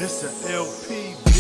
It's an LP beat.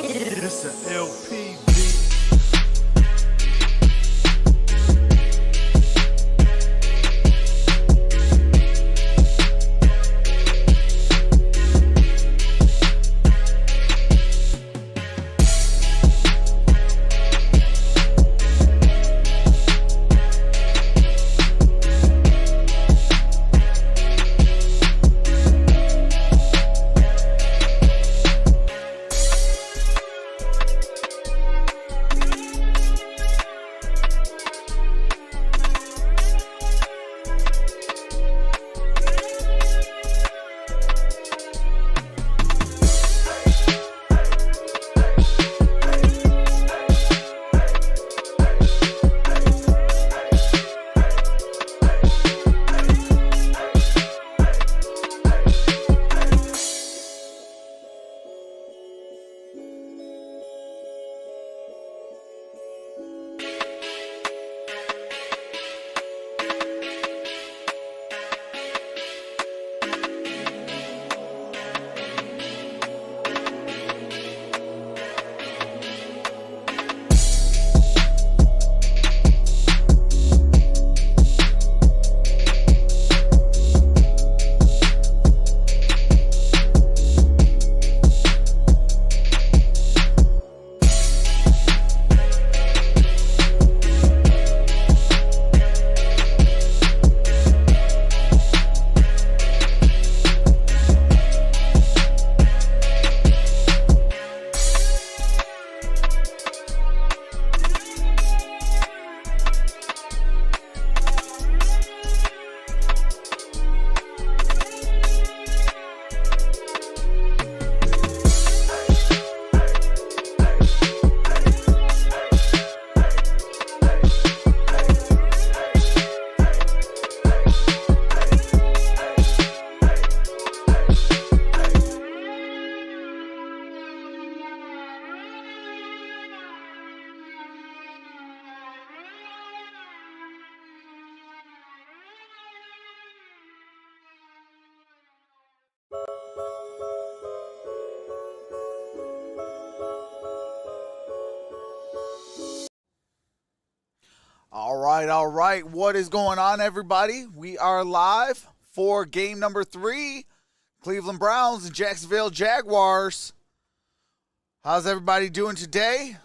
It's an LP beat. All right. What is going on, everybody? We are live for game number 3, Cleveland Browns and Jacksonville Jaguars. How's everybody doing today?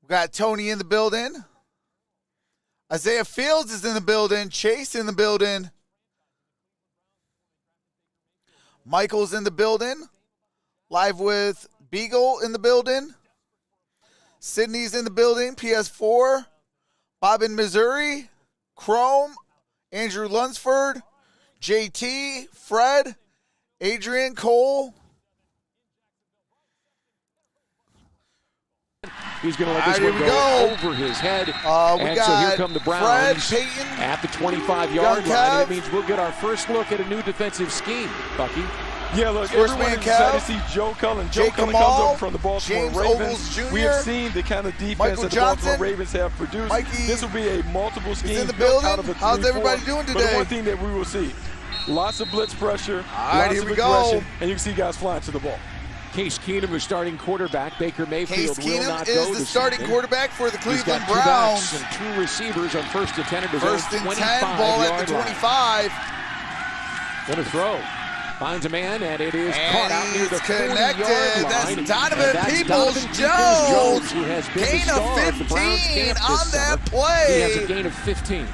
We got Tony in the building. Isaiah Fields is in the building. Chase in the building. Michael's in the building. Live with Beagle in the building. Sydney's in the building. PS4. Bob in Missouri. Chrome. Andrew Lunsford. JT. Fred. Adrian. Cole. He's going to let this one go over his head. And so here come the Browns Fred, Peyton, at the 25-yard line. And it means we'll get our first look at a new defensive scheme, Bucky. Yeah, look, everyone is excited to see Joe Cullen. Joe Cullen comes over from the Baltimore Ravens. We have seen the kind of defense that the Baltimore Ravens have produced. This will be a multiple scheme built out of a 3-4. How's everybody doing today? But one thing that we will see, lots of blitz pressure, lots of aggression, and you can see guys flying to the ball. Case Keenum is starting quarterback. Baker Mayfield will not go. Case Keenum is the starting quarterback for the Cleveland Browns. Browns. He's got 2 backs and 2 receivers on first and 10 at his first own and 10, ball at the 25. Going to throw. Finds a man, and it is caught out near the 40-yard line. That's Donovan Peoples-Jones. Who has been gain the star of of the Browns 15 camp on this that summer. play. He has a gain of 15.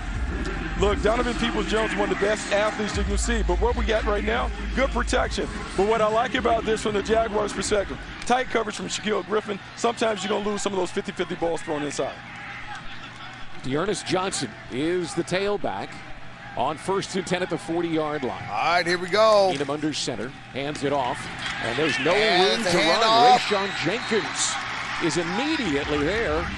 Look, Donovan Peoples-Jones is one of the best athletes you can see, but what we got right now, good protection. But what I like about this from the Jaguars' perspective, tight coverage from Shaquille Griffin. Sometimes you're going to lose some of those 50-50 balls thrown inside. Derrn Johnson is the tailback on first and 10 at the 40-yard line. All right, here we go. Keenum under center, hands it off, and there's no room to run. Rayshawn Jenkins is immediately there.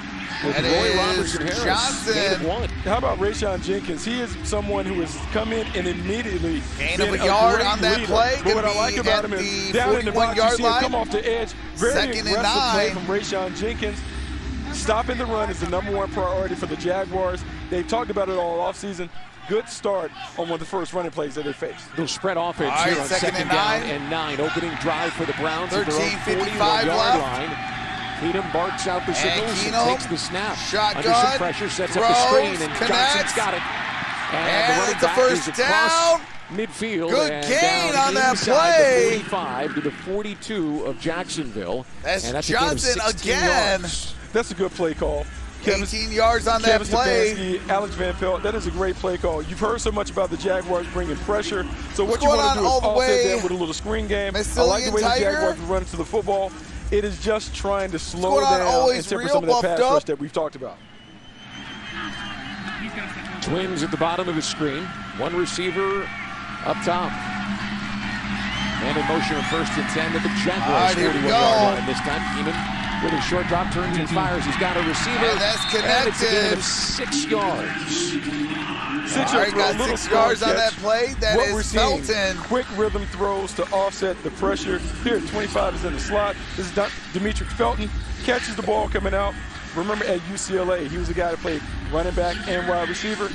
With Roy Robertson-Harris, gain of 1. How about Rayshawn Jenkins? He is someone who has come in and immediately gain of a yard on that play. But what I like about him is down in the box, you see him come off the edge. Very aggressive play from Rayshawn Jenkins. Stopping the run is the #1 priority for the Jaguars. They've talked about it all offseason. Good start on one of the first running plays that they faced. They'll spread offense here on second down and 9. Opening drive for the Browns at their own 41-yard line. Keenum barks out the signals and takes the snap. Shotgun, under some pressure, sets up the screen, and Johnson's got it. And the running back is across midfield. Good gain on that play. The 45 to the 42 of Jacksonville. That's Johnson again. Yards. That's a good play call. 18 yards on that play. Stefanski, Alex Van Pelt, that is a great play call. You've heard so much about the Jaguars bringing pressure. So what you want to do is offset that with a little screen game. I like the way the Jaguars run into the football. It is just trying to slow down and temper some of that pass rush that we've talked about. Twins at the bottom of the screen. One receiver up top. And in motion on first and 10 to the Jaguars 41-yard line. This time Keenum with a short drop, turns and fires. He's got a receiver. And that's connected. And it's a gain of 6 yards. 6 yards, got 6 yards on that play. That what is we're seeing, Felton. Quick rhythm throws to offset the pressure. Here at 25 is in the slot. This is Demetric Felton. Catches the ball coming out. Remember at UCLA, he was the guy that played running back and wide receiver.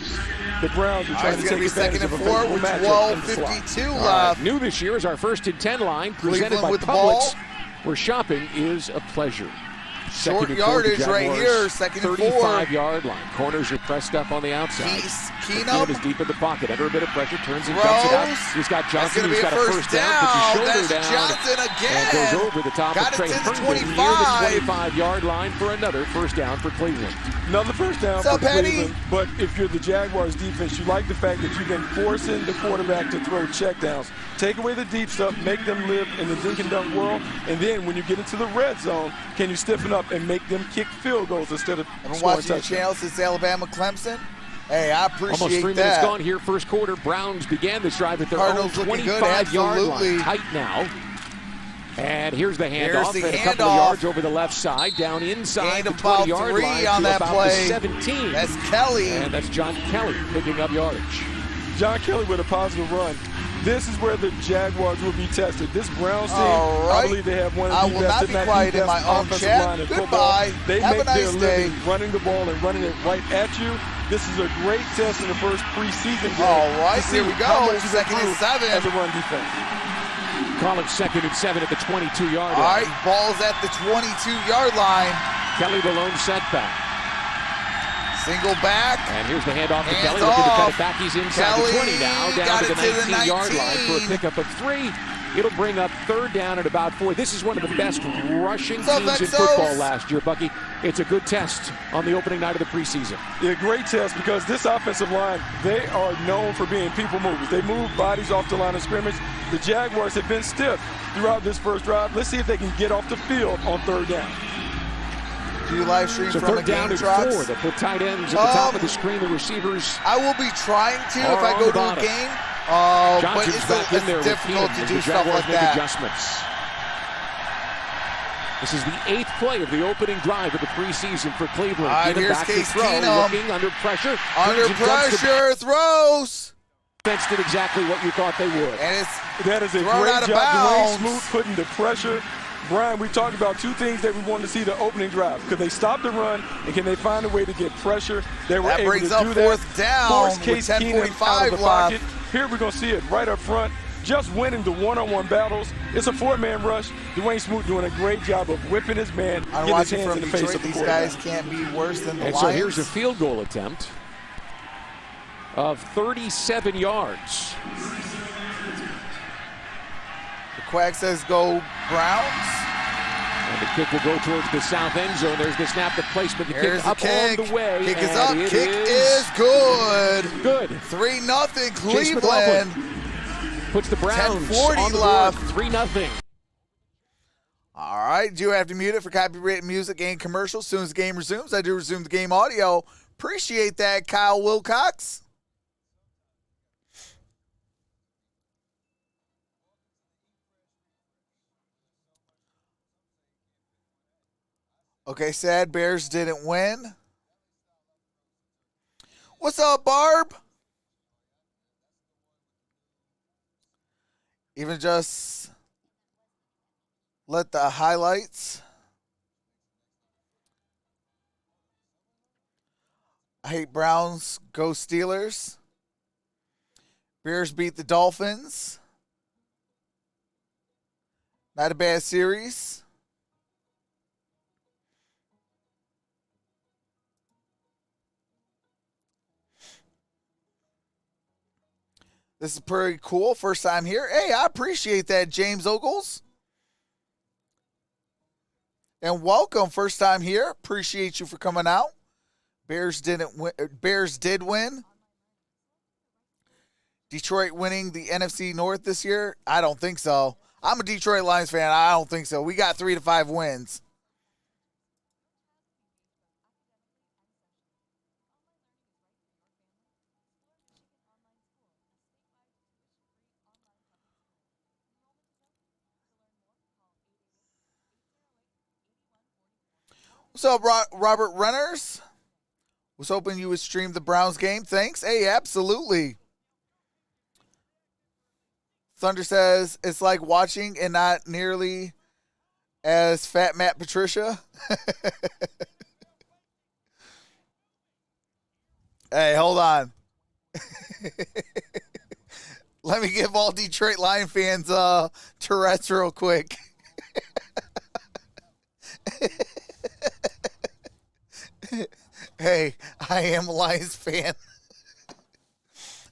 The Browns are trying to take advantage of a favorable matchup in the slot. 12:52 left. New this year is our first and 10 line, presented by Publix, where shopping is a pleasure. Short yardage right here, second and 4. 35-yard line. Corners are pressed up on the outside. Keenum is deep in the pocket, under a bit of pressure, turns and jumps it out. He's got Johnson, who's got a first down, puts his shoulder down, Johnson again. And goes over the top of Trey Herndon near the 25-yard line for another first down for Cleveland. Another first down for Cleveland, but if you're the Jaguars defense, you like the fact that you've been forcing the quarterback to throw checkdowns. Take away the deep stuff, make them live in the dink and dunk world, and then when you get into the red zone, can you stiffen up and make them kick field goals instead of I've been watching the channel since Alabama-Clemson. Hey, I appreciate that. Almost 3 minutes gone here, first quarter. Browns began this drive at their own 25-yard line. Tight now. And here's the handoff, and a couple of yards over the left side, down inside the 20-yard line on that play. 17. That's Kelly. And that's John Kelly picking up yardage. John Kelly with a positive run. This is where the Jaguars will be tested. This Browns team, I believe they have one of the best, if not the best, offensive line in football. They make their living running the ball and running it right at you. This is a great test in the first preseason game. All right, here we go. How much second and 7. As a run defense. call it 2nd and 7 at the 22-yard line. All right, ball's at the 22-yard line. Kelly the lone setback. Single back. And here's the handoff to Hands Kelly. Looking to cut off. it back. He's inside Kelly the 20 now, down got to it the to the 19-yard line for a 19. pickup of 3. It'll bring up 3rd down at about 4. This is one of the best rushing What's up, teams in Exos? football last year, Bucky. It's a good test on the opening night of the preseason. Yeah, great test because this offensive line, they are known for being people movers. They move bodies off the line of scrimmage. The Jaguars have been stiff throughout this first drive. Let's see if they can get off the field on 3rd down. Do you live stream So from a 3rd down game, and Trox? 4. They put tight ends at the top of the screen. The receivers. I will be trying to if Are I on go the to a bottom. game. But Johnson's it's back in there with difficult Keenum to as do the stuff Jaguars like make that. adjustments. This is the 8th play of the opening drive of the preseason for Cleveland. All right, Keenum here's back Case to throw, Keenum. looking under pressure. Under Turns and dumps the pressure, throws. defense did exactly what you thought they would. And it's That is a thrown great out of job. Dwayne bounds. Smoot putting the pressure. Brian, we talked about 2 things that we wanted to see the opening drive. Could they stop the run, and can they find a way to get pressure? They were That able brings to up do that. 4th down Force with Case Keenum 10:45 out of the left. pocket. Here we're going to see it right up front. Just winning the one-on-one battles. It's a 4-man rush. Dwayne Smoot doing a great job of whipping his man, I'm getting his watching hands from in the face Detroit. of the These quarterback. guys can't be worse than the And Lions. so here's a field goal attempt of 37 yards. The Quack says go Browns. And the kick will go towards the south end zone. There's the snap, the placement, the Here's kick the up kick. on the way. Kick is and up. it Kick is good. Good. 3-0 Chase Cleveland. puts the Browns 10:40 on the left. board, 3-0. All right, do have to mute it for copyrighted music and commercials. As soon as the game resumes, I do resume the game audio. Appreciate that, Kyle Wilcox. Okay, sad Bears didn't win. What's up, Barb? Even just let the highlights. I hate Browns. Go Steelers. Bears beat the Dolphins. Not a bad series. This is pretty cool. First time here. Hey, I appreciate that, James Ogles. And welcome. First time here. Appreciate you for coming out. Bears didn't win. Bears did win. Detroit winning the NFC North this year? I don't think so. I'm a Detroit Lions fan. I don't think so. We got 3 to 5 wins. What's up, Robert Runners? Was hoping you would stream the Browns game. Thanks. Hey, absolutely. Thunder says it's like watching and not nearly as Fat Matt Patricia. Hey, hold on. Let me give all Detroit Lion fans Tourette's real quick. Hey, I am a Lions fan.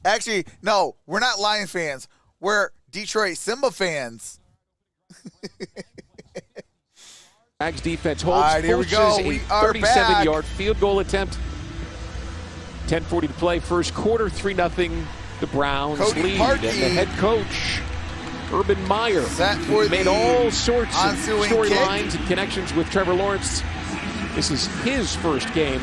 Actually, no, we're not Lion fans. We're Detroit Simba fans. Jags defense holds. All right, here we go. A We are 37-yard field goal attempt. 10:40 to play. First quarter, 3-0. The Browns Cody lead. Parkey. And the head coach, Urban Meyer, Set for made the all sorts of ensuing storylines and connections with Trevor Lawrence. This is his first game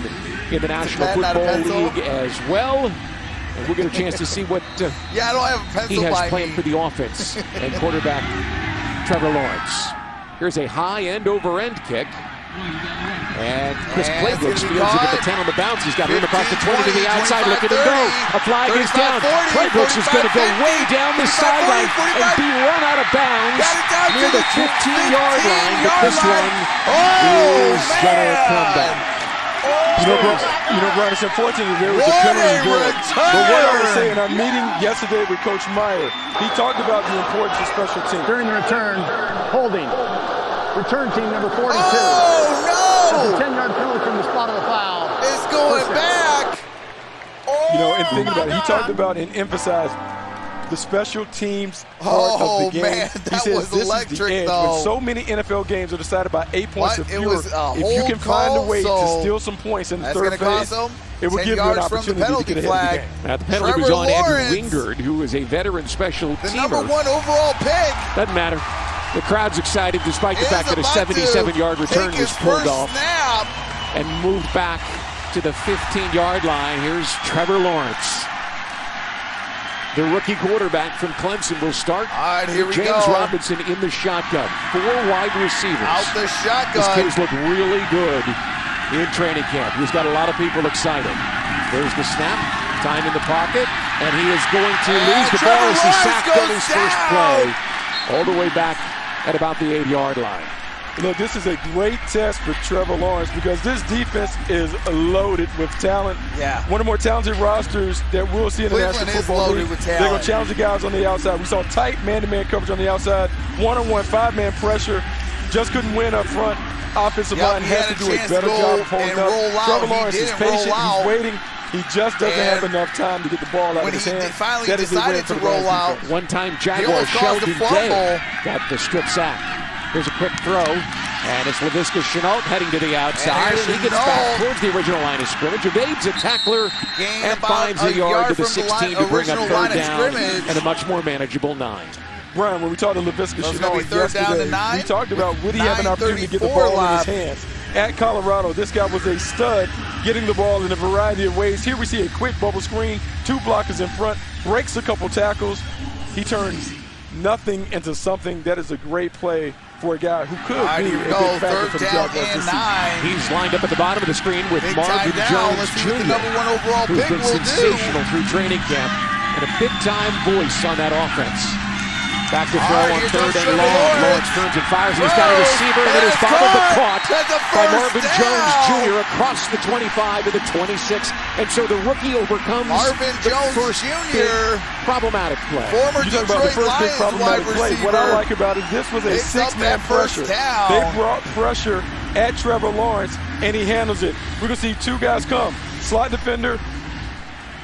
in the National pen, not a Football pencil. League as well. And we'll get a chance to see what Yeah, I don't have a pencil he has by planned me. for the offense and quarterback Trevor Lawrence. Here's a high end-over-end kick. And Chris And Claybrooks it's gonna be fields it at the caught. 10 on the bounce. He's got room across the 20 to the 15, outside. 20, Look at him go. A flag is 35, down. 40, Claybrooks is going to go 45, way down the 45, sideline 40, and be run out of bounds Got it down near to the 15-yard line. But 15-yard this line. one Oh, is going to come man. back. Brian, it's unfortunate there was a penalty there. But what I was saying, our meeting yesterday with Coach Meyer, he talked about the importance of special teams. During the return, holding. Return team number 42. Oh, no! That's a 10-yard penalty from the spot of the foul. It's going back. Oh, And think about it. He talked about and emphasized the special teams part of the game. Man, that he says was this electric, is the edge. though. With so many NFL games are decided by 8 points or It fewer, was a if you can hold find a call, way so to steal some points in the that's third gonna cost phase, them it will 10 give you an yards from the opportunity to penalty get ahead of the flag. game. Now, the penalty Trevor was on Lawrence, Andrew Wingard, who is a veteran special the teamer. #1 overall pick. Doesn't matter. The crowd's excited despite the is fact that a about to 77-yard return take was his pulled first off snap. and moved back to the 15-yard line. Here's Trevor Lawrence. The rookie quarterback from Clemson will start. All right, here we James go. Robinson in the shotgun. 4 wide receivers. Out the shotgun. This kid's look really good in training camp. He's got a lot of people excited. There's the snap. Time in the pocket. And he is going to lose the ball as he sacked on his first play. All the way back at about the 8-yard line. Look, this is a great test for Trevor Lawrence because this defense is loaded with talent. Yeah. One of the more talented rosters that we'll see in the Cleveland National is Football loaded League. with They're going talent. to challenge the guys on the outside. We saw tight man-to-man coverage on the outside, one-on-one, 5-man pressure. Just couldn't win up front. Offensive line he has had to a do a chance better to job go of holding and up. roll out. Trevor He Lawrence is didn't roll patient. out. He's waiting. He just doesn't have And enough time to get the ball out when of his he hands. finally That is a win decided for to the Rams roll out, defense. One-time He Jaguar almost caused a Sheldon fumble. Day got the strip sack. Here's a quick throw, and it's Laviska Shenault heading to the outside. And here's He gets back Shenault. towards the original line of scrimmage, evades a tackler, Gain and about finds a a yard to the from the 16 to bring up original third line of down scrimmage. and a much more manageable 9. Brian, when we talked to Laviska So it's gonna be Shenault third down to yesterday, 9 we talked about would he have an opportunity to get the 9:34 ball in left. his hands. At Colorado, this guy was a stud, getting the ball in a variety of ways. Here we see a quick bubble screen, 2 blockers in front, breaks a couple tackles. He turns nothing into something. That is a great play for a guy who could All right, be here a we big go. factor Third for the down Jaguars this and season. 9. He's lined up at the bottom of the screen with Big Marvin time down. Jones Let's see Jr., what the #1 overall who's pick been will do. sensational through training camp and a big-time voice on that offense. Back to All throw right, on here third comes and Trevor long. Lawrence. Lawrence turns and fires. He's got a Throws, receiver, and and it is it's bobbled but caught. caught That's a by first Marvin down. Jones Jr. across the 25 to the 26. And so the rookie overcomes Marvin the Jones first Jr., big problematic play. former You talk about the Detroit first big Lions wide problematic play. receiver. What I like about it, this was a Picks up 6-man that first pressure. down. They brought pressure at Trevor Lawrence, and he handles it. We're going to see 2 guys come. Slot defender,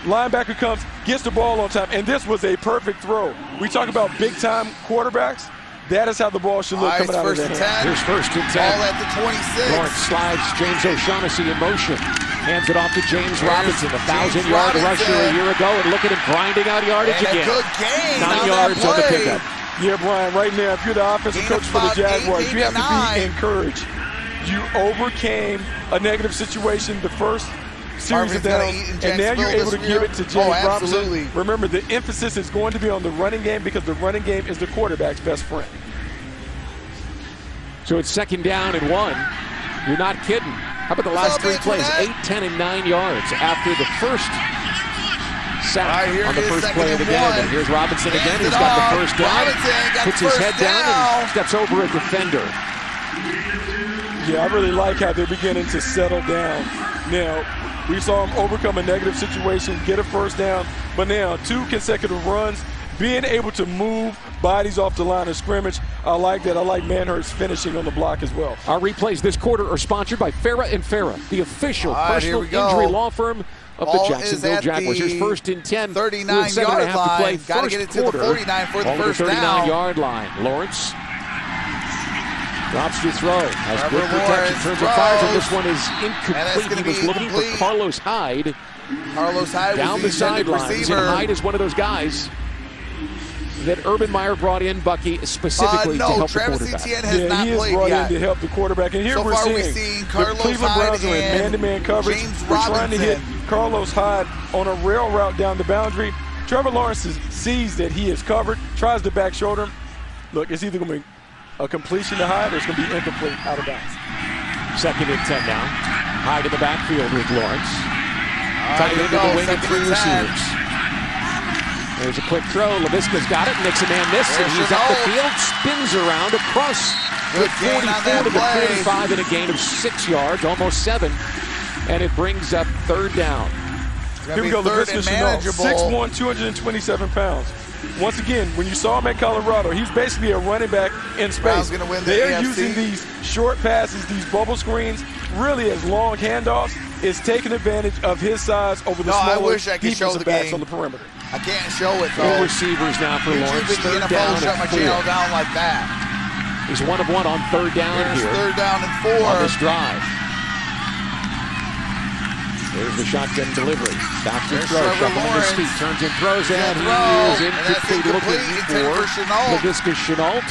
linebacker comes, gets the ball on time, and this was a perfect throw. We talk about big-time quarterbacks. That is how the ball should look All right, coming out of first their and hands. 10. Here's first and 10. Ball at the 26. Lawrence slides James O'Shaughnessy in motion. Hands it off to James Robinson, a 1,000-yard rusher a year ago, and look at him grinding out yardage And a again. good gain 9 on yards that on the play. pickup. Yeah, Brian, right now, if you're the offensive Gain coach of for the about 8, Jaguars, gain you have of to 9. be encouraged. You overcame a negative situation the first series Marvin's of gonna downs, eat in and now you're Jacksonville able to this give year. it to Oh, James absolutely. Robinson. Remember, the emphasis is going to be on the running game because the running game is the quarterback's best friend. So it's second down and 1. You're not kidding. How about the last 3 plays? 8, 10, and 9 yards after the first sack All right, here on the it is, first second play of the and game. 1. And here's Robinson again. Hands He's it got off. the first down. Robinson got Puts the his first head down down. and steps over a defender. Yeah, I really like how they're beginning to settle down. Now, we saw them overcome a negative situation, get a first down, but now 2 consecutive runs, being able to move bodies off the line of scrimmage. I like that. I like Manhurst finishing on the block as well. Our replays this quarter are sponsored by Farah & Farah, the official All right, personal here we go. injury law firm of Ball the is Jacksonville at Jaguars. the Here's first and 10. 39-yard to line. play. Got to First get it to the quarter, 49 for the all first the down. 39-yard line. Lawrence drops to throw. Has Trevor good protection. Lawrence Turns and fires, and throws. this one is And that's incomplete. gonna He was be looking incomplete. for Carlos Hyde Carlos Hyde down the was the intended sidelines. And receiver. Hyde is one of those guys that Urban Meyer brought in, Bucky, specifically to No, help Travis the quarterback. Etienne has not he is played brought yet. in to help the quarterback. And here So we're far, seeing we've seen the Carlos Cleveland Hyde Browns are in and man-to-man coverage. James We're trying to hit Robinson. Carlos Hyde on a rail route down the boundary. Trevor Lawrence sees that he is covered, tries to back shoulder him. Look, it's either going to be a completion to Hyde or it's going to be incomplete out of bounds. Second and 10 now. Hyde in the backfield with Lawrence. All right, Tight here end we of the go, wing and second 3 and 10. receivers. There's a quick throw. Laviska's got it. Makes a man miss, and There's he's up the Shenault. field. Spins around across Good the gain on 44 that to the play. 35 and a gain of 6 yards, almost 7. and it brings up third down. Here we go, LaVisca Chenault, 6'1", 227 pounds. Once again, when you saw him at Colorado, he's basically a running back in space. They're using these short passes, these bubble screens, really as long handoffs. Is taking advantage of his size over the smaller defensive backs on the perimeter. I can't show it, though. Four receivers now for Lawrence. Third down shut my channel down like that. He's 1 of 1 on third down here. Third down and 4 on this drive. There's the shotgun delivery. Stops and throws. Shuffling his feet. Turns and throws. And he is incomplete. Looking for LaVisca Chenault.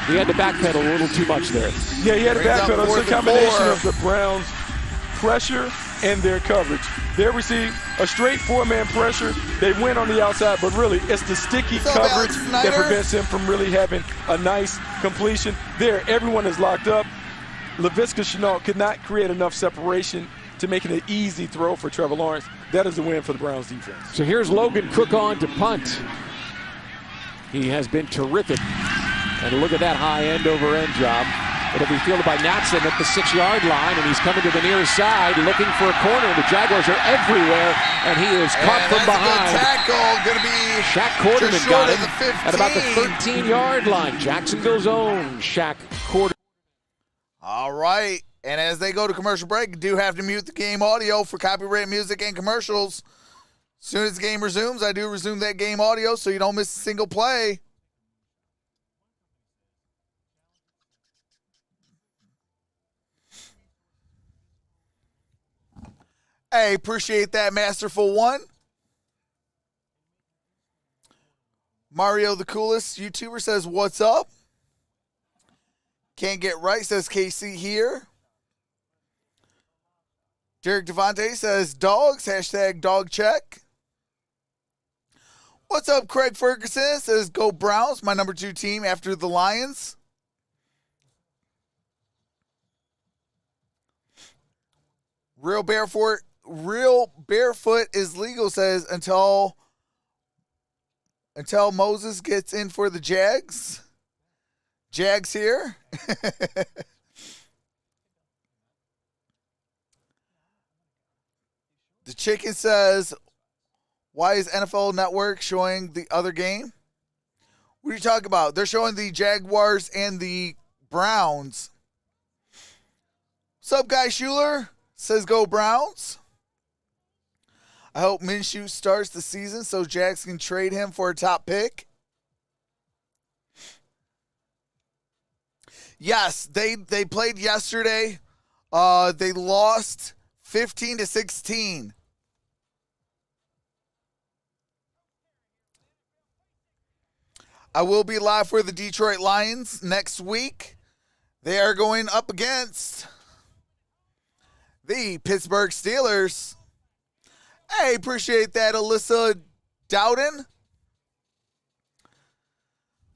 He had to backpedal a little too much there. Yeah, he had to backpedal. It's a combination of the Browns' pressure and their coverage. They receive a straight 4-man pressure. They win on the outside, but really it's the sticky coverage that prevents him from really having a nice completion. There, everyone is locked up. LaVisca Chenault could not create enough separation to make it an easy throw for Trevor Lawrence. That is the win for the Browns defense. So here's Logan Cook on to punt. He has been terrific. And look at that high end-over-end job. It'll be fielded by Natson at the 6-yard line, and he's coming to the near side looking for a corner. The Jaguars are everywhere, and he is caught from behind. A good tackle, going to be Shaq Quarterman got him at about the 13-yard line. Jacksonville's own Shaq Quarterman. All right, and as they go to commercial break, you do have to mute the game audio for copyright music and commercials. As soon as the game resumes, I do resume that game audio so you don't miss a single play. Hey, appreciate that, Masterful One. Mario the Coolest YouTuber says, what's up? Can't get right, says KC here. Derek Devontae says, dogs, hashtag dog check. What's up, Craig Ferguson says, go Browns, my number 2 team after the Lions. Real barefoot is legal, says, until Moses gets in for the Jags. Jags here. The chicken says, why is NFL Network showing the other game? What are you talking about? They're showing the Jaguars and the Browns. What's up, Guy Schuler? Says go Browns. I hope Minshew starts the season so Jags can trade him for a top pick. Yes, they played yesterday. They lost 15-16. I will be live for the Detroit Lions next week. They are going up against the Pittsburgh Steelers. Hey, appreciate that, Alyssa Dowden.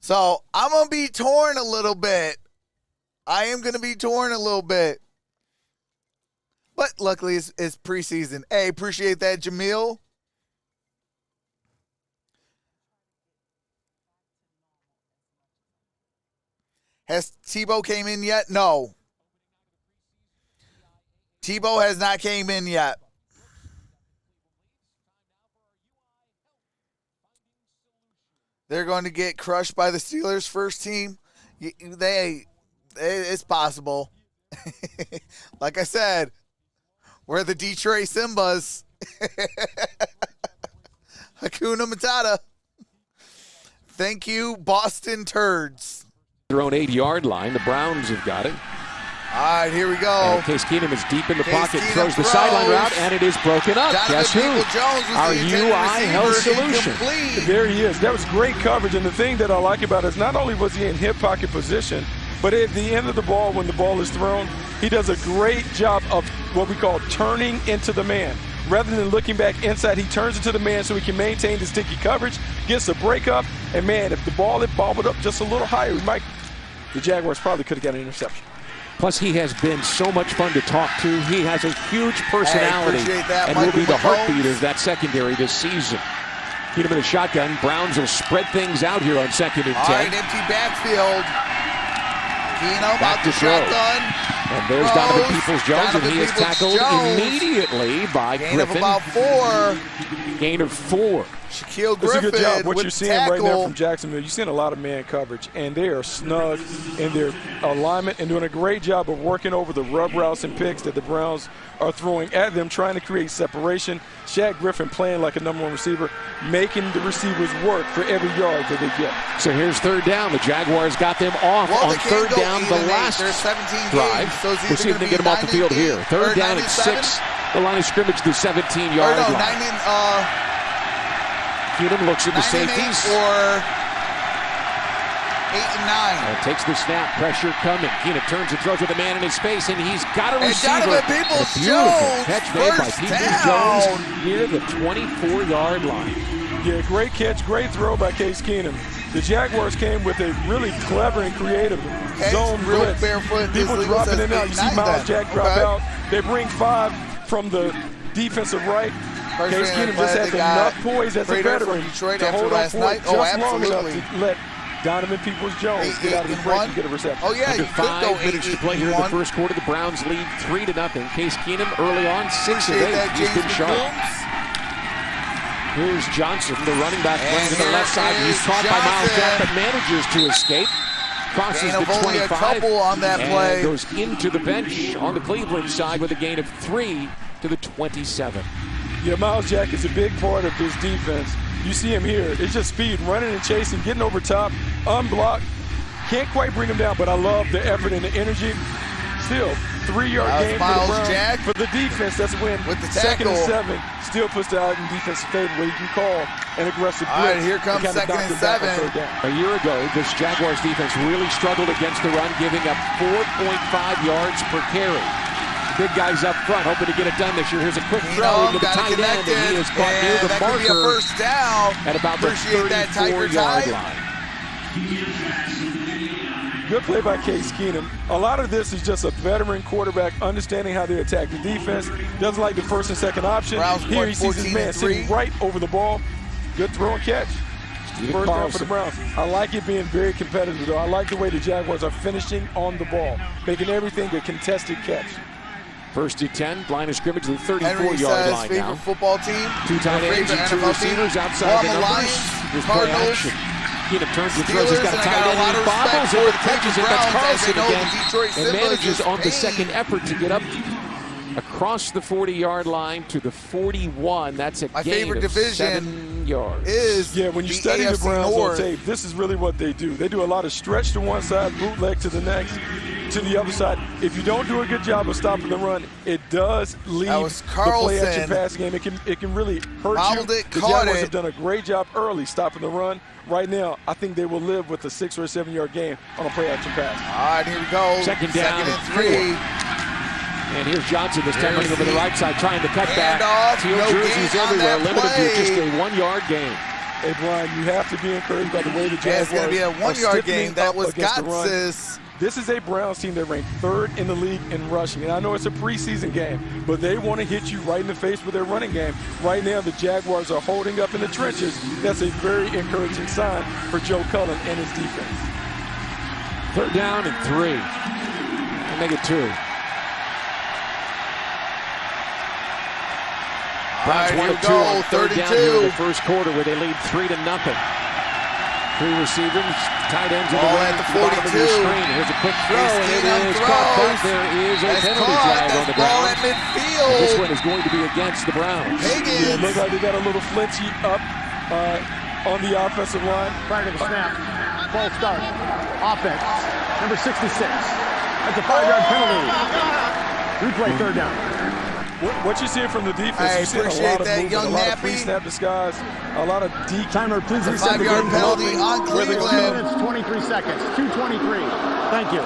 So, I'm going to be torn a little bit. I am going to be torn a little bit. But luckily, it's preseason. Hey, appreciate that, Jamil. Has Tebow came in yet? No. Tebow has not came in yet. They're going to get crushed by the Steelers' first team. It's possible. Like I said, we're the Detroit Simbas. Hakuna Matata. Thank you, Boston Turds. Their own 8-yard line. The Browns have got it. All right, here we go. And Case Keenum is deep in the pocket, throws the sideline route, and it is broken up. Guess who? Our UI Health Solution. There he is. That was great coverage, and the thing that I like about it is not only was he in hip pocket position, but at the end of the ball, when the ball is thrown, he does a great job of what we call turning into the man. Rather than looking back inside, he turns into the man so he can maintain the sticky coverage, gets a break up, and man, if the ball had bobbled up just a little higher, the Jaguars probably could have got an interception. Plus, he has been so much fun to talk to. He has a huge personality and will be the heartbeat of that secondary this season. Keenum in the shotgun. Browns will spread things out here on 2nd and 10. All right, empty backfield. Keenum out the shotgun. And there's Donovan Peoples-Jones, and he is tackled immediately by Gain Griffin. of about 4. Gain of 4. Shaquille That's Griffin a good job. What with you're seeing tackle. right now from Jacksonville, you're seeing a lot of man coverage, and they are snug in their alignment and doing a great job of working over the rub routes and picks that the Browns are throwing at them, trying to create separation. Shaq Griffin playing like a #1 receiver, making the receivers work for every yard that they get. So here's 3rd down. The Jaguars got them off on 3rd down the last drive. So We'll see if they can get them off the field here. 3rd down at 6. The line of scrimmage, the 17-yard line. Keenum looks at the safeties. Or 8 and 9. And takes the snap. Pressure coming. Keenum turns and throws with a man in his face, and he's got a receiver. And Donovan A beautiful Peoples-Jones, catch made by first Peoples-Jones near the 24-yard line. Yeah, great catch, great throw by Case Keenum. The Jaguars came with a really clever and creative zone blitz. People dropping in and out. You see Miles Jack drop out. They bring 5 from the defensive right. Case Keenum just has enough poise as a veteran to hold on for it just long enough to let Donovan Peoples-Jones get out of his break and get a reception. Oh, yeah, Under you could go 5 minutes to play here in the first quarter. The Browns lead 3-0. Case Keenum early on, 6 of 8. He's been sharp. Here's Johnson, the running back, playing to the left side. He's caught by Miles Jack, but manages to escape. Crosses the 25 a couple on that play. And goes into the bench on the Cleveland side with a gain of 3 to the 27. Yeah, Miles Jack is a big part of this defense. You see him here. It's just speed, running and chasing, getting over top, unblocked. Can't quite bring him down, but I love the effort and the energy. Still, 3-yard game for the Browns. Jack for the defense, that's a win. With the 2nd tackle. and 7. Still puts the out in defensive favor where you can call an aggressive blitz. All right, here comes 2nd and 7. A year ago, this Jaguars defense really struggled against the run, giving up 4.5 yards per carry. Big guys up front, hoping to get it done this year. Here's a quick throw into the tight end, and he is caught near the that marker could be a first down. at about the 34-yard line. Good play by Case Keenum. A lot of this is just a veteran quarterback understanding how they attack the defense. Doesn't like the 1st and 2nd option. Browns Here he sees his man sitting right over the ball. Good throw and catch. First down for the Browns. I like it being very competitive, though. I like the way the Jaguars are finishing on the ball, making everything a contested catch. 1st and 10, line of scrimmage to the 34-yard line favorite now. football team. 2 tight ends and 2 receivers outside the numbers. Here's play action. Keenum turns and throws. He's got a tight end. He bobbles it, catches it. That's Carlson again, and manages on the 2nd effort to get up across the 40-yard line to the 41. That's a gain of 7 yards. Yeah, when you study the Browns on tape, this is really what they do. They do a lot of stretch to one side, bootleg to the next, to the other side. If you don't do a good job of stopping the run, it does leave the play-action pass game. It can really hurt you. The Jaguars have done a great job early stopping the run. Right now, I think they will live with a 6 or 7 yard game on a play-action pass. All right, here we go. 2nd down, 2nd and 3. And here's Johnson this time running over the right side, trying to cut back. Teal jerseys everywhere, limited to just a 1-yard gain. Hey, Brian, you have to be encouraged by the way the Jaguars it's going to be a 1-yard gain. That was Gotsis. This is a Browns team that ranked 3rd in the league in rushing. And I know it's a preseason game, but they want to hit you right in the face with their running game. Right now, the Jaguars are holding up in the trenches. That's a very encouraging sign for Joe Cullen and his defense. 3rd down and 3. I'll make it 2. Browns 1 of 2 on 3rd down here in the first quarter, where they lead 3-0. 3 receivers, tight ends in the way at the bottom of your screen. Here's a quick throw, and it is caught back. There is a penalty flag on the Browns. This one is going to be against the Browns. Yeah, it looks like they got a little flinchy up on the offensive line. Prior to the snap, false start, offense, number 66. That's a 5-yard penalty. Replay 3rd down. What you see from the defense, you see a lot of movement, a lot of pre-snap disguise, a lot of deep. Timer, please reset the 5-yard penalty on Cleveland. 2 minutes, 23 seconds, 2:23. Thank you.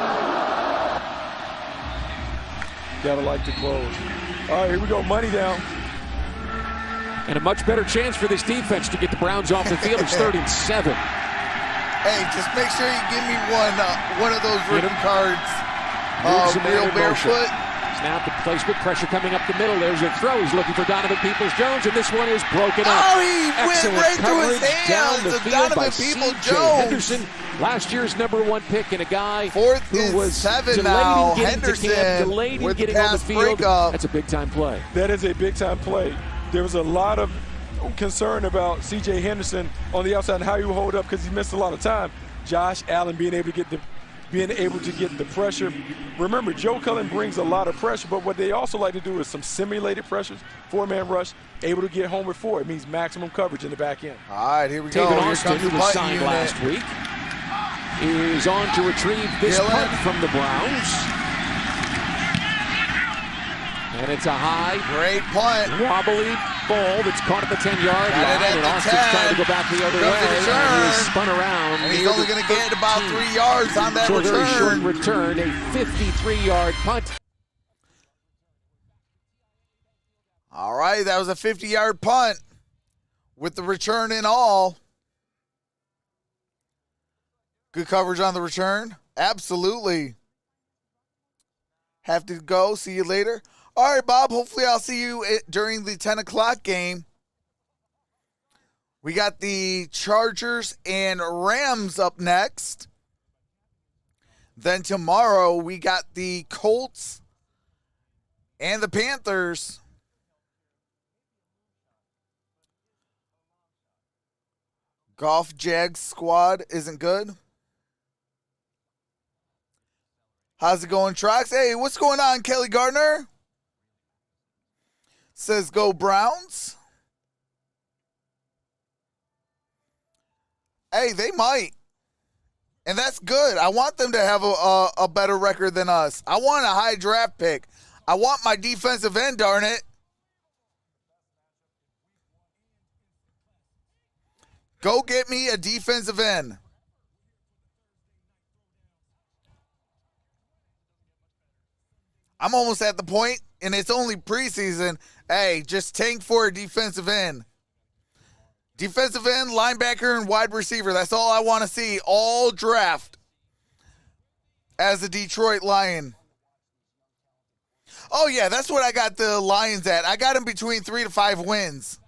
Gotta like to close. All right, here we go, money down. And a much better chance for this defense to get the Browns off the field. It's 3rd and 7. Hey, just make sure you give me one of those written cards. Real barefoot. Snap, the placement, pressure coming up the middle. There's a throw. He's looking for Donovan Peoples-Jones, and this one is broken up. Oh, he Excellent went right through his coverage hands down the of field Donovan by Peoples-Jones. C.J. Henderson, last year's #1 pick, and a guy Fourth who and was 7 delayed now. in getting Henderson to camp, delayed in with the getting on the pass field. breakup. That's a big-time play. That is a big-time play. There was a lot of concern about C.J. Henderson on the outside and how he would hold up because he missed a lot of time. Josh Allen being able to get the pressure. Remember, Joe Cullen brings a lot of pressure, but what they also like to do is some simulated pressures, 4-man rush, able to get home with 4. It means maximum coverage in the back end. All right, here we go. David Here Austin, comes the who was punt signed unit. last week, is on to retrieve this Gillen. punt from the Browns. And it's a high, Great punt. wobbly ball that's caught at the 10-yard Got it line, at and the Austin's 10. trying to go back the other Goes way. the return. And he is spun around. And he's near only the going to get about 13. 3 yards on that So a return. very short return, a 53-yard punt. All right, that was a 50-yard punt with the return and all. Good coverage on the return. Absolutely. Have to go. See you later. All right, Bob. Hopefully I'll see you during the 10 o'clock game. We got the Chargers and Rams up next. Then tomorrow we got the Colts and the Panthers. Golf Jags squad isn't good. How's it going, Trox? Hey, what's going on, Kelly Gardner? Says go Browns. Hey, they might. And that's good. I want them to have a better record than us. I want a high draft pick. I want my defensive end, darn it. Go get me a defensive end. I'm almost at the point, and it's only preseason. Hey, just tank for a defensive end. Defensive end, linebacker, and wide receiver. That's all I want to see all draft as a Detroit Lion. Oh, yeah, that's what I got the Lions at. I got them between 3 to 5 wins.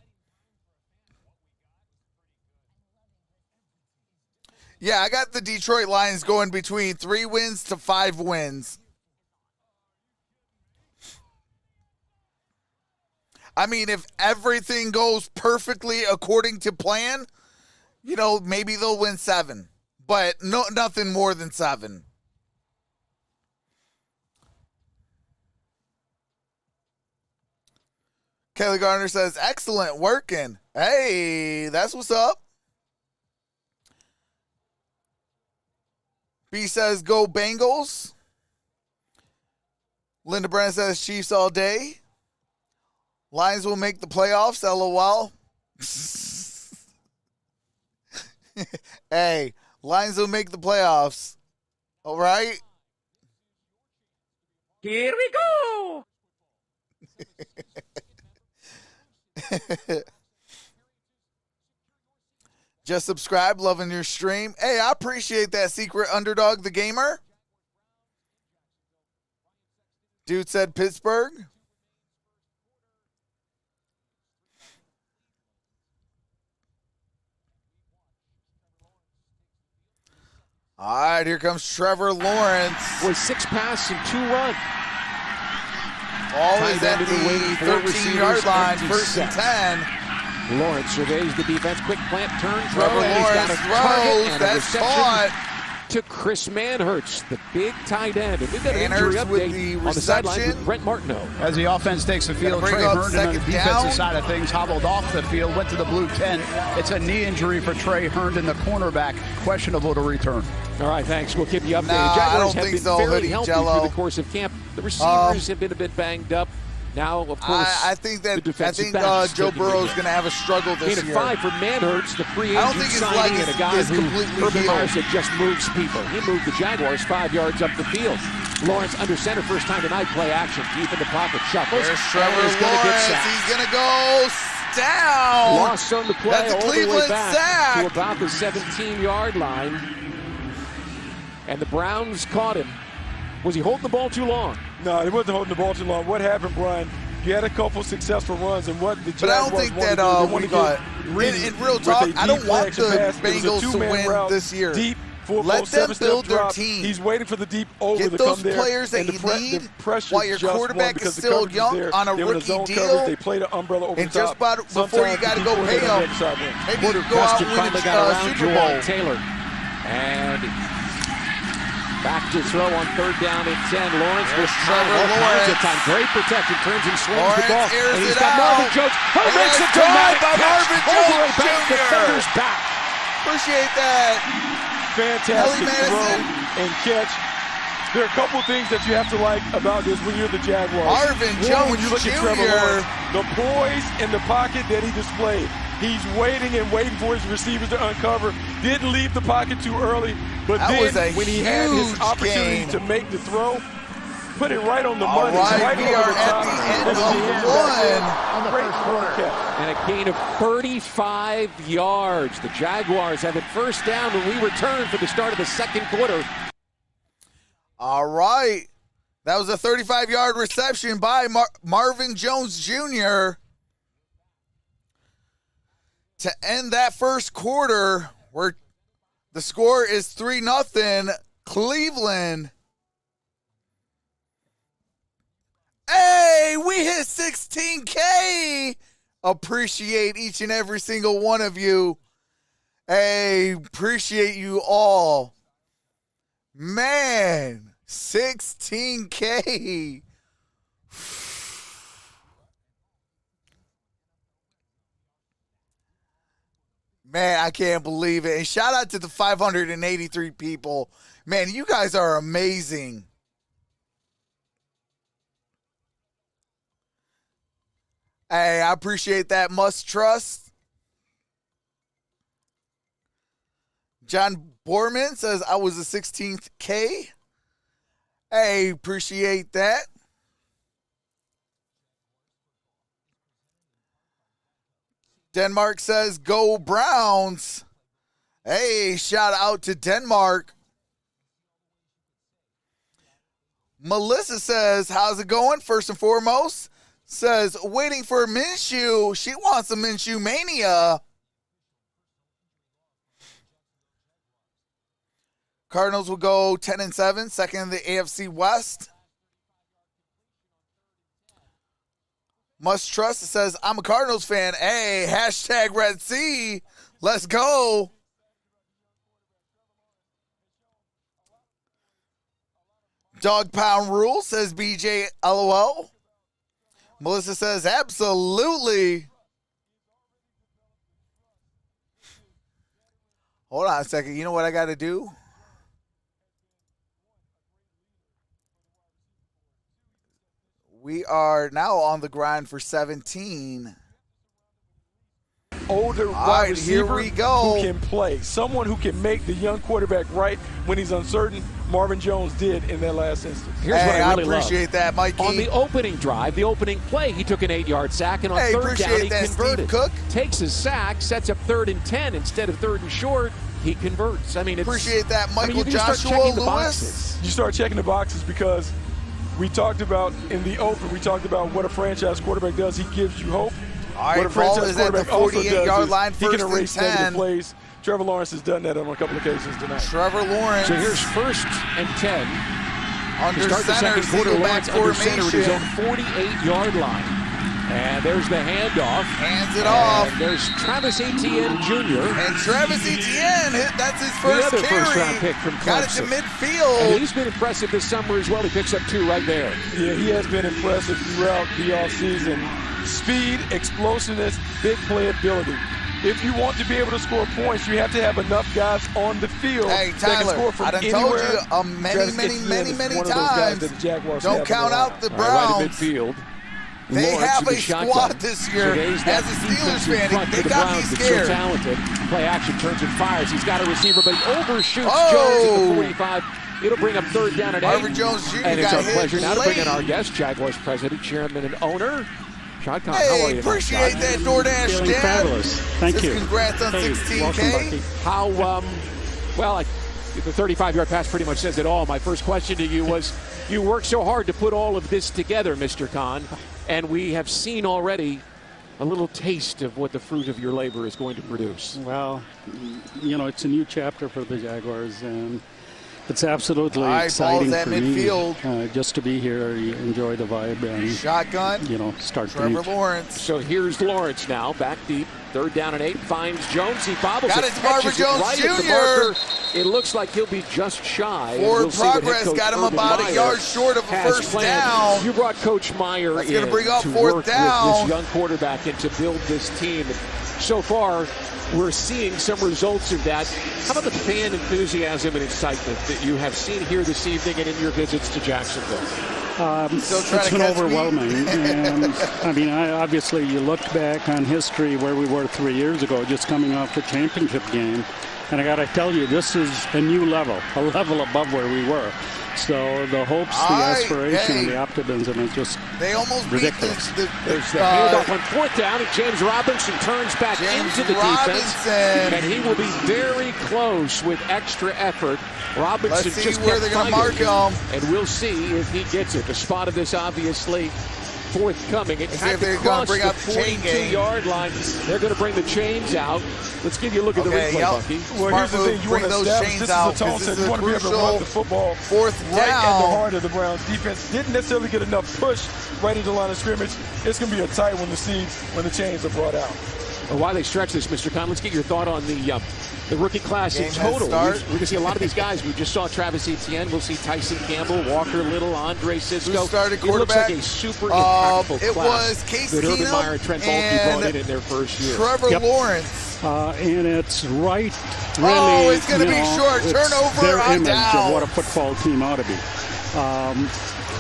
Yeah, I got the Detroit Lions going between 3 wins to 5 wins. I mean, if everything goes perfectly according to plan, you know, maybe they'll win 7. But nothing more than 7. Kelly Garner says, excellent working. Hey, that's what's up. B says, go Bengals. Linda Brennan says, Chiefs all day. Lions will make the playoffs, LOL. Hey, Lions will make the playoffs. All right? Here we go. Just subscribe, loving your stream. Hey, I appreciate that, Secret Underdog, the gamer. Dude said Pittsburgh. All right, here comes Trevor Lawrence. Was 6 passes and 2 run. Ball is Tight at end of the wing, 4 the 13-yard receivers, line, empty first and set. 10. Lawrence surveys the defense. Quick plant, turn, throw. Trevor And he's got Lawrence a target throws. and a That's reception caught. to Chris Manhertz, the big tight end. And we've got an Manhertz injury with the update on the sidelines reception. with Brent Martineau. As the offense takes the field, bring Trey up Herndon on the second defensive down. side of things hobbled off the field, went to the blue tent. It's a knee injury for Trey Herndon, the cornerback, questionable to return. All right, thanks. We'll keep you updated. Nah, I Jaguars don't have think been so, fairly Hoodie healthy Jello. through the course of camp. The receivers have been a bit banged up. Now, of course, I think the defensive backs Joe taking Burrow's the going to have a struggle this gain of year. 5 for Manhertz, the free I don't agent think his signing, leg and a guy is who completely Urban healed. Meyer said just moves people. He moved the Jaguars 5 yards up the field. Lawrence under center, first time tonight, play action, deep in the pocket, shuffles. There's Trevor and is gonna get Lawrence. sacked. He's going to go down. Lost on the play That's a all the way Cleveland back sack. to about the 17-yard line. And the Browns caught him. Was he holding the ball too long? No, he wasn't holding the ball too long. What happened, Brian? You had a couple successful runs, and what the Jaguars but I don't think that we got. In real talk, I don't want the Bengals to win this year. Deep, let them build their team. He's waiting for the deep over Get to those come there. players that you need while your quarterback is the still coverage young there. on a They were in rookie zone deal. coverage. They played an umbrella over And the just top. about before you got to go pay them, maybe you go out and win finally got a around Super Bowl. Juwan Taylor. And back to throw on 3rd down and 10. Lawrence was Trevor all kinds Lawrence. of time. Great protection. Turns and swings Lawrence the ball. airs And he's it got out. Marvin Jones. Who And makes it's a dramatic by catch Marvin over Jones a back Jr. defender's back. Appreciate that. Fantastic Kelly throw Madison. and catch. There are a couple things that you have to like about this when you're the Jaguars. Marvin Jones when you look at Jr. Trevor Lawrence, the poise in the pocket that he displayed. He's waiting and waiting for his receivers to uncover. Didn't leave the pocket too early, but That was a then when he had his huge opportunity gain. to make the throw, put it right on the All money. right, Right we over are the at top. the end And of he had one. On the great first quarter. catch. And a gain of 35 yards. The Jaguars have it 1st down when we return for the start of the 2nd quarter. All right. That was a 35-yard reception by Marvin Jones Jr. to end that 1st quarter, where the score is 3-0 Cleveland. Hey, we hit 16K. Appreciate each and every single one of you. Hey, appreciate you all. Man, 16K. Man, I can't believe it. And shout out to the 583 people. Man, you guys are amazing. Hey, I appreciate that. Must trust. John Borman says I was the 16th K. Hey, appreciate that. Denmark says go Browns. Hey, shout out to Denmark. Melissa says, how's it going? First and foremost, says waiting for Minshew. She wants a Minshew mania. Cardinals will go 10-7, second in the AFC West. Must trust. It says, I'm a Cardinals fan. Hey, hashtag Red Sea. Let's go. Dog pound rule, says BJ LOL. Melissa says, absolutely. Hold on a second. You know what I got to do? We are now on the grind for 17. Older All wide right, receiver here we go. who can play. Someone who can make the young quarterback right when he's uncertain. Marvin Jones did in that last instance. Here's what I really appreciate love. that, Mikey. On the opening drive, the opening play, he took an 8-yard sack, and on Hey, 3rd down, appreciate he that, converted. Steve Cook. Takes his sack, sets up 3rd and 10 instead of 3rd and short. He converts. I mean, it's, Appreciate that, Michael you can start Joshua checking the Lewis. boxes. You start checking the boxes because we talked about in the open, we talked about what a franchise quarterback does. He gives you hope. All right, what a ball franchise is at the quarterback also 48-yard does line, is he can 1st and erase 10. negative plays. Trevor Lawrence has done that on a couple occasions tonight. Trevor Lawrence. So here's 1st and 10. Under To start the center, 2nd quarter, single back Lawrence under center at his own formation. 48-yard line. And there's the handoff. Hands it off. And there's Travis Etienne Jr. And Travis Etienne, that's his The first other carry. first-round pick from Got it to Clemson. midfield. And he's been impressive this summer as well. He picks up 2 right there. Yeah, he has been impressive throughout the offseason. Speed, explosiveness, big playability. If you want to be able to score points, you have to have enough guys on the field Hey, that can Tyler, score from I done anywhere. told you many One of those guys times. that the Jaguars Don't have count in their out the All right, right at Browns. midfield. They Lawrence have with a the squad shotgun. this year. Today's As got a defense Steelers in fan, front they for the got me Browns that's scared. so talented. Play action, turns and fires. He's got a receiver, but he overshoots Oh. Jones at the 45. It'll bring up 3rd down and 8. Marvin Jones Jr. And it's got our hit pleasure now to bring in late. our guest, Jaguars president, chairman, and owner, Shad Khan. How are Hey, you? appreciate Shad? that DoorDash, Feeling Dad. fabulous. Thank Says you. Congrats on Hey, 16K. welcome, Bucky. How, well, The 35-yard pass pretty much says it all. My first question to you was, you worked so hard to put all of this together, Mr. Khan, and we have seen already a little taste of what the fruit of your labor is going to produce. Well, you know, it's a new chapter for the Jaguars, and it's absolutely exciting for me just to be here, enjoy the vibe, and shotgun. You know, start Trevor Lawrence. So here's Lawrence now, back deep, 3rd down and 8, finds Jones. He bobbles got it, it, Marvin Jones right Jr. It looks like he'll be just shy. Forward progress got him about a yard short of a first down. You brought Coach Meyer That's in going to bring up to 4th work down. with this young quarterback and to build this team. So far, we're seeing some results of that. How about the fan enthusiasm and excitement that you have seen here this evening and in your visits to Jacksonville? It's been overwhelming. And I mean, obviously, you look back on history where we were 3 years ago, just coming off the championship game. And I got to tell you, this is a new level, a level above where we were. So the hopes, the aspiration, and the optimism is just ridiculous. There's the handoff on 4th down, and James Robinson turns back into the defense, and he will be very close with extra effort. Robinson just where they're going to mark him, and we'll see if he gets it. The spot of this obviously forthcoming. It had to cross the 42-yard line. They're going to bring the chains out. Let's give you a look at the replay, Bucky. Well, here's the thing. You want to establish this is a tone set. You want to be able to run the football 4th down. Right at the heart of the Browns defense. Didn't necessarily get enough push right into the line of scrimmage. It's going to be a tight one to see when the chains are brought out. Well, why they stretch this, Mr. Khan, let's get your thought on the rookie class in total. We're going to see a lot of these guys. We just saw Travis Etienne. We'll see Tyson Campbell, Walker Little, Andre Cisco. Who started quarterback? It looks like a super impactful it class was Case that Urban Keenum Meyer and Trent Baalke brought in their first year. Trevor Lawrence. And it's really, it's going to be short. Turnover their on image down. of what a football team ought to be.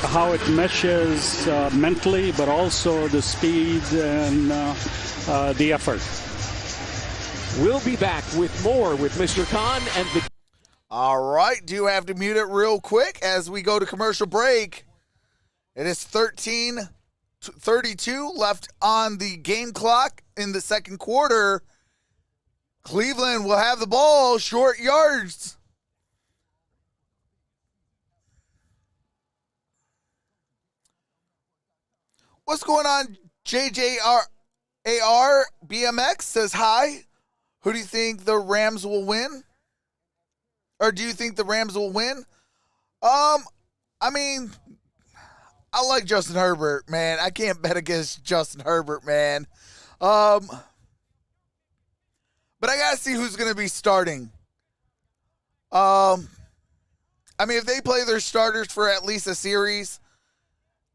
How it meshes mentally, but also the speed and the effort. We'll be back with more with Mr. Khan and the... All right, do have to mute it real quick as we go to commercial break. It is 13:32 left on the game clock in the second quarter. Cleveland will have the ball, short yards. What's going on? JJR BMX says hi. Who do you think the Rams will win? Or do you think the Rams will win? I mean, I like Justin Herbert, man. I can't bet against Justin Herbert, man. But I got to see who's going to be starting. I mean, if they play their starters for at least a series,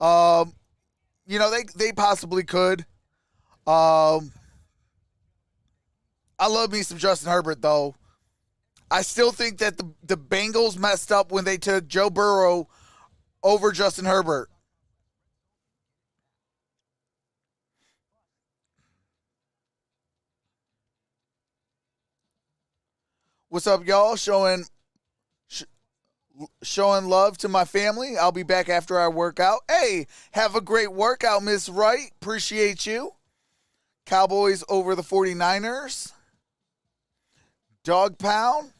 you know, they possibly could. I love me some Justin Herbert, though. I still think that the Bengals messed up when they took Joe Burrow over Justin Herbert. What's up, y'all? Showing love to my family. I'll be back after I work out. Hey, have a great workout, Miss Wright. Appreciate you. Cowboys over the 49ers. Dog pound.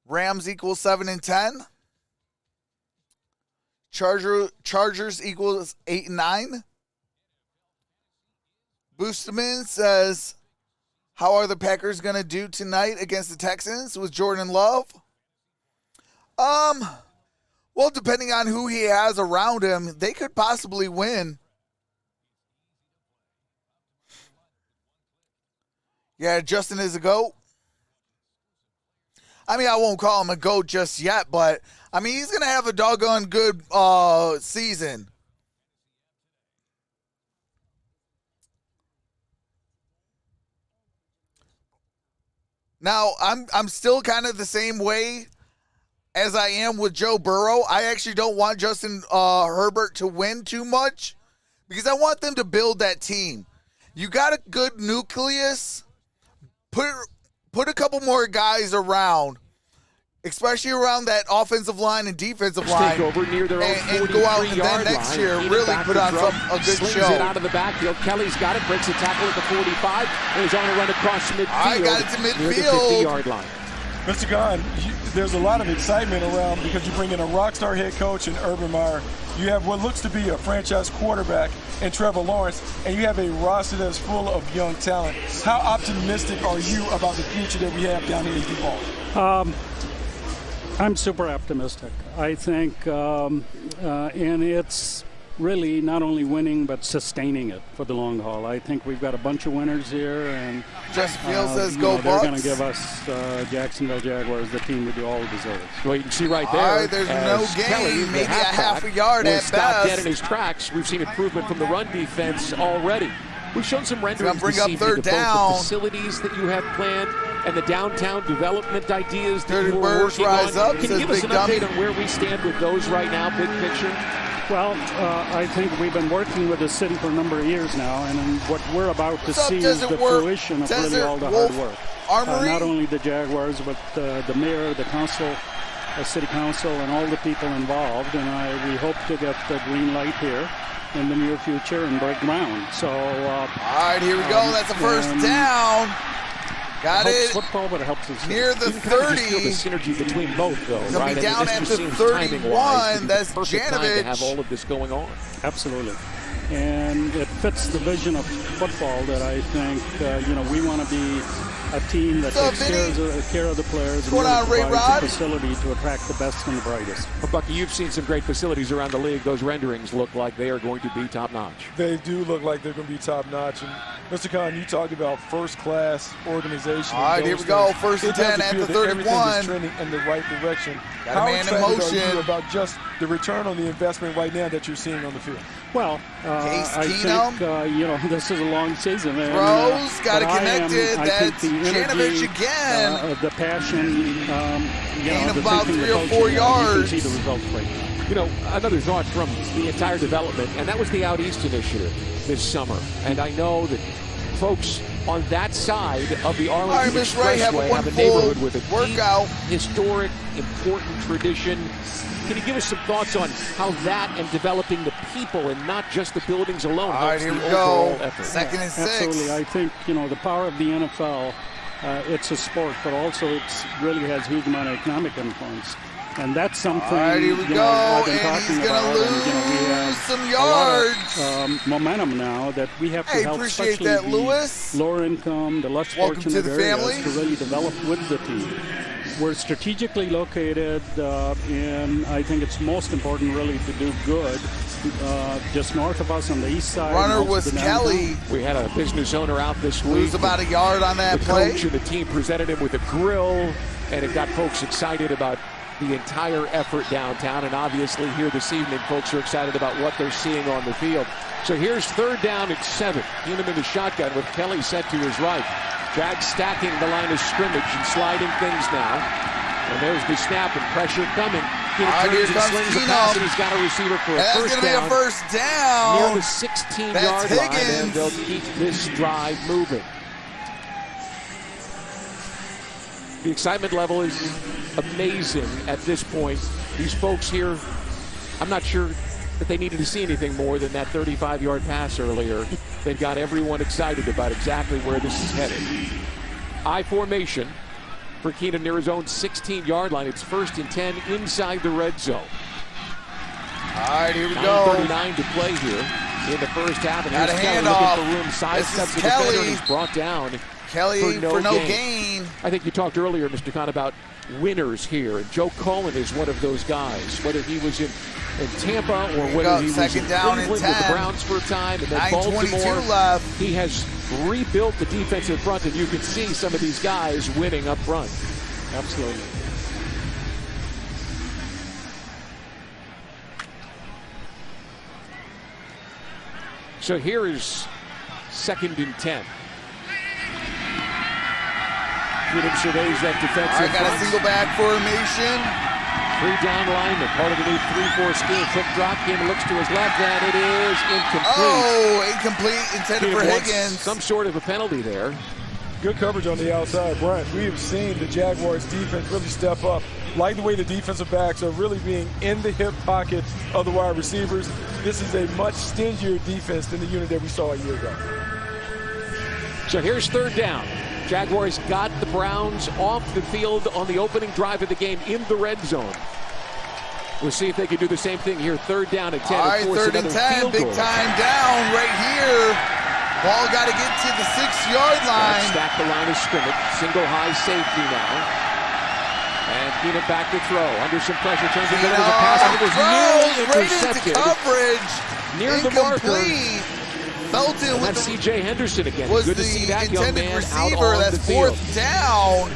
Rams equals 7-10. Chargers equals 8-9. Boosterman says, how are the Packers going to do tonight against the Texans with Jordan Love? Well, depending on who he has around him, they could possibly win. Yeah, Justin is a GOAT. I mean, I won't call him a GOAT just yet, but, I mean, he's going to have a doggone good season. Now, I'm still kind of the same way as I am with Joe Burrow. I actually don't want Justin Herbert to win too much because I want them to build that team. You got a good nucleus. Put a couple more guys around, especially around that offensive line and defensive line, take over near their own and go out and then next year really put on a good show. It out of the backfield. Kelly's got it, breaks a tackle at the 45, and he's on a run across midfield. I got it to midfield. Near the 50-yard line. Mr. Gunn, there's a lot of excitement around because you bring in a rock star head coach in Urban Meyer. You have what looks to be a franchise quarterback in Trevor Lawrence, and you have a roster that's full of young talent. How optimistic are you about the future that we have down here in Duval? I'm super optimistic. I think, and it's really not only winning but sustaining it for the long haul. I think we've got a bunch of winners here, and Field says go Bucks. They're going to Bucks. give us Jacksonville Jaguars the team we all deserve. Well, you can see right there. All right, there's no gain, Kelly, maybe a half a yard was at stopped dead best. in his tracks. We've seen improvement from the run defense already. We've shown some renderings bring this up evening third of both down. the facilities that you have planned and the downtown development ideas that Dirty you're Birds working rise on. up, Can you says give us Big an update Dummy. on where we stand with those right now, big picture? Well, I think we've been working with the city for a number of years now, and what we're about to What's up, see is the Desert Wolf? fruition of Desert really all the Wolf hard work. Armory? Not only the Jaguars, but the mayor, the council, the city council, and all the people involved. And we hope to get the green light here in the near future and break ground. So, All right, here we go. That's a first down. Got helps it football, but it helps us near the You can kind of just feel the 30. synergy between both, though, He'll right? be down this at just the seems 31. timing-wise to be That's the perfect time to Janovich. have all of this going on. Absolutely. And it fits the vision of football that I think, we want to be a team that What's up, takes care of the players and going really on, Ray provides Rod? a facility to attract the best and the brightest. Well, Bucky, you've seen some great facilities around the league. Those renderings look like they are going to be top-notch. They do look like they're going to be top-notch. And Mr. Khan, you talked about first-class organization. All right, here we go. First and 10 at the 31. Everything is trending in the right direction. Got a How man in excited are motion. you about just the return on the investment right now that you're seeing on the field? Well, Case I Keenum. think, this is a long season. And, Throws, got it but connected. I think That's the energy, Janovich again. The passion, Gain of the about thinking, 3 or the 4 coaching, yards. You can see the results right now. You know, another thought from the entire development, and that was the Out East initiative this summer. And I know that folks on that side of the All right, Arlington Miss Ray, have a Expressway have a wonderful neighborhood with a workout. deep, historic, important tradition. Can you give us some thoughts on how that and developing the people and not just the buildings alone All right, helps here the we go. overall effort? Second and 6. Absolutely. I think, the power of the NFL, it's a sport, but also it really has huge amount of economic influence. And that's something, All right, here we go. I've been And talking he's going about. to lose We have some a yards. lot of, momentum now that we have to Hey, help, appreciate especially that, the Lewis. lower income, the less Welcome fortunate to the areas family. to really develop with the team. We're strategically located, and I think it's most important really to do good. Just north of us on the east side. Runner most of was the downtown. Kelly. We had a business owner out this week. Lose about a yard on that The play. coach and the team presented him with a grill, and it got folks excited about the entire effort downtown. And obviously here this evening, folks are excited about what they're seeing on the field. So here's third down at 7. Keenum in the shotgun with Kelly set to his right. Jags stacking the line of scrimmage and sliding things now. And there's the snap and pressure coming. Keenum All right, turns here and comes slings a pass, Keenum. and he's got a receiver for a That's first going to be down. a first down. Near the 16-yard That's line, and Higgins. they'll keep this drive moving. The excitement level is amazing at this point. These folks here, I'm not sure that they needed to see anything more than that 35-yard pass earlier. They've got everyone excited about exactly where this is headed. I formation for Keenum near his own 16-yard line. It's 1st and 10 inside the red zone. All right, here we go. 9:39 to play here in the first half. And Got here's a Kelly handoff. looking for room. Sidesteps This is the defender, Kelly. and he's brought down Kelly for no gain. gain. I think you talked earlier, Mr. Khan, about winners here. And Joe Cullen is one of those guys, whether he was in Tampa or we whether go. he was Second in down and Cleveland with the 10. Browns for a time and then 9:22 Baltimore. left. He has rebuilt the defensive front, and you can see some of these guys winning up front. Absolutely. So here is 2nd and 10. Keenum surveys that All defensive right, got a front. single back formation. 3 down linemen, part of the new 3-4 scheme. Quick drop, Keenum looks to his left, and it is incomplete. Oh, incomplete, intended Keenum for wants Higgins. some sort of a penalty there. Good coverage on the outside, Brian. We have seen the Jaguars defense really step up. Like the way the defensive backs are really being in the hip pocket of the wide receivers. This is a much stingier defense than the unit that we saw a year ago. So here's 3rd down. Jaguars got the Browns off the field on the opening drive of the game in the red zone. We'll see if they can do the same thing here. 3rd down and 10. All right, 3rd and 10, big time down right here. Ball got to get to the 6-yard line. Stack the line of scrimmage. Single high safety now. And Keenan back to throw. Under some pressure, turns it over. There's a pass that was nearly intercepted. Coverage. Near the marker. Felton and that's C.J. Henderson again. Was good to the see that young man receiver. Out on that's the field. 4th down.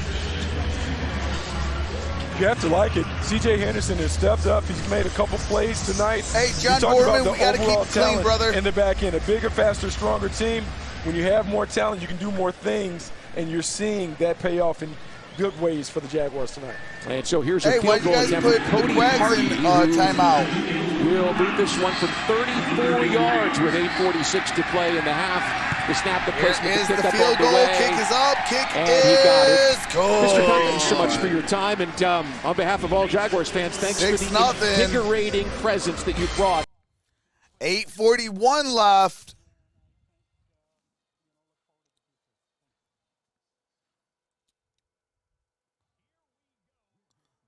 You have to like it. C.J. Henderson has stepped up. He's made a couple plays tonight. Hey, John Gorman, we got to keep it clean, brother. In the back end, a bigger, faster, stronger team. When you have more talent, you can do more things, and you're seeing that pay off in good ways for the Jaguars tonight. And so here's a field goal attempt. Cody Hardy timeout. Will beat this one from 34 yards with 8:46 to play in the half. The snap, the placement, the kick up field goal. Way. Kick is up. Kick and is he got it. Good. Mr. Dunn, thanks so much for your time. And on behalf of all Jaguars fans, thanks for the invigorating presence that you brought. 8:41 left.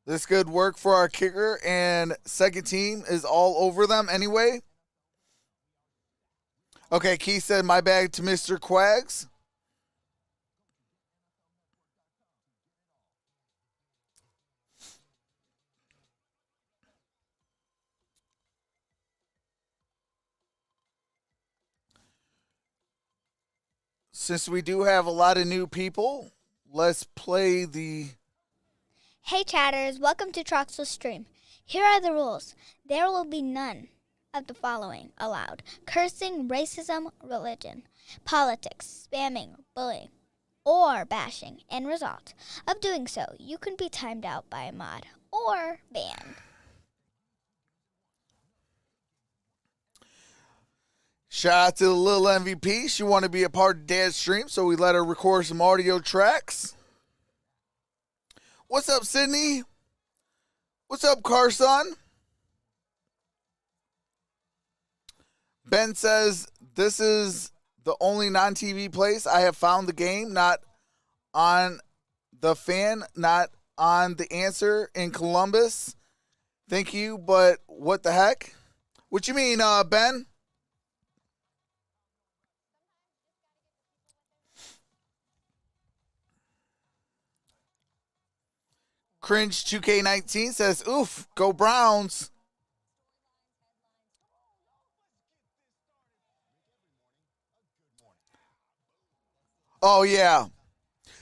This good work for our kicker, and second team is all over them anyway. Okay, Keith said, my bag to Mr. Quags. Since we do have a lot of new people, let's play the... Hey chatters, welcome to Troxel's stream. Here are the rules. There will be none of the following allowed: cursing, racism, religion, politics, spamming, bullying, or bashing. End result of doing so, you can be timed out by a mod or banned. Shout out to the little MVP. She wanted to be a part of Dad's stream, so we let her record some audio tracks. What's up, Sydney? What's up, Carson? Ben says, this is the only non-TV place I have found the game, not on the fan, not on the answer in Columbus. Thank you, but what the heck? What you mean, Ben? Cringe 2K19 says, oof, go Browns. Oh, yeah.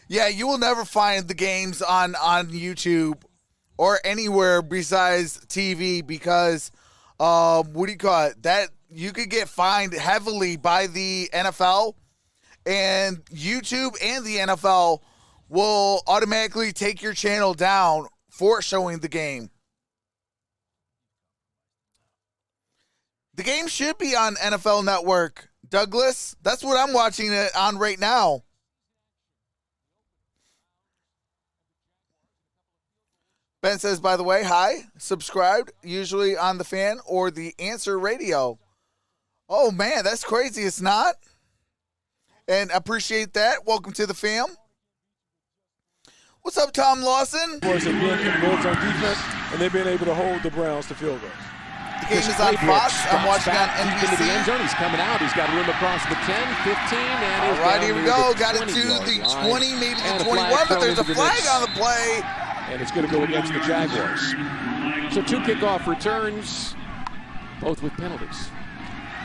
Yeah, you will never find the games on YouTube or anywhere besides TV because, what do you call it? That you could get fined heavily by the NFL, and YouTube and the NFL will automatically take your channel down for showing the game. The game should be on NFL Network, Douglas. That's what I'm watching it on right now. Ben says, by the way, hi, subscribed, usually on the fan or the Answer Radio. Oh, man, that's crazy. It's not. And appreciate that. Welcome to the fam. What's up, Tom Lawson? Of course, they've been in red zone defense, and they've been able to hold the Browns to field goals. The game is on Fox. I'm watching on NBC. Into the end zone. He's coming out. He's got room across the 10, 15, and all right, here we go. Got it to the 20, maybe the 21, but there's a flag on the play. And it's going to go against the Jaguars. So 2 kickoff returns, both with penalties.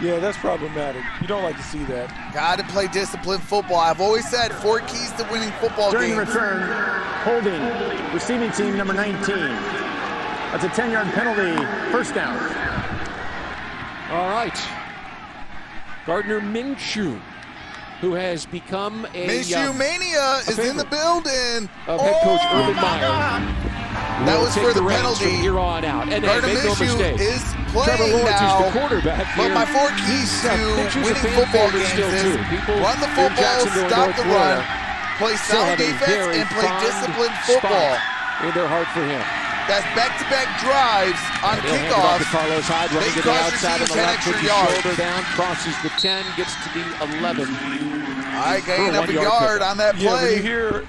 Yeah, that's problematic. You don't like to see that. Got to play disciplined football. I've always said 4 keys to winning football During games. the return, holding receiving team number 19. That's a 10-yard penalty, first down. All right. Gardner Minshew, who has become a Minshew Mania is in the building. Of head coach Urban Meyer. That was for the penalty from here on out. And hey, make no mistake, is Trevor playing Lawrence now. is the quarterback But here. my 4 keys to winning football games is run the football, stop the run, play sound defense, and play disciplined football. In their heart for him. That's back-to-back drives on He'll hand it off to kickoff. Carlos Hyde, running to the outside on the left, puts his yards. shoulder down, crosses the 10, gets to the 11. All right, gain up a yard on that Yeah, when play. you hear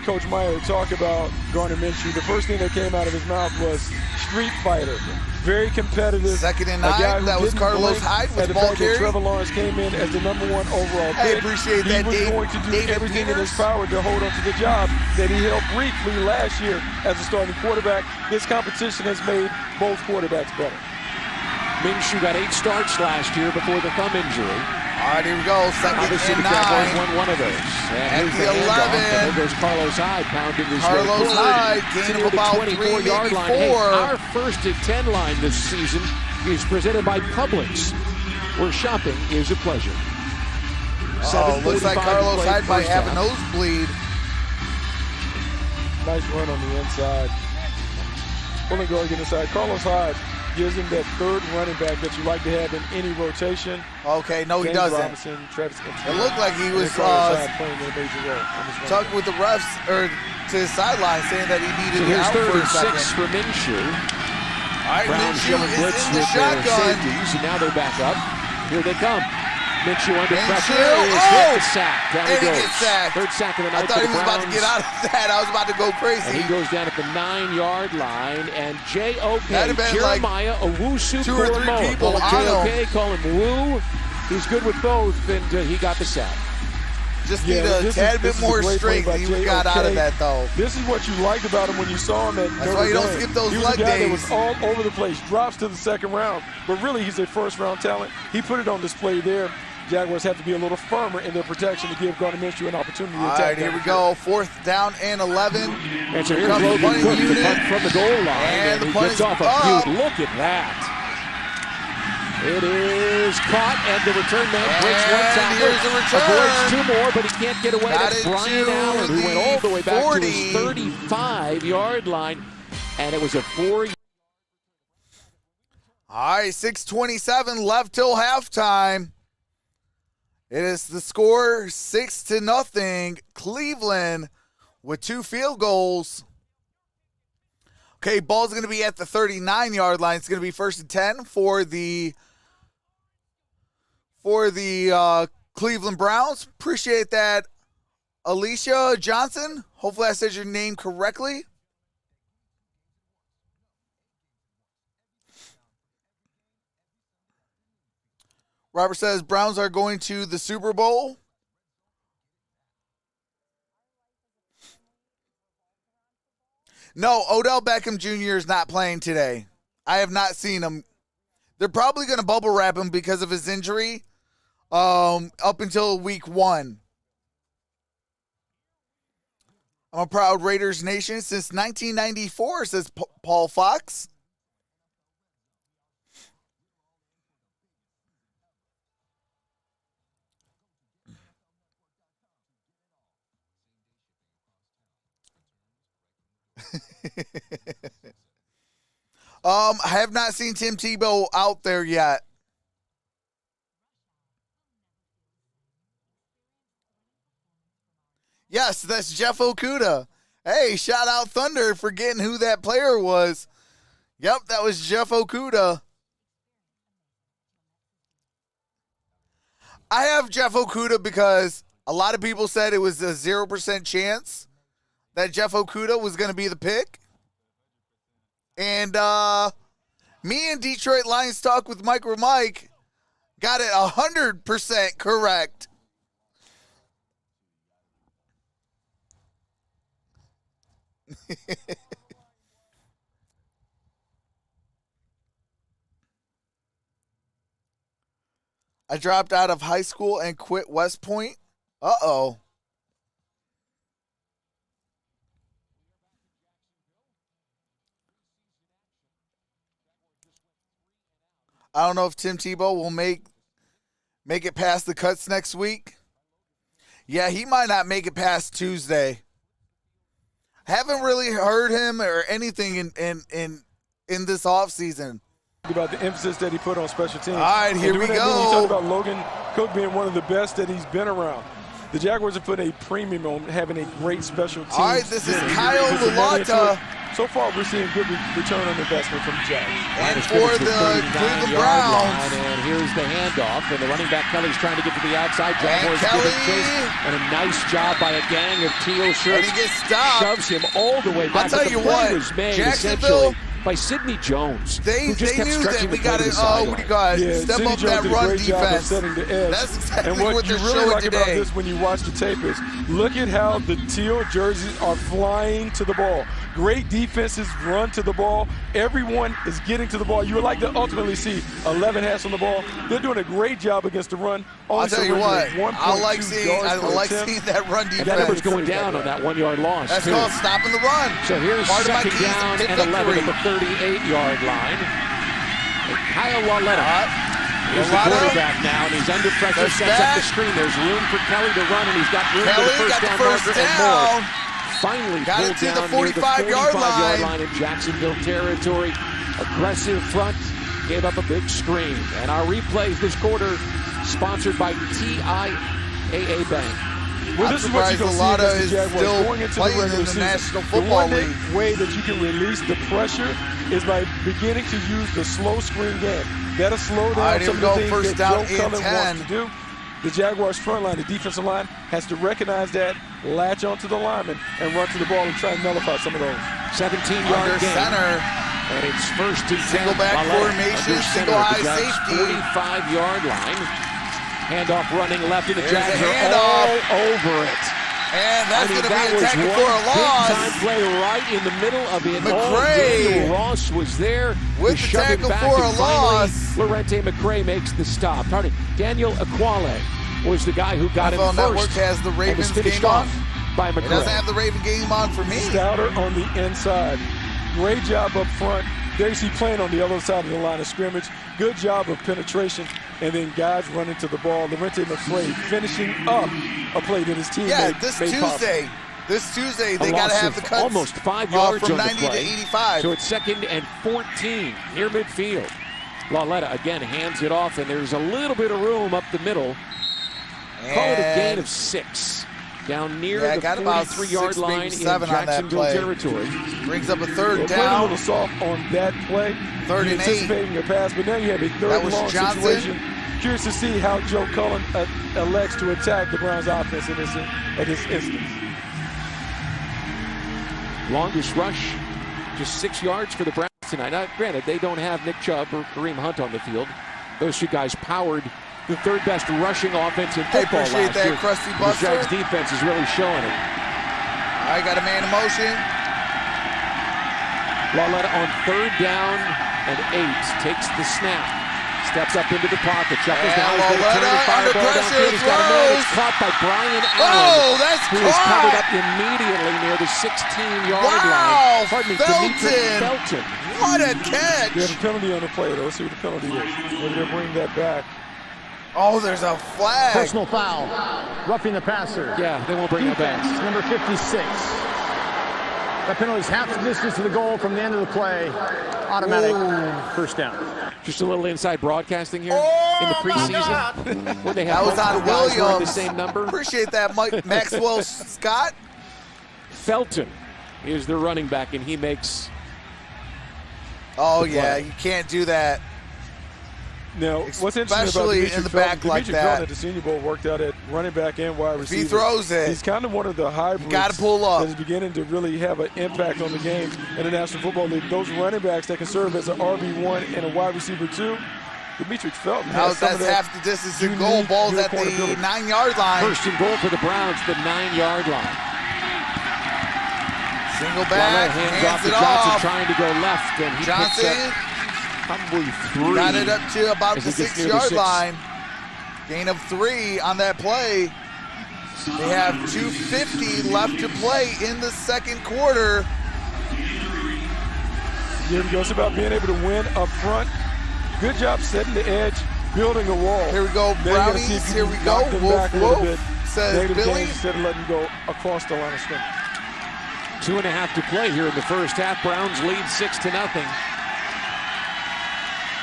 Coach Meyer talk about Gardner Minshew, the first thing that came out of his mouth was street fighter. Very competitive. 2nd and A guy 9. who That was didn't Carlos blink Hyde at with the ball fact that carry. Trevor Lawrence came in as the #1 overall Hey, pick. appreciate he that, was Dave, going to do David everything in his Peters. power to hold on to the job that he held briefly last year as a starting quarterback. This competition has made both quarterbacks better. Minshew got 8 starts last year before the thumb injury. All right, here we go. 2nd Obviously, and the Jaguars 9. won one of those. And At here's the handoff, 11. and there goes Carlos Hyde pounding his way Carlos forward Hyde, to gain near of the about 24-yard 3, line. maybe Hey, 4. our 1st and 10 line this season is presented by Publix, where shopping is a pleasure. Oh, looks like 7:45 Carlos to play Hyde might first have a half. nosebleed. Nice run on the inside. Pulling guard getting inside. Carlos Hyde gives him that 3rd running back that you like to have in any rotation. Okay, no, he James doesn't. Robinson, Travis Etienne. It looked like he was Carlos Hyde playing a major role on this run. talking with the refs or to his sideline, saying that he So needed to here's out 3rd for a and 6 second. for Minshew. All right, Browns Minshew showing is blitz in the with their shotgun. safeties, and now they're back up. Here they come. Minshew under pressure Minshew, is hit the sack. Down he and he goes. gets sacked. 3rd sack of the night I thought for he the was about to Browns. get out of that. I was about to go And crazy. he goes down at the 9-yard line, and J.O.K. That'd have been like Jeremiah Owusu 2 or 3 Koromoa. people Call him on J.O.K., call him Woo. He's good with both, and he got the sack. Just Yeah, need a this tad is bit a more great play strength. by He would got out of J.O.K.. that, though. This is what you liked about him when you saw him at That's Notre why you don't Dame. skip those He was leg a guy that days. was all over the place, drops to the 2nd round, but really he's a 1st-round talent. He put it on display there. Jaguars have to be a little firmer in their protection to give Gardner Minshew an opportunity to All attack. right, here we go. 4th down and 11. And so Here here's comes the Logan punting Cook, the unit. punt from the goal line, And the he punt gets is off a up. few. Look at that. It is caught, and the return man breaks one And tackle. here's the return. Avoids 2 more, but he can't get away. Got That's it Brian to Allen, who went the all the way back 40. to his 35-yard line, and it was a 4. All right, 6:27 left till halftime. It is the score 6-0. Cleveland with 2 field goals. Okay, ball's going to be at the 39-yard line. It's going to be 1st and 10 for the Cleveland Browns. Appreciate that, Alicia Johnson. Hopefully I said your name correctly. Robert says Browns are going to the Super Bowl. No, Odell Beckham Jr. is not playing today. I have not seen him. They're probably going to bubble wrap him because of his injury up until week 1. I'm a proud Raiders nation since 1994, says Paul Fox. I have not seen Tim Tebow out there yet. Yes, that's Jeff Okuda. Hey, shout out Thunder for getting who that player was. Yep, that was Jeff Okuda. I have Jeff Okuda because a lot of people said it was a 0% chance that Jeff Okuda was going to be the pick. And me and Detroit Lions Talk with MicroMike got it 100% correct. I dropped out of high school and quit West Point. Uh-oh. I don't know if Tim Tebow will make it past the cuts next week. Yeah, he might not make it past Tuesday. Haven't really heard him or anything in this offseason. About the emphasis that he put on special teams. All right, here we You go. talk about Logan Cook being one of the best that he's been around. The Jaguars are putting a premium on having a great special team. All right, this is Kyle Lalata. So far, we're seeing good return on investment from the Jags. And for the Cleveland Browns. And here's the handoff. And the running back Kelly's trying to get to the outside. Jaguars give it chase. And a nice job by a gang of teal shirts. And he gets stopped. Shoves him all the way back. I'll tell you what, was made Jacksonville, by Sidney Jones. They knew that we got to step up that run defense. That's exactly what you they're really showing like today. about this when you watch the tape is look at how the teal jerseys are flying to the ball. Great defenses run to the ball. Everyone is getting to the ball. You would like to ultimately see 11 hats on the ball. They're doing a great job against the run. I'll tell you what, I like seeing that run defense. And that number's going down on that 1 yard loss. That's called stopping the run. So here's second down and 11 at the 38-yard line. And Kyle Lalata is the quarterback now, and he's under pressure, sets up the screen. There's room for Kelly to run, and he's got room for the first down marker and more. Finally got pulled it to down the near the 45-yard line in Jacksonville territory. Aggressive front, gave up a big screen. And our replays this quarter sponsored by TIAA Bank. Well, this is what you're going to see against the Jaguars going into the regular season. National Football League. The one way that you can release the pressure is by beginning to use the slow screen game. That'll slow down some of the things that Joe Cullen wants to do. The Jaguars front line, the defensive line, has to recognize that, latch onto the lineman, and run to the ball and try and nullify some of those. 17-yard gain. Center. And it's first and 10. Single back formation, single high safety. 45-yard line. Handoff running left, and the Jags are all over it. And that's going to be a tackle for a loss. Big-time play right in the middle of it. McCray. Daniel Ross was there with the tackle for a loss. Lorente McCray makes the stop. Daniel Aquale was the guy who got him first. Network has the Ravens game on. By McCray. It doesn't have the Raven game on for me. Stouter on the inside. Great job up front. There you see playing on the other side of the line of scrimmage. Good job of penetration. And then guys running to the ball. Lorente McCray finishing up a play that his teammate made possible. This Tuesday, they got to have the cuts almost 5 yards from on 90 the play. to 85. So it's 2nd and 14 near midfield. Lalata again hands it off, and there's a little bit of room up the middle. Call it a gain of 6. Down near the 43-yard line in Jacksonville territory. Brings up a third down. down. A little soft on that play. 3rd and 8. Anticipating a pass, but now you have a third and long situation. Curious to see how Joe Cullen elects to attack the Browns offense in this instance. Longest rush, just 6 yards for the Browns tonight. Now, granted, they don't have Nick Chubb or Kareem Hunt on the field. Those two guys powered the 3rd best rushing offense in football last year. That, Krusty Buster. The Jags defense is really showing it. All right, got a man in motion. Lalata on 3rd down and 8 takes the snap. Steps up into the pocket. Chuckles down. He's going to turn and fire the ball downfield. He's got a man. It's caught by Brian Allen. That's who is covered up immediately near the 16-yard line. Pardon me, Felton. What a catch. They have a penalty on the play, though. Let's see what the penalty is. Maybe they'll bring that back. Oh, there's a flag. Personal foul. Roughing the passer. Yeah, they won't bring that back. Number 56. That penalty is half the distance to the goal from the end of the play. Automatic first down. Just a little inside broadcasting here in the preseason. When they have that was on Williams. The same number. Appreciate that, Mike Maxwell Scott. Felton is their running back, and he makes. Oh yeah, you can't do that. Now, what's interesting about Dimitri in the back Felton, like Dimitri that. Felton at the Senior Bowl worked out at running back and wide receiver. If he throws it, he's kind of one of the hybrids. You got to pull up. That is beginning to really have an impact on the game in the National Football League. Those running backs that can serve as an RB1 and a wide receiver 2. Dimitri Felton. Now that's half the distance to goal. Ball's at the 9-yard line. First and goal for the Browns, the 9-yard line. Single back, hands off to Johnson, trying to go left, and he Johnson picks up probably 3. Got it up to about the 6-yard line. Gain of 3 on that play. They have 2:50 left to play in the second quarter. Here we go. It's about being able to win up front. Good job setting the edge, building a wall. Here we go, Brownies. Here we go. Woof, woof, says Billy. Instead of letting go across the line of scrimmage. 2.5 to play here in the first half. Browns lead 6-0.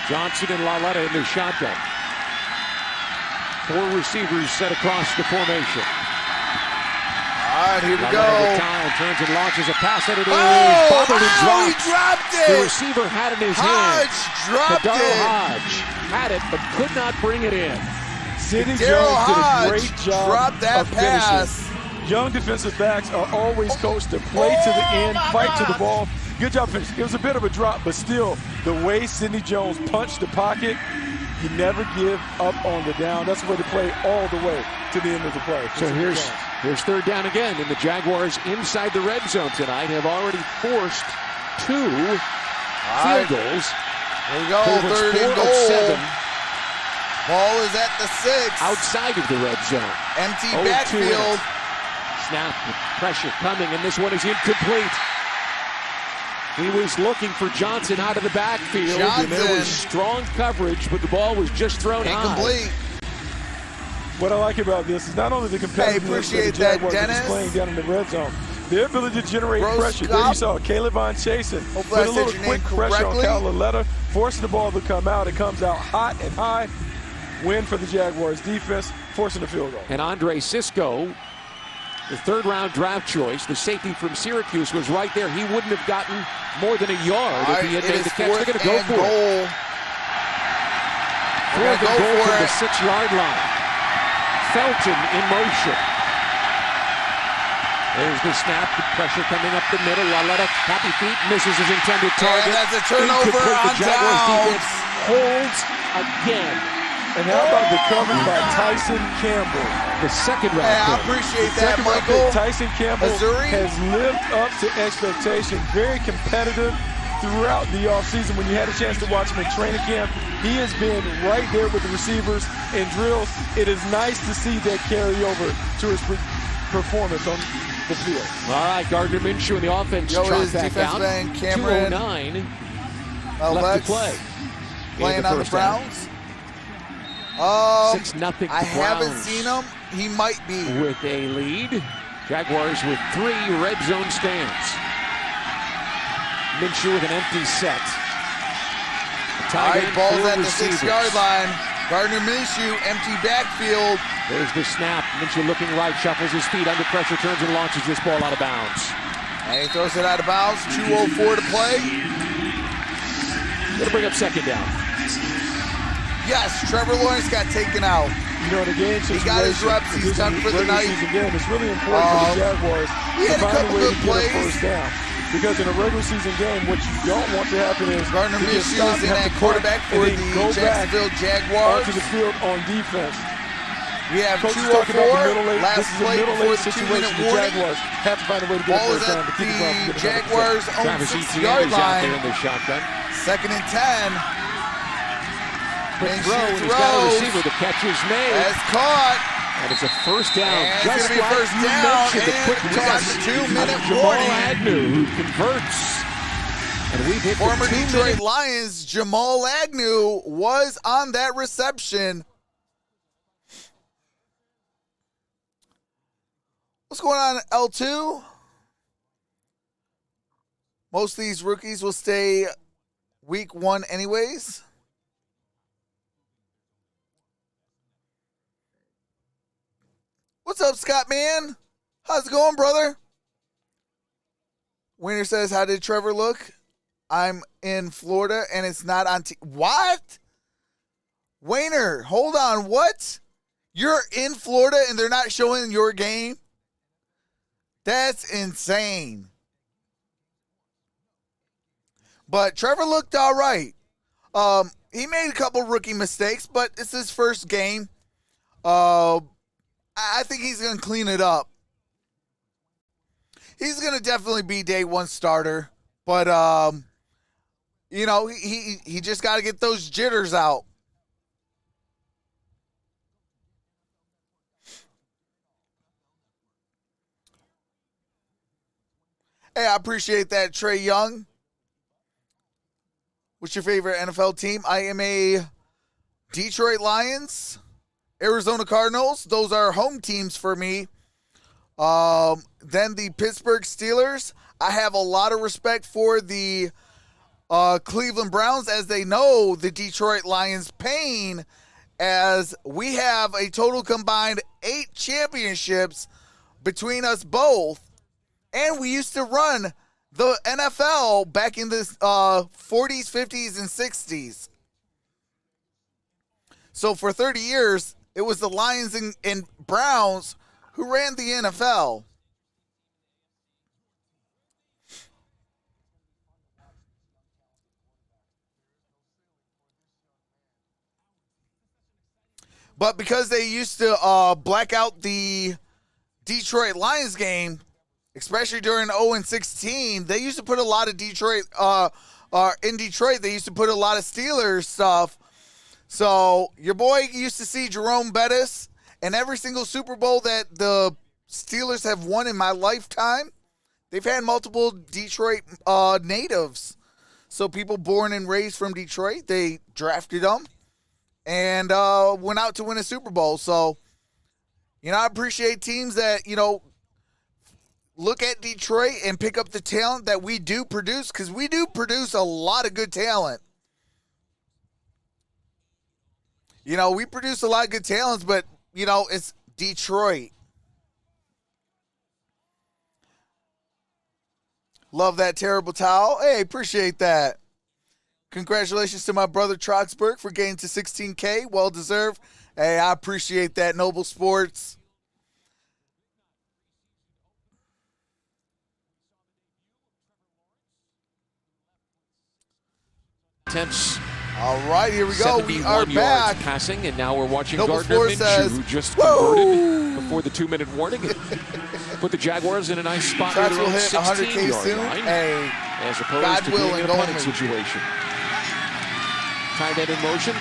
Johnson and Lalata in their shotgun. 4 receivers set across the formation. right, here we go. Time, turns and launches a pass, and it is he bobbled and dropped. dropped it. The receiver had it in his hand. Dropped Daryl it. Hodge had it, but could not bring it in. Sidney Daryl Jones did a Hodge great job dropped that of pass. finishing. Young defensive backs are always coached to play to the end, fight to the ball. Good job finishing. It was a bit of a drop, but still, the way Sidney Jones punched the pocket, you never give up on the down. That's the way to play all the way to the end of the play. So here's third down again, and the Jaguars inside the red zone tonight have already forced 2 field goals. Here we go, Cleveland's 3rd and 4 of goal. 7 Ball is at the 6. outside of the red zone. Empty 0-2 backfield. Snap, pressure coming, and this one is incomplete. He was looking for Johnson out of the backfield, and there was strong coverage, but the ball was just thrown Incomplete. high. What I like about this is not only the competitiveness that the Jaguars are displaying down in the red zone, their ability to generate pressure. There you saw Caleb Von Chasen put a little quick pressure on Cal Laletta, forcing the ball to come out. It comes out hot and high. Win for the Jaguars defense, forcing a field goal. And Andre Cisco, the 3rd-round draft choice, the safety from Syracuse, was right there. He wouldn't have gotten more than a yard if he had made the catch. They're going to go for it. 4th and goal from the 6-yard line. Felton in motion. There's the snap, the pressure coming up the middle. Laletta, happy feet, misses his intended target. And that's a turnover on The Jaguars downs. defense holds again. And how about the coverage by Tyson Campbell? The 2nd-round Hey, I pick. appreciate that, Second round Michael. pick, Tyson Campbell Missouri. has lived up to expectation. Very competitive throughout the offseason. When you had a chance to watch him in training camp, he has been right there with the receivers in drills. It is nice to see that carry over to his performance on the field. All right, Gardner Minshew in the offense. His back defensive out. end, Cameron 2:09 Left left to play. playing on the first half. Browns. 6-0 I haven't Browns seen him. He might be. with a lead. Jaguars with 3 red zone stands. Minshew with an empty set. All right, ball's at the 6-yard line. Gardner Minshew, empty backfield. There's the snap. Minshew looking right, shuffles his feet under pressure, turns and launches this ball out of bounds. And he throws it out of bounds. 2:04 to play. Gonna bring up 2nd down. Yes, Trevor Lawrence got taken out. You know, in a game situation, He got his reps. He's done for the night. Game, it's really important for the Jaguars he had to a find couple a way good to get plays. a first down. Because in a regular season game, what you don't want to happen is Gardner to get Minshew stopped is in and have that to quarterback punt for and then the go back Jacksonville Jaguars. onto the field on defense. We have Coach is talking about 2:04. the middle eight. Last This is a play middle before eight the situation. 2-minute The warning. Jaguars have to find a way to get Ball a is first down at to keep it from the getting Jaguars' own Travis 6-yard Etienne is out there line. in the shotgun. 2nd and 10. Quick Minshew throw, and he's got a throws. receiver. The catch is made. That's caught. And it's a first down. And it's Just going to be like first you down. mentioned, the And quick we got toss the 2-minute of Jamal warning. Agnew, who converts. And we've hit Former the 2-minute. Detroit Lions, Jamal Agnew, was on that reception. What's going on, L2? Most of these rookies will stay week 1 anyways. What's up, Scott, man? How's it going, brother? Winner says, how did Trevor look? I'm in Florida, and it's not on What? Wayner, hold on. What? You're in Florida, and they're not showing your game? That's insane. But Trevor looked all right. He made a couple rookie mistakes, but it's his first game. I think he's going to clean it up. He's going to definitely be day 1 starter. But, you know, he just got to get those jitters out. Hey, I appreciate that, Trey Young. What's your favorite NFL team? I am a Detroit Lions, Arizona Cardinals. Those are home teams for me. Then the Pittsburgh Steelers. I have a lot of respect for the Cleveland Browns, as they know the Detroit Lions' pain, as we have a total combined 8 championships, between us both, and we used to run the NFL back in the 40s, 50s, and 60s. So for 30 years, it was the Lions and Browns who ran the NFL. But because they used to black out the Detroit Lions game, especially during 0-16, they used to put a lot of Detroit in Detroit. They used to put a lot of Steelers stuff. So your boy used to see Jerome Bettis, and every single Super Bowl that the Steelers have won in my lifetime, they've had multiple Detroit natives. So people born and raised from Detroit, they drafted them and went out to win a Super Bowl. So, I appreciate teams that, look at Detroit and pick up the talent that we do produce, because we do produce a lot of good talent. We produce a lot of good talents, but, it's Detroit. Love that terrible towel. Hey, appreciate that. Congratulations to my brother Troxel for getting to 16K. Well deserved. Hey, I appreciate that, Noble Sports. Attempts. All right, here we go. We are back. Passing, and now we're watching Noble Gardner Sports Minshew, says, who just converted before the 2-minute warning. Put the Jaguars in a nice spot near their own 16-yard line, hey, as opposed God to being willing, in a punting situation. Tight end in motion.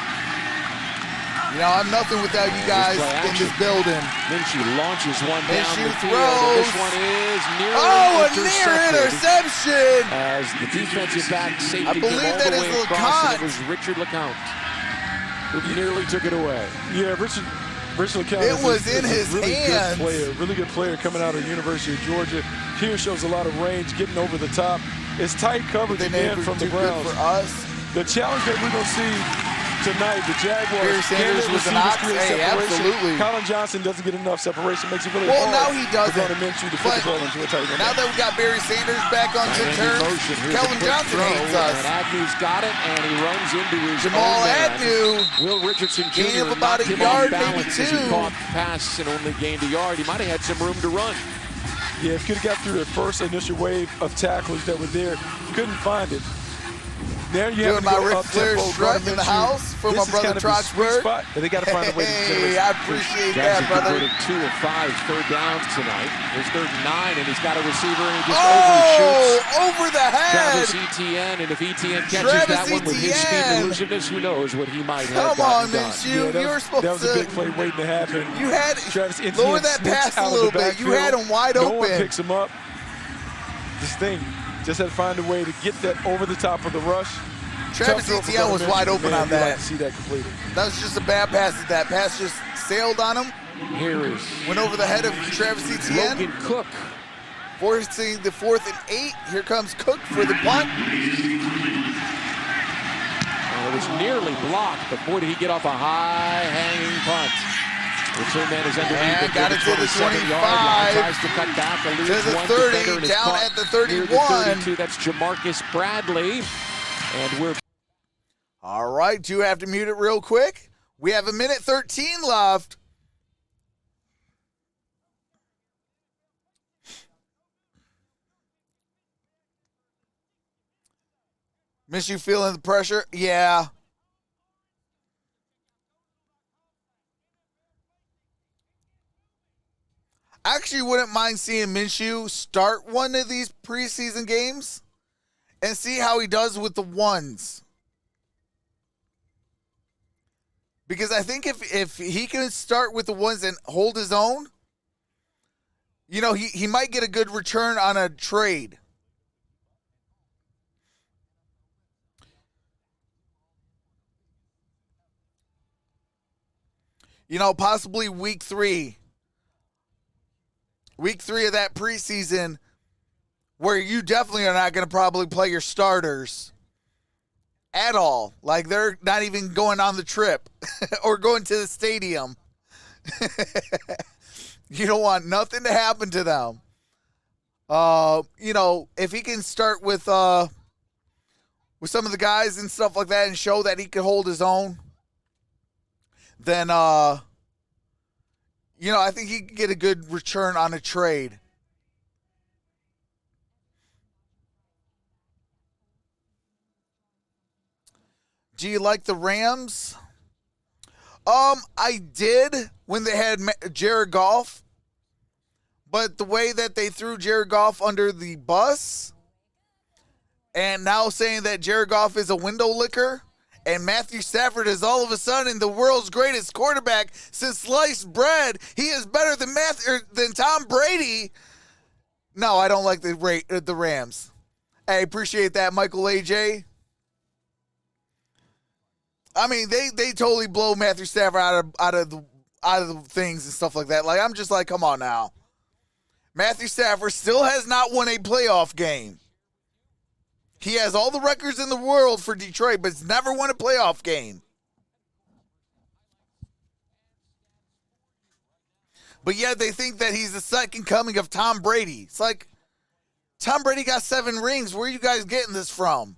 I'm nothing without you guys in this building. Minshew launches one down Minshew the field, throws. and this one is nearly a intercepted. near interception. As the defensive back safety I came believe all that the is way across, and it LeCounte. was Richard LeCounte who nearly took it away. Yeah, Richard LeCounte It was in his hands. Really good player coming out of the University of Georgia. Here shows a lot of range, getting over the top. It's tight coverage again from the Browns. For us. The challenge that we're going to see tonight, the Jaguars. Barry Sanders was an ox. Hey, absolutely. Colin Johnson doesn't get enough separation, makes it really Well, hard. now he doesn't. To Minshew to put the ball into a tight end. Now that we got Barry Sanders back on good terms, Kelvin Johnson hates us. And Agnew's got it, and he runs into his Jamal own man. Agnew. Will Richardson gained Jr. up about knocked a him yard, off balance maybe as he two. caught the pass and only gained a yard. He might have had some room to run. Yeah, if you could have got through the first initial wave of tacklers that were there, couldn't find it. Now you have Doing my Ric up Flair tempo, strut in the house for my brother Troxel. But they got to find a way to Hey, I appreciate that, Jackson brother. converted 2 of 5 third downs tonight. There's 3rd and 9, and he's got a receiver, and he just overshoots over the head. Travis Etienne, and if Etienne catches Travis that one with his speed Etienne. and elusiveness, who knows what he might have Come on, gotten done. Minshew. You were supposed that was to. a big play waiting to happen. You had Travis Etienne lower that pass a little bit. You had him wide No one open. picks him up. This thing just had to find a way to get that over the top of the rush. Travis Etienne was wide open on that. Like to see that completed. That was just a bad pass. That pass just sailed on him. Here is Went over the head of Travis Etienne. Logan Cook. Forcing the 4th and 8. Here comes Cook for the punt. And it was nearly blocked, but boy, did he get off a high-hanging punt. Return man is underneath. And got it to the 27-yard line. 25. Tries to cut back. To Eludes the one 30. defender and is Down caught at the near 31. 32. That's Jamarcus Bradley. And we're All right, do have to mute it real quick. We have 1:13 left. Miss you feeling the pressure? Yeah. I actually wouldn't mind seeing Minshew start one of these preseason games and see how he does with the ones. Because I think if he can start with the ones and hold his own, he might get a good return on a trade. Possibly week 3. Week 3 of that preseason, where you definitely are not going to probably play your starters at all. Like, they're not even going on the trip or going to the stadium. You don't want nothing to happen to them. You know, if he can start with some of the guys and stuff like that and show that he can hold his own, then, you know, I think he can get a good return on a trade. Do you like the Rams? I did when they had Jared Goff, but the way that they threw Jared Goff under the bus and now saying that Jared Goff is a window licker and Matthew Stafford is all of a sudden the world's greatest quarterback since sliced bread, he is better than Tom Brady. No, I don't like the Rams. I appreciate that, Michael AJ. I mean, they totally blow Matthew Stafford out of the things and stuff like that. Like, I'm just like, come on now. Matthew Stafford still has not won a playoff game. He has all the records in the world for Detroit, but he's never won a playoff game. But yet they think that he's the second coming of Tom Brady. It's like, Tom Brady got 7 rings. Where are you guys getting this from?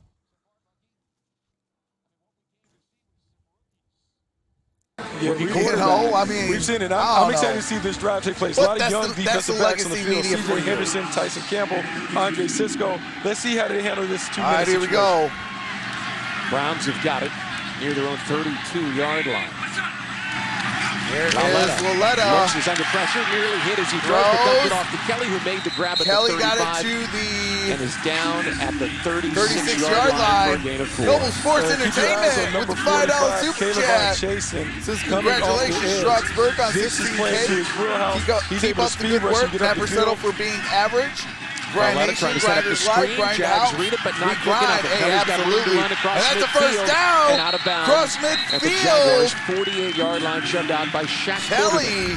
Yeah, we've seen it. I'm excited to see this drive take place. But a lot of young defensive backs on the field. C.J. Henderson, Tyson Campbell, Andre Cisco. Let's see how they handle this 2 minutes. All right, here we go. Browns have got it near their own 32-yard line. Here is Laletta. Looks is under pressure, nearly hit as he throws, but dumped it off to Kelly, who made the grab at Kelly the 35. got it to the and is down at the 36-yard line. For a gain of 4. Noble Sports Entertainment with the $5 super chat. Says congratulations, Troxel, on 16K. Keep up the good work. Never settle for being average. Grind Nation, Grinders Live, Grind Out. We grind, hey, absolutely. And that's the first down. And out of bounds. Cross At the Jaguars' midfield. 48-yard line, shoved out by Shaq Kelly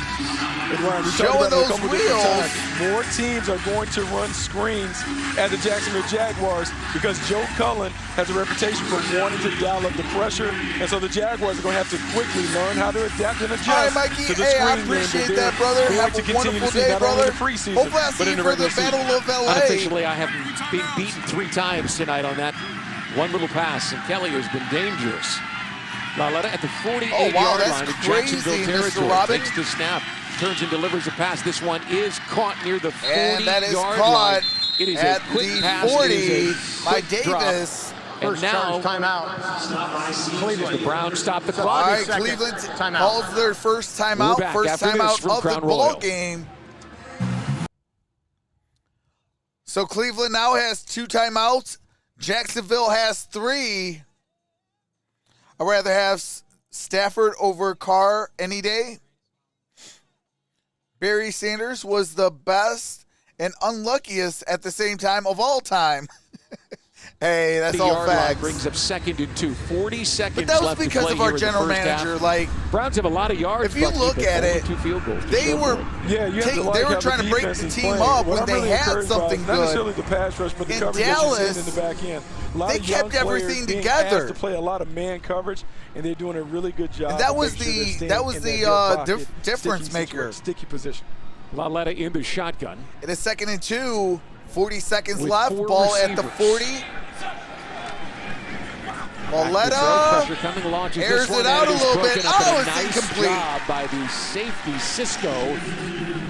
showing those wheels. More teams are going to run screens at the Jacksonville Jaguars because Joe Cullen has a reputation for wanting to dial up the pressure. And so the Jaguars are going to have to quickly learn how to adapt and adjust. All right, Mikey, to the hey, I screen appreciate that, brother. Have a wonderful day, brother. Hopefully I'll see you for the Battle of LA. Unofficially, I have been beaten 3 times tonight on that one little pass, and Kelly has been dangerous. Laletta at the 48-yard line of Jacksonville territory. Takes the snap, turns and delivers a pass. This one is caught near the 40-yard line. It is at a quick the pass. 40 by Davis. And now, timeout. the Browns stop the clock. All right, Cleveland calls their first timeout. First timeout of the ball game. So Cleveland now has 2 timeouts. Jacksonville has 3. I'd rather have Stafford over Carr any day. Barry Sanders was the best and unluckiest at the same time of all time. Hey, that's all facts. Brings up 2nd and 2. 40 seconds left. But that was because of our general manager. Like, Browns have a lot of yards. If you look at it, 2 field goals. they were trying to break the team up when they had something not necessarily good. the pass rush, but the In coverage Dallas, in the back end. they kept everything together. To play a lot of man coverage, and they're doing a really good job. And that was the difference maker. Sticky position. Laletta in the shotgun. It is 2nd and 2. 40 seconds With left. 4 Ball receivers. at the 40. Laletta airs it out a little bit. Oh, it's incomplete. Job by the safety Cisco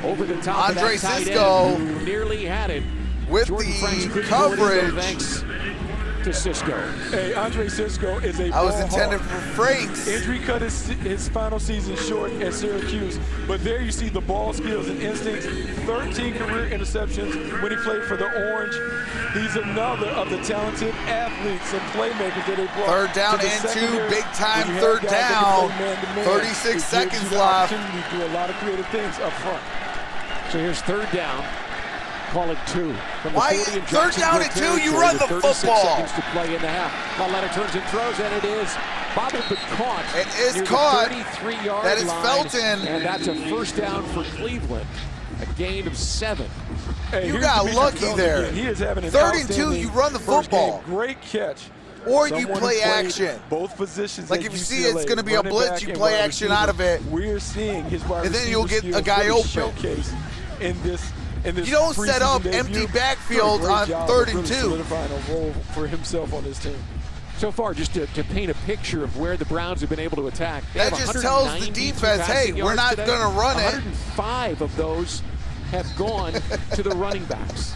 over the top Andre of that tight Cisco end who nearly had it. with Jordan Franks the couldn't go it either, coverage. thanks to Cisco. Hey, Andre Cisco is a I was ball intended hawk. for Franks. Injury cut his final season short at Syracuse, but there you see the ball skills and instincts. 13 career interceptions when he played for the Orange. He's another of the talented athletes and playmakers that they brought. 3rd down to the and 2, secondary. big time When you have 3rd guys that can down. play man-to-man, 36 it gives seconds you the left. opportunity to do a lot of creative things up front. So here's 3rd down. Call it 2. From the Why 40 in 3rd down and 2? You territory run the with 36 football. seconds to play in the half. Laletta turns and throws, and it is bobbled but caught. It is near caught. The 33-yard That is line. Felton. And that's a 1st down for Cleveland. A gain of 7. Hey, You here's got Demetrius lucky Felton there. again. He is having an 3rd and 2, outstanding you run the first football. game. Great catch Or you Someone play who played action. Both positions. Like at if you see UCLA, it's going to be a running blitz, back you and play wide action receiver. out of it. We're seeing his wide And then you'll get receiver a guy skills open. really showcased in this. You don't set up empty backfield on 3rd and 2. Solidifying a role for himself on this team. So far, just to paint a picture of where the Browns have been able to attack. That just tells the defense, hey, we're not going to run it. 105 of those have gone to the running backs.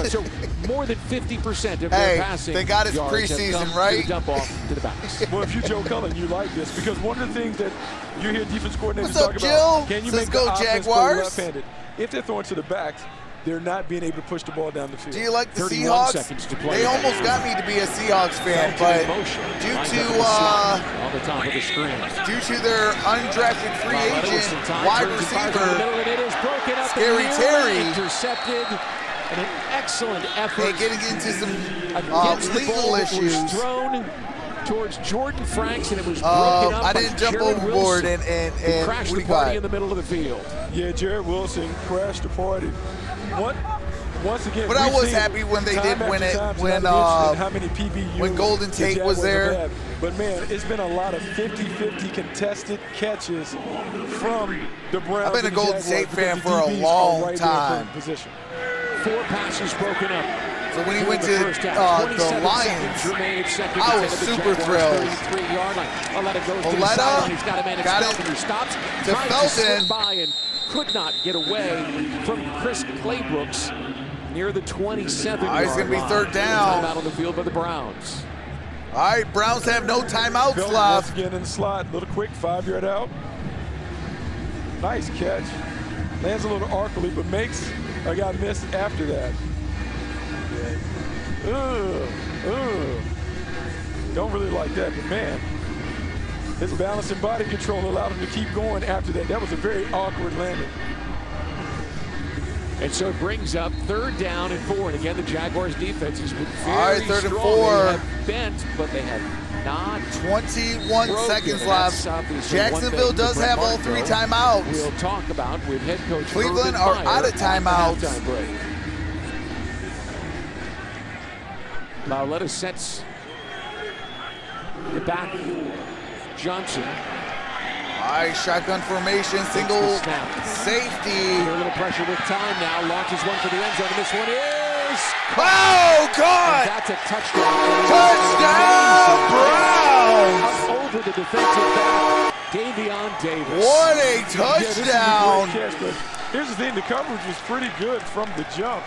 So more than 50% of their passing they got his yards preseason, have come right? to the dump off to the backs. Well, if you're Joe Cullen, you like this because one of the things that you hear defense coordinators What's up, talk Jill? about, can you Let's make go the offense Jaguars. play left-handed? If they're throwing to the backs, they're not being able to push the ball down the field. Do you like the 31 Seahawks? seconds to play. They almost got me to be a Seahawks fan, but due to on the top of the screen. due to their undrafted free agent wide receiver, Scary Terry, intercepted, and an excellent effort. and getting into some against the legal ball that issues. was thrown towards Jordan Franks, and it was broken up I by didn't jump Jared overboard Wilson, and who crashed what the do you party got? in the middle of the field. Yeah, Jared Wilson crashed the party. Once again, But I we've was seen happy when they time did after win it, time, when, not to mention how many PBUs when Golden the Tate was Jaguars there. have had. But man, it's been a lot of 50-50 contested catches from the Browns. I've been a and the Golden Jaguars Tate fan because for the a DBs long are right there in time. position. 4 passes broken up. So when he went to the the Lions, I was super thrilled. 33-yard line. Oleta goes to the Oleta sideline. He's got a man in got Felton it who stops. to Tries to Felton. slip by and could not get away from Chris Claybrooks near the 27-yard line. It's going to be 3rd down. Timeout on the field by the Browns. All right, Browns have no timeouts Felton left. once again in the slot, little quick 5-yard out. Nice catch. Lands a little awkwardly, but makes a guy miss after that. Don't really like that, but man, his balance and body control allowed him to keep going after that. That was a very awkward landing. And so it brings up 3rd down and 4. And again, the Jaguars defense has been very All right, 3rd and strong. 4. They have bent, but they have not 21 broken. seconds And left. that's obviously Jacksonville one thing does that have all Brett 3 Martin timeouts. We'll talk about with head coach Cleveland Urban are Meyer out of at the timeouts. halftime break. Lauletta sets the back. Johnson. All right, shotgun formation, single safety. Under a little pressure with time now. Launches one for the end zone. And this one is Oh, God! And that's a touchdown. Touchdown, Browns! Up over the defensive back, Davion Davis. What a Yeah, this is a touchdown! great catch, but here's the thing, the coverage was pretty good from the jump.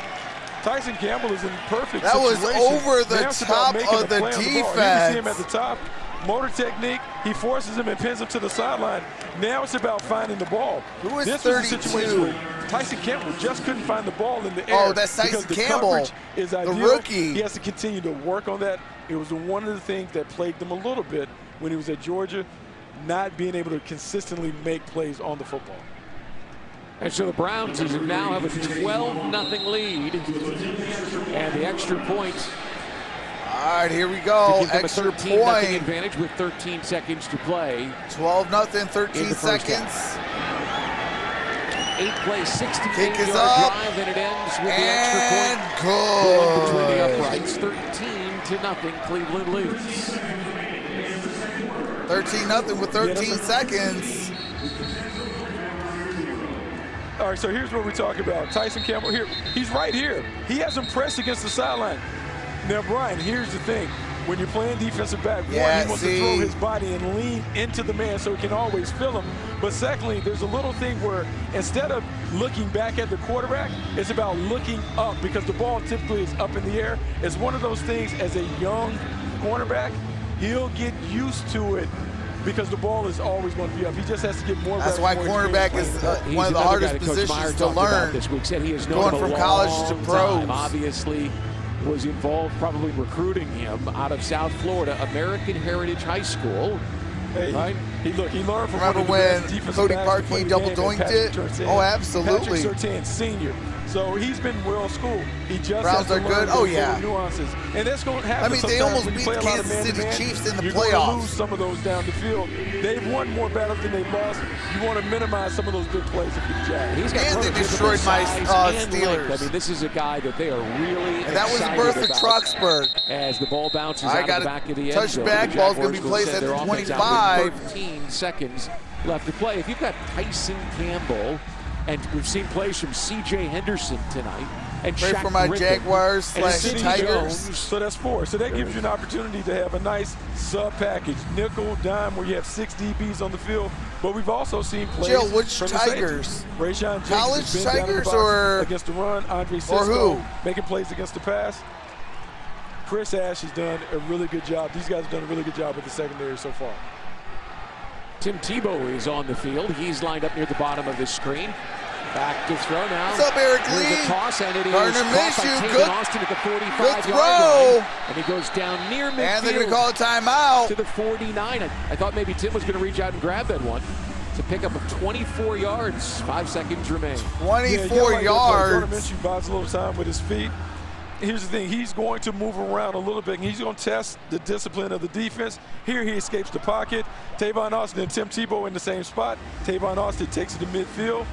Tyson Campbell is in perfect That was situation. over the Now it's top about making of a the play on ball. You can see him at defense. the top. Motor technique, he forces him and pins him to the sideline. Now it's about finding the ball. Who is This was a 32? situation where Tyson Campbell just couldn't find the ball in the air. Oh, that's Tyson because the Campbell, coverage is the ideal. rookie. He has to continue to work on that. It was one of the things that plagued him a little bit when he was at Georgia, not being able to consistently make plays on the football. And so the Browns now have a 12-0 lead. And the extra point. All right, here we go. Extra A 13-0 point. advantage with 13 seconds to play. 12-0, 13 In the first seconds. 8-play, 68-yard Kick is up. drive, and it ends with the And extra point. Going between the good. uprights, 13-0, Cleveland leads. 13-0 with 13 seconds. All right, so here's what we talk about. Tyson Campbell here, he's right here. He hasn't pressed against the sideline. Now, Brian, here's the thing. When you're playing defensive back, one, he wants to throw his body and lean into the man so he can always fill him. But secondly, there's a little thing where instead of looking back at the quarterback, it's about looking up because the ball typically is up in the air. It's one of those things as a young cornerback, he'll get used to it because the ball is always going to be up. He just has to get more. That's why cornerback is one of the hardest positions to learn. This week said he has going from college to pros. Obviously, was involved probably recruiting him out of South Florida, American Heritage High School. Hey, right? He learned from Remember one of the when best defensive Cody backs to play Parkey the double game, doinked Patrick it? Surtain. Oh, absolutely. Patrick Surtain, senior. So he's been well schooled. He just Browns has to are learn good. those Oh, little yeah. nuances. And that's going to happen. I mean, they sometimes almost when you beat play a lot of Kansas City man-to-man, Chiefs in the you're playoffs. going to lose some of those down the field. They've won more battles than they've lost. You want to minimize some of those big plays if you're the Jags. He's got And they prototypical destroyed my size and Steelers. length. I mean, this is a guy that they are really And that was the excited birth of about Troxel. as the ball bounces I out got of the a back of the end zone. touchback. The Ball's gonna Jaguars be will placed send at their the offense out with 25. 13 seconds left to play. If you've got Tyson Campbell, and we've seen plays from C.J. Henderson tonight, and Pray Shaq for my Griffin, Jaguars and / Sidney Tigers. Jones. So that's 4. So that gives you an opportunity to have a nice sub package, nickel, dime, where you have 6 DBs on the field. But we've also seen plays Jill, which from the Tigers? safeties. Rayshon Jenkins College has been down in the Tigers box or- against the run? Andre or Cisco who? making plays against the pass. Chris Ash has done a really good job. These guys have done a really good job with the secondary so far. Tim Tebow is on the field. He's lined up near the bottom of the screen. Back to throw now. What's up, Eric Here's Lee? a toss, and it is Gardner caught by Minshew. Taven Good- Austin at the good 45-yard throw. line. And he goes down near midfield. And they're going to call a timeout. To the 49. I thought maybe Tim was going to reach out and grab that one. It's a pickup of 24 yards. 5 seconds remain. 24 yards. Gardner Minshew buys a little time with his feet. Here's the thing, he's going to move around a little bit, and he's going to test the discipline of the defense. Here he escapes the pocket. Tavon Austin and Tim Tebow in the same spot. Tavon Austin takes it to midfield,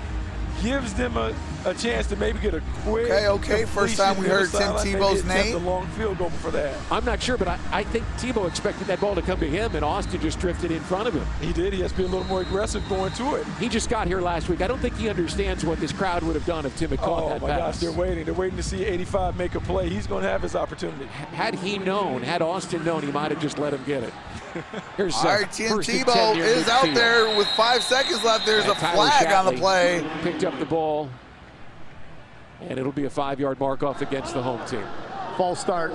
gives them a chance to maybe get a quick Okay. First time we heard Tim Tebow's name. A long field goal for that. I'm not sure, but I think Tebow expected that ball to come to him, and Austin just drifted in front of him. He did. He has to be a little more aggressive going to it. He just got here last week. I don't think he understands what this crowd would have done if Tim had caught that Oh, my pass. gosh, they're waiting. They're waiting to see 85 make a play. He's going to have his opportunity. Had Austin known, he might have just let him get it. Here's All right, Tim first and Tebow 10 near is out midfield. there with 5 seconds left. There's And a Tyler flag on the Shatley play. Picked up the ball, and it'll be a 5-yard mark off against the home team. False start.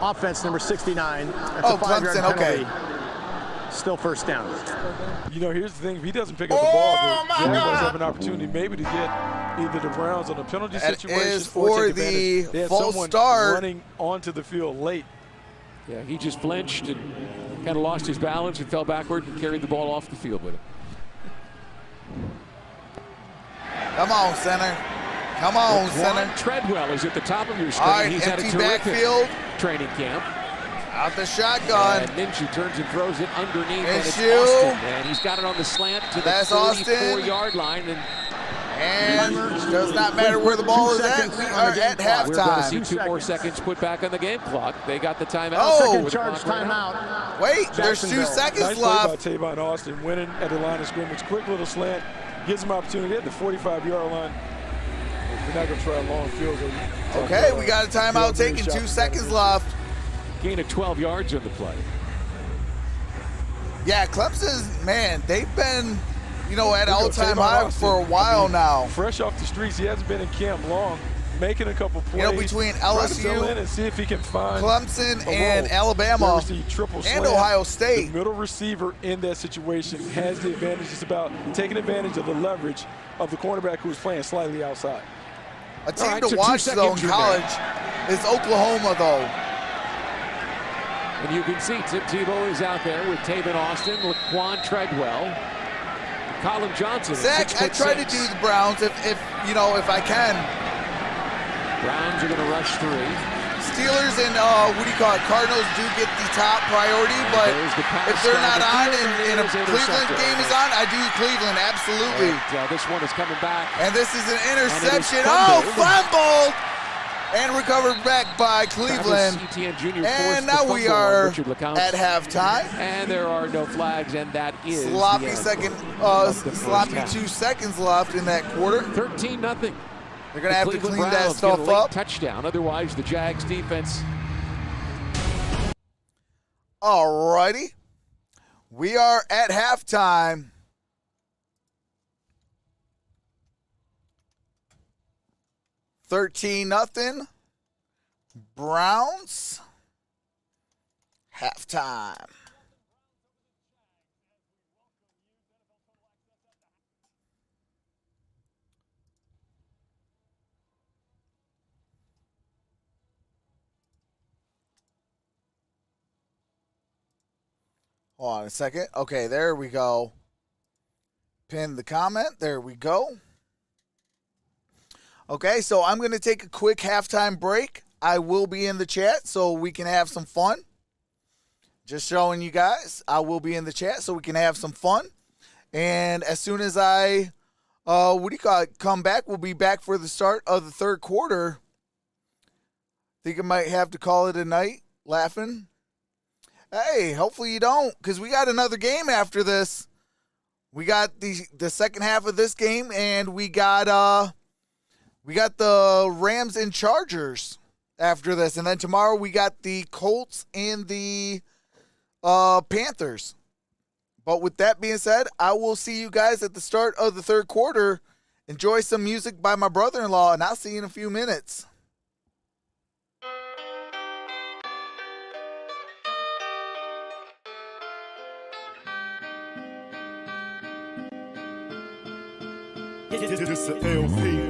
Offense number 69. That's Oh, a 5-yard Clemson, okay. penalty. Still first down. You know, here's the thing. If he doesn't pick up the ball, the Jaguars have an opportunity maybe to get either the Browns on a penalty That situation is or for take advantage. the They had false someone start. running onto the field late. Yeah, he just flinched and kind of lost his balance and fell backward and carried the ball off the field with him. Come on, center. Come on, center. Treadwell is at the top of your screen. All right, He's had a empty terrific backfield. training camp. Out the shotgun. And Minshew turns and throws it underneath, and it's Minshew. Austin. And he's got it on the slant to the That's Austin. 44-yard line. And does not matter where the ball is at. We are at We're going to halftime. see 2 more seconds put back on the game clock. They got the timeout. Oh. Second With the charge clock running out. timeout. Wait, there's 2 Jacksonville. seconds Nice play left. by Tavon Austin, winning at the line of scrimmage. Quick little slant, gives him opportunity at the 45-yard line. We're not going to try a long field goal. Okay, we got a timeout taken. 2 seconds left. Gain of 12 yards on the play. Yeah, Clemson's, man, they've been, at all-time Tavon high Austin, for a while now. Fresh off the streets, he hasn't been in camp long, making a couple plays. Between trying to fill LSU, in and see if he can find Clemson, a and role. Alabama, They received triple and slant. Ohio State. The middle receiver in that situation has the advantage. It's about taking advantage of the leverage of the cornerback who's playing slightly outside. A team right, to so 2 watch, though, in seconds college is Oklahoma, though. And you can see Tim Tebow is out there with Tavon Austin, Laquan Treadwell, Colin Johnson. Zach, I try to do the Browns if I can. Browns are going to rush 3. Steelers and Cardinals do get the top priority, but There's the pass if they're down not the on field, and it a is Cleveland intercepted. game is on, I do Cleveland, absolutely. And, this one is coming back. And this is an interception. fumbled. Fumbled! And recovered back by Cleveland. Travis Etienne Jr. And forced now the we fumble on are Richard LeCounte. at halftime. And there are no flags, and that is Sloppy the end second, of the first sloppy half. 2 seconds left in that quarter. 13-0. They're going to have to Cleveland clean that Browns stuff get a late up. touchdown. Otherwise, the Jags defense. Alrighty. We are at halftime. $13-0. Browns. Halftime. Hold on a second. Okay, there we go. Pin the comment. There we go. Okay, so I'm going to take a quick halftime break. I will be in the chat so we can have some fun. Just showing you guys, I will be in the chat so we can have some fun. And as soon as I, come back, we'll be back for the start of the third quarter. Think I might have to call it a night, laughing. Hey, hopefully you don't, because we got another game after this. We got the second half of this game, and we got the Rams and Chargers after this. And then tomorrow we got the Colts and the Panthers. But with that being said, I will see you guys at the start of the third quarter. Enjoy some music by my brother-in-law, and I'll see you in a few minutes. This a LP.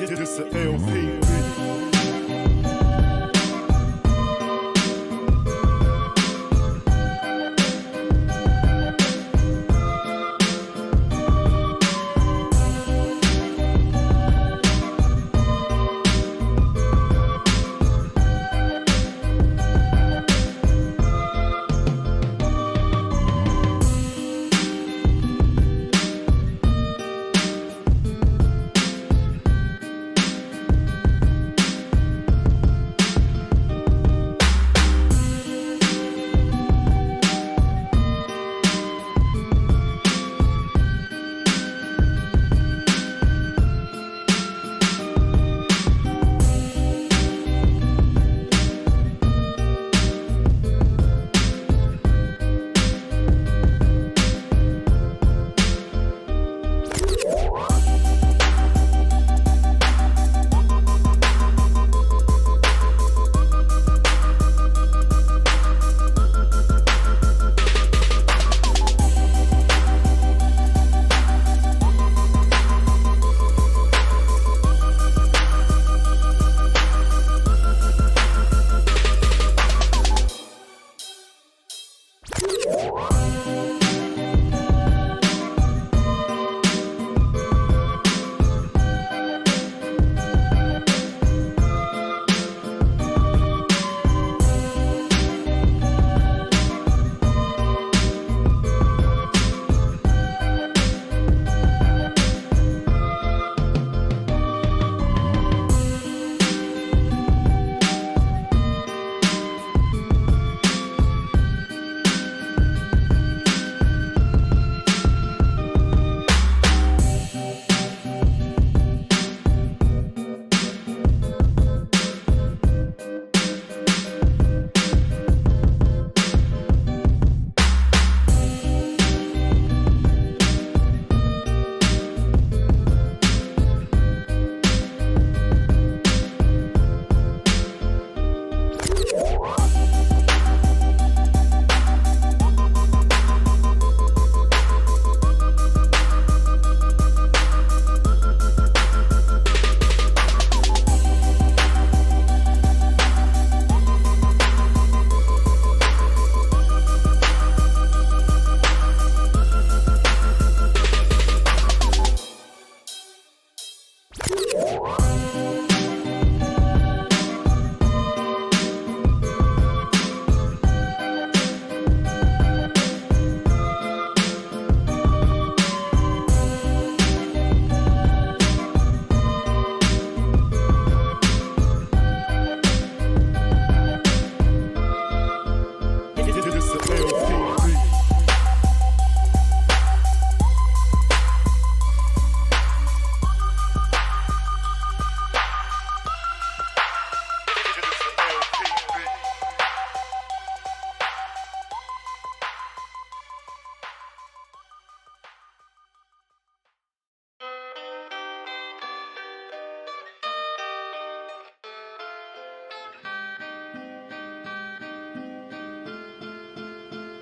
This a LP.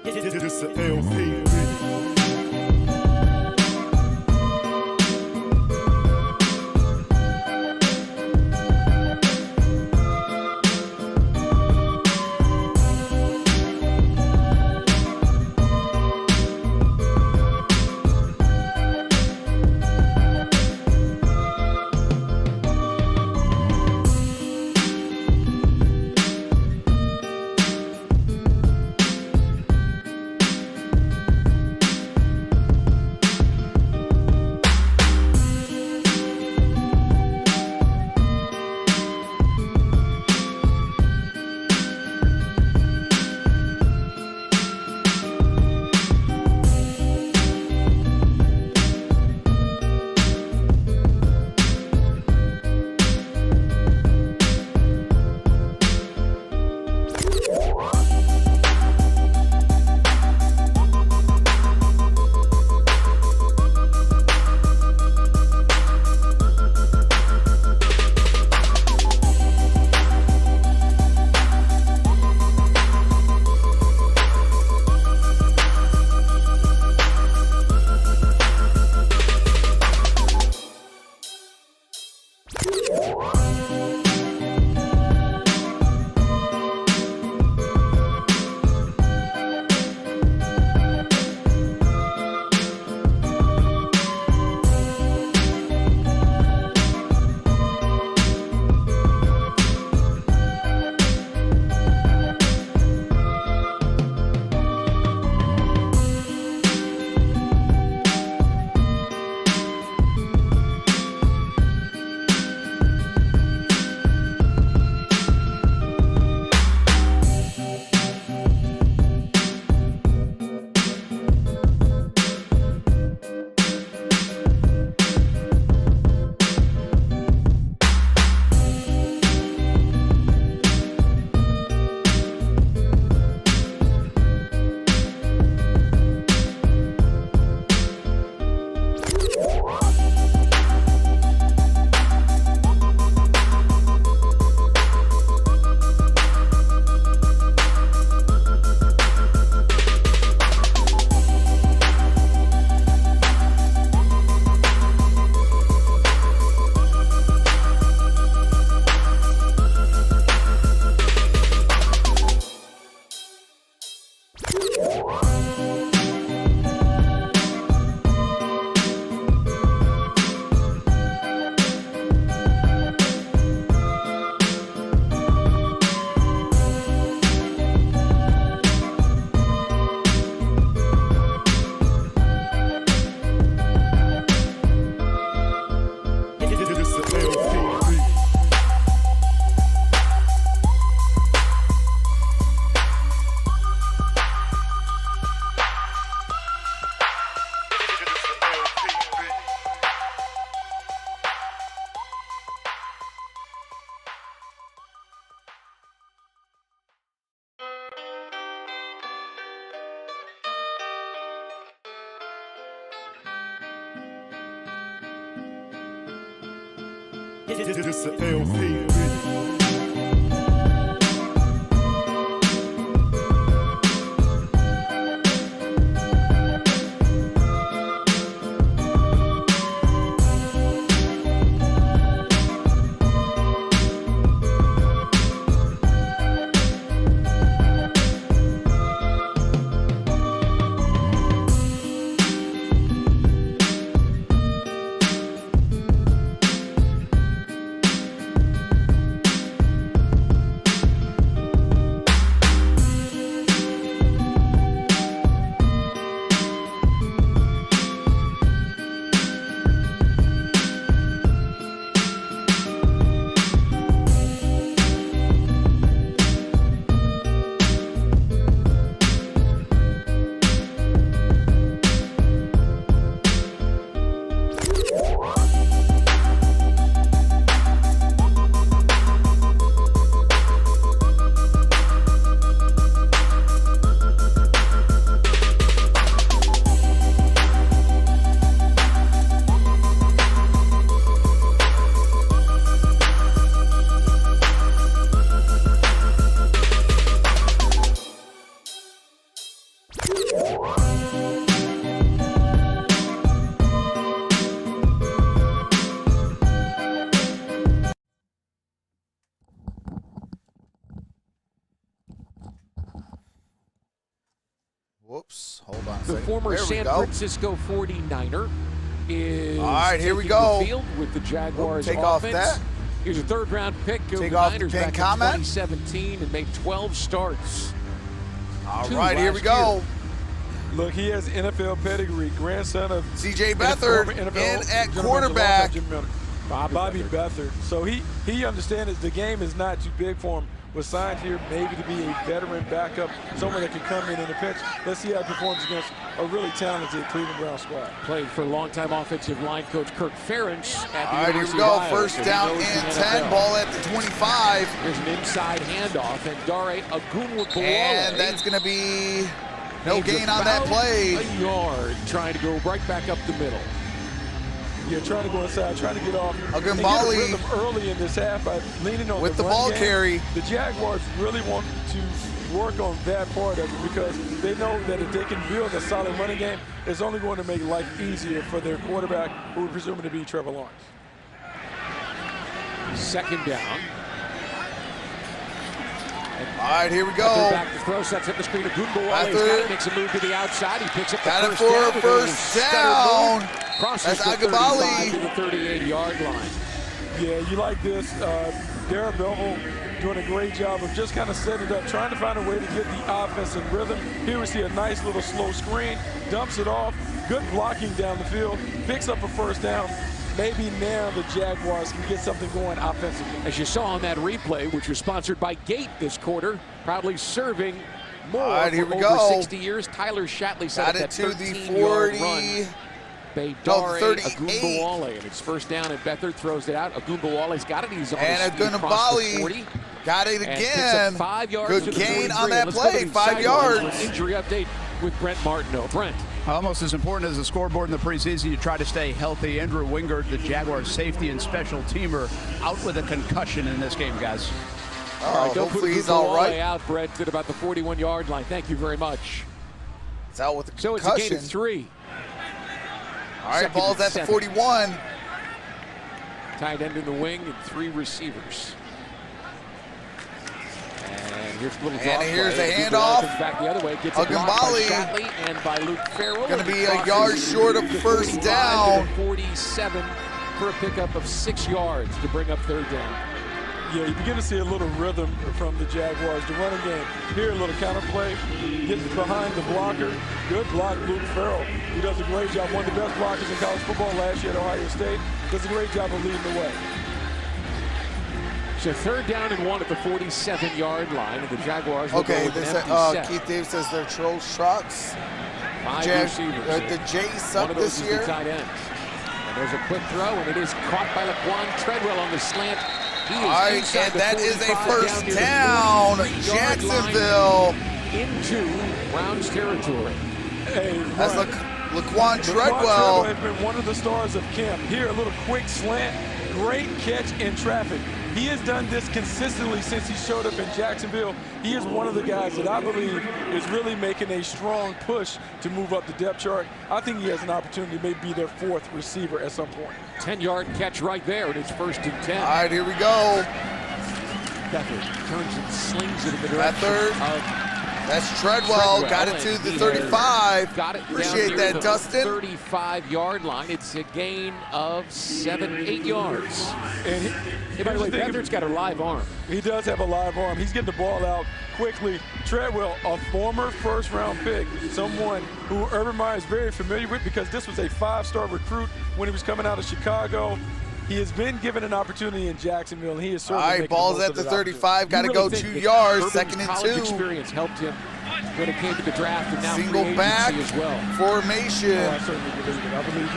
This a LP. This a LP. The former San Francisco 49er is all right, here we taking go. the field with the Jaguars Take offense. off that. Here's a third-round pick of Take the off Niners the back in comment. 2017 and made 12 starts. All right, here we go. Year. Look, he has NFL pedigree. Grandson of C.J. Beathard in at quarterback. Bobby Beathard. So he understands the game is not too big for him. Was signed here maybe to be a veteran backup, someone that can come in the pinch. Let's see how he performs against a really talented Cleveland Browns squad. Played for longtime offensive line coach Kirk Ferentz at the All right, here we go. First down and 10. Ball at the 25. There's an inside handoff, and Derrn Ogunwubuwale. And that's going to be no gain on that play. A yard, trying to go right back up the middle. Yeah, trying to go inside, trying to get off. Ogunwubuwale early in this half by leaning on with the run ball game. carry. The Jaguars really want to work on that part of it because they know that if they can build a solid running game, it's only going to make life easier for their quarterback, who we're presuming to be Trevor Lawrence. Second down. All right, here we go. Back to throw, sets up the screen. Ogunwubuwale makes a move to the outside. He picks up the got it for a first down. Crosses that's the 35 Ogunwubuwale to the 38-yard line. Yeah, you like this. Derrn doing a great job of just kind of setting it up, trying to find a way to get the offense in rhythm. Here we see a nice little slow screen, dumps it off, good blocking down the field, picks up a first down. Maybe now the Jaguars can get something going offensively. As you saw on that replay, which was sponsored by Gate this quarter, proudly serving more for over 60 years. Tyler Shatley set up that 13-yard run. Derrn Ogunwubuwale, and it's first down, and Beathard throws it out. Ogunbowale's got it. He's on and Ogunwubuwale got it again. 5 yards. Good gain on that play. 5 yards. Injury update with Brent Martineau. Brent. Almost as important as the scoreboard in the preseason, you try to stay healthy. Andrew Wingard, the Jaguars safety and special teamer, out with a concussion in this game, guys. All right, don't hopefully put he's all right. Out, Brett, at about the 41-yard line. Thank you very much. It's out with the concussion. So it's a gain of 3. All right, ball's at the 41. Tight end in the wing and 3 receivers. And here's a little draw. And here's play. a handoff. Back the other way. Gets it blocked by Shatley and by Luke Farrell. Going to be a yard short of first down. 47 for a pickup of 6 yards to bring up third down. Yeah, you begin to see a little rhythm from the Jaguars. The running game. Here, a little counter play. Gets behind the blocker. Good block, Luke Farrell. He does a great job. One of the best blockers in college football last year at Ohio State. Does a great job of leading the way. So third down and 1 at the 47-yard line, and the Jaguars will okay, go with an empty set. Keith Davis says they're troll shots. 5 receivers. The Jays up this year. The tight ends. And there's a quick throw, and it is caught by Laquan Treadwell on the slant. All right, and that is a first down. Jacksonville into Browns territory. Hey, that's Laquan Treadwell. Has been one of the stars of camp. Here, a little quick slant, great catch in traffic. He has done this consistently since he showed up in Jacksonville. He is one of the guys that I believe is really making a strong push to move up the depth chart. I think he has an opportunity to maybe be their 4th receiver at some point. 10-yard catch right there, and it's first and 10. All right, here we go. Beathard turns and slings it in the direction of... That's Treadwell. Got it to the 35. Got it. Appreciate that, Dustin. 35-yard line. It's a gain of 7-8 yards. And by the way, Beathard's got a live arm. He does have a live arm. He's getting the ball out quickly. Treadwell, a former first-round pick, someone who Urban Meyer is very familiar with because this was a 5-star recruit when he was coming out of Chicago. He has been given an opportunity in Jacksonville, and he is certainly making the most of it. All right, ball's at the 35. Got to go 2 yards. Second and 2. College experience helped him when it came to the draft, and now single back as well. Formation. I certainly believe it. I believe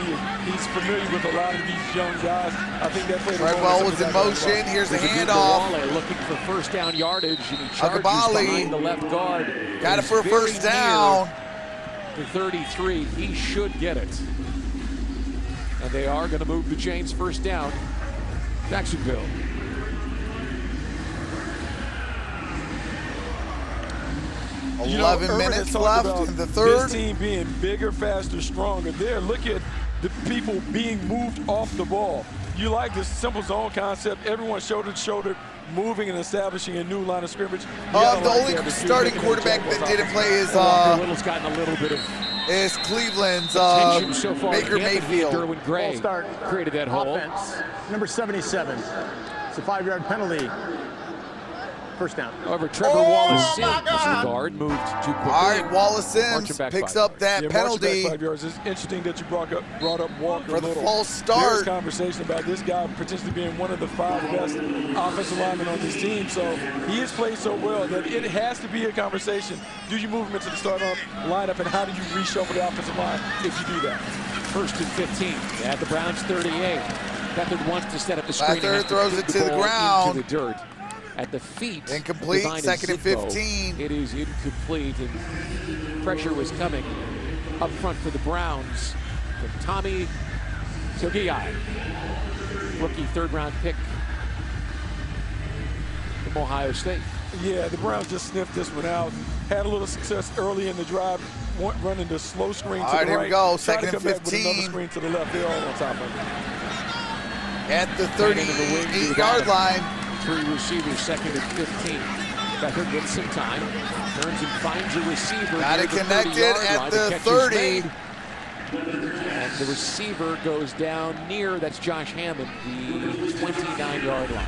he's familiar with a lot of these young guys. I think that played Treadwell was in motion. Here's the handoff. Looking for first down yardage, and he charges behind the left guard. Got it for a first down. The 33. He should get it. And they are going to move the chains first down. Jacksonville. You know, 11 minutes left in the third. This team being bigger, faster, stronger. There, look at the people being moved off the ball. You like this simple zone concept. Everyone shoulder to shoulder, moving and establishing a new line of scrimmage. The only starting quarterback that didn't play is Little's gotten a little bit of is Cleveland's Attention so far. Baker Anthony Mayfield. Derwin Gray Start. created that hole. Offense, number 77. It's a 5-yard penalty. First down. However, Trevor Wallace Sims, the guard, moved too quickly. All right, Wallace Sims Marching back picks 5 up that Yeah, penalty marching back 5 yards. It's interesting that you brought up Walker for the Little. false There's start. conversation about this guy potentially being one of the 5 best offensive linemen on this team. So he has played so well that it has to be a conversation. Do you move him into the starting lineup, and how do you reshuffle the offensive line if you do that? First and 15 at the Browns 38. Beathard wants to set up the screen. Beathard and throws has it put to the ball ground. into the dirt. At the feet. Incomplete, Divine second and Zippo. 15. It is incomplete, and pressure was coming up front for the Browns from Tommy Togiai, rookie 3rd-round pick from Ohio State. Yeah, the Browns just sniffed this one out. Had a little success early in the drive, running the slow screen to All right, the here right. we go, Tried to second and come back with 15. another screen to the left. They're all on top of it. At the Right into the wing to the 38-yard bottom. line. 3 receivers, 2nd and 15. Beathard gets some time. Turns and finds a receiver. Got near it the connected 30-yard at line. the catch is 30. made. And the receiver goes down near, that's Josh Hammond, the 29-yard line.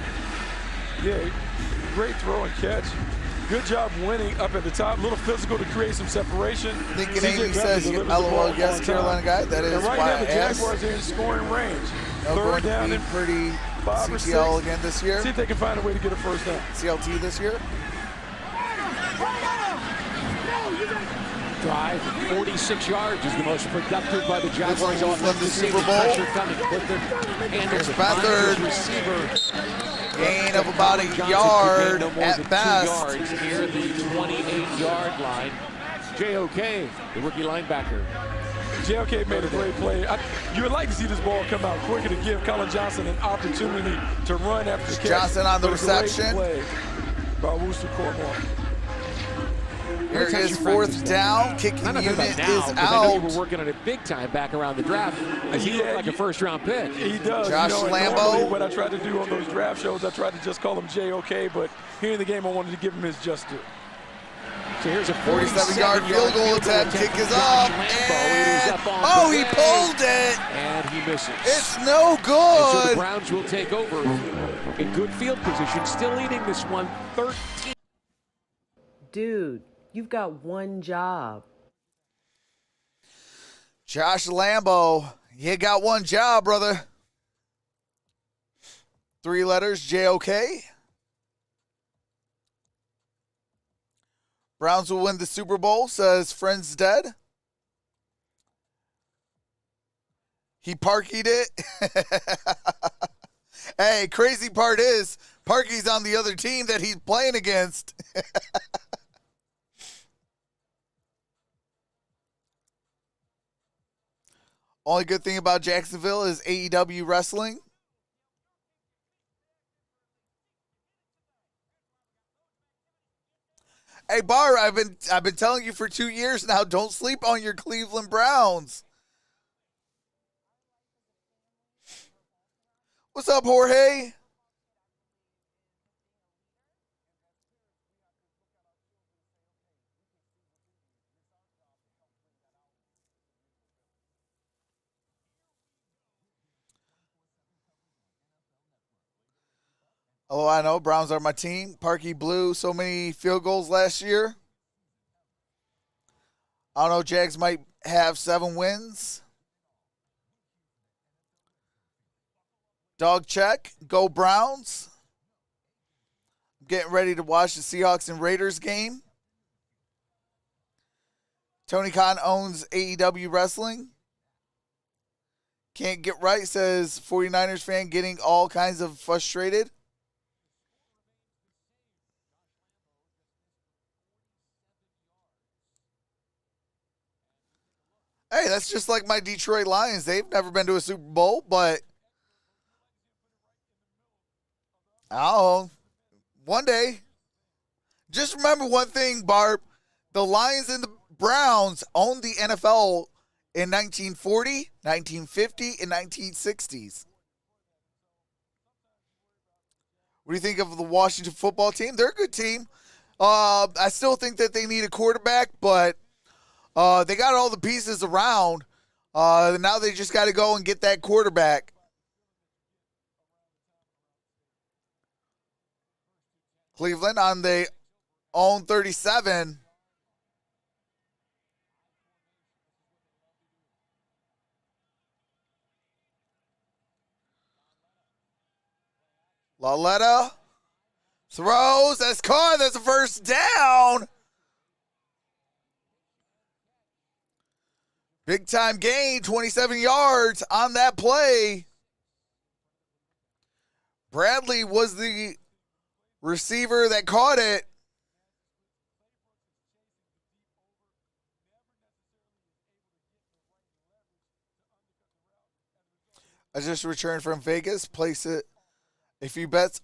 Yeah, great throw and catch. Good job winning up at the top. A little physical to create some separation. Thinking CJ Amy Beathard says, delivers the LOL, ball yes, on time. Carolina guy. That is And right why now I the asked. Jaguars are in scoring range. They're going 3rd to down be and pretty 5 or CTL 6. again this year. See if they can find a way to get a first down. CLT this year. Drive, 46 yards is the most productive by the Jaguars This one offense from the this Super season. Bowl. Pressure coming. Clifford handles it. Beathard. Receiver. Gain of about a Johnson yard no more at than 2 best. yards near the 28-yard line. JOK, the rookie linebacker. JOK made a great play. You would like to see this ball come out quicker to give Colin Johnson an opportunity to run after the catch. Johnson on the But a great reception. play by Wooster Cornwall. Here is 4th down. Kicking I'm not unit talking about now, is because I know you out. were working on it big time back around the draft. He looked like a 1st-round pick. He does. Josh and Lambo. normally what I tried to do on those draft shows, I tried to just call him JOK, but here in the game, I wanted to give him his just due. So here's a 47-yard field goal attempt. Kick is up. And, oh, he pulled it. And he misses. It's no And so the good. Browns will take over in good field position, still leading this one 13. Dude, you've got one job. Josh Lambo, you got one job, brother. 3 letters, JOK. Browns will win the Super Bowl, says Friends Dead. He parkied it. Hey, crazy part is, Parky's on the other team that he's playing against. Only good thing about Jacksonville is AEW wrestling. Hey, Bar, I've been telling you for 2 years now, don't sleep on your Cleveland Browns. What's up, Jorge? Oh, I know. Browns are my team. Parky blew so many field goals last year. I don't know. Jags might have 7 wins. Dog check. Go Browns. I'm getting ready to watch the Seahawks and Raiders game. Tony Khan owns AEW Wrestling. Can't get right, says 49ers fan getting all kinds of frustrated. Hey, that's just like my Detroit Lions. They've never been to a Super Bowl, but oh, one day. Just remember one thing, Barb. The Lions and the Browns owned the NFL in 1940, 1950, and 1960s. What do you think of the Washington football team? They're a good team. I still think that they need a quarterback, but They got all the pieces around. Now they just got to go and get that quarterback. Cleveland on the own 37. Laletta throws. That's caught. That's a first down. Big time gain, 27 yards on that play. Bradley was the receiver that caught it. I just returned from Vegas. Place it a few bets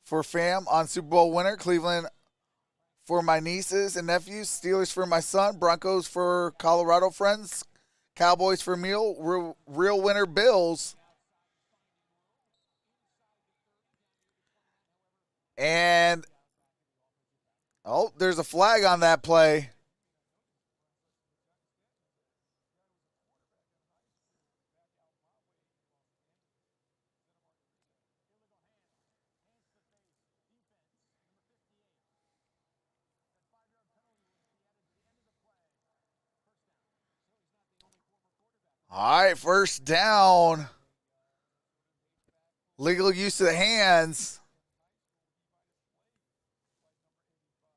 for fam on Super Bowl winner. Cleveland for my nieces and nephews. Steelers for my son. Broncos for Colorado friends. Cowboys for meal. Real winner Bills. And, oh, there's a flag on that play. All right, first down. Legal use of the hands.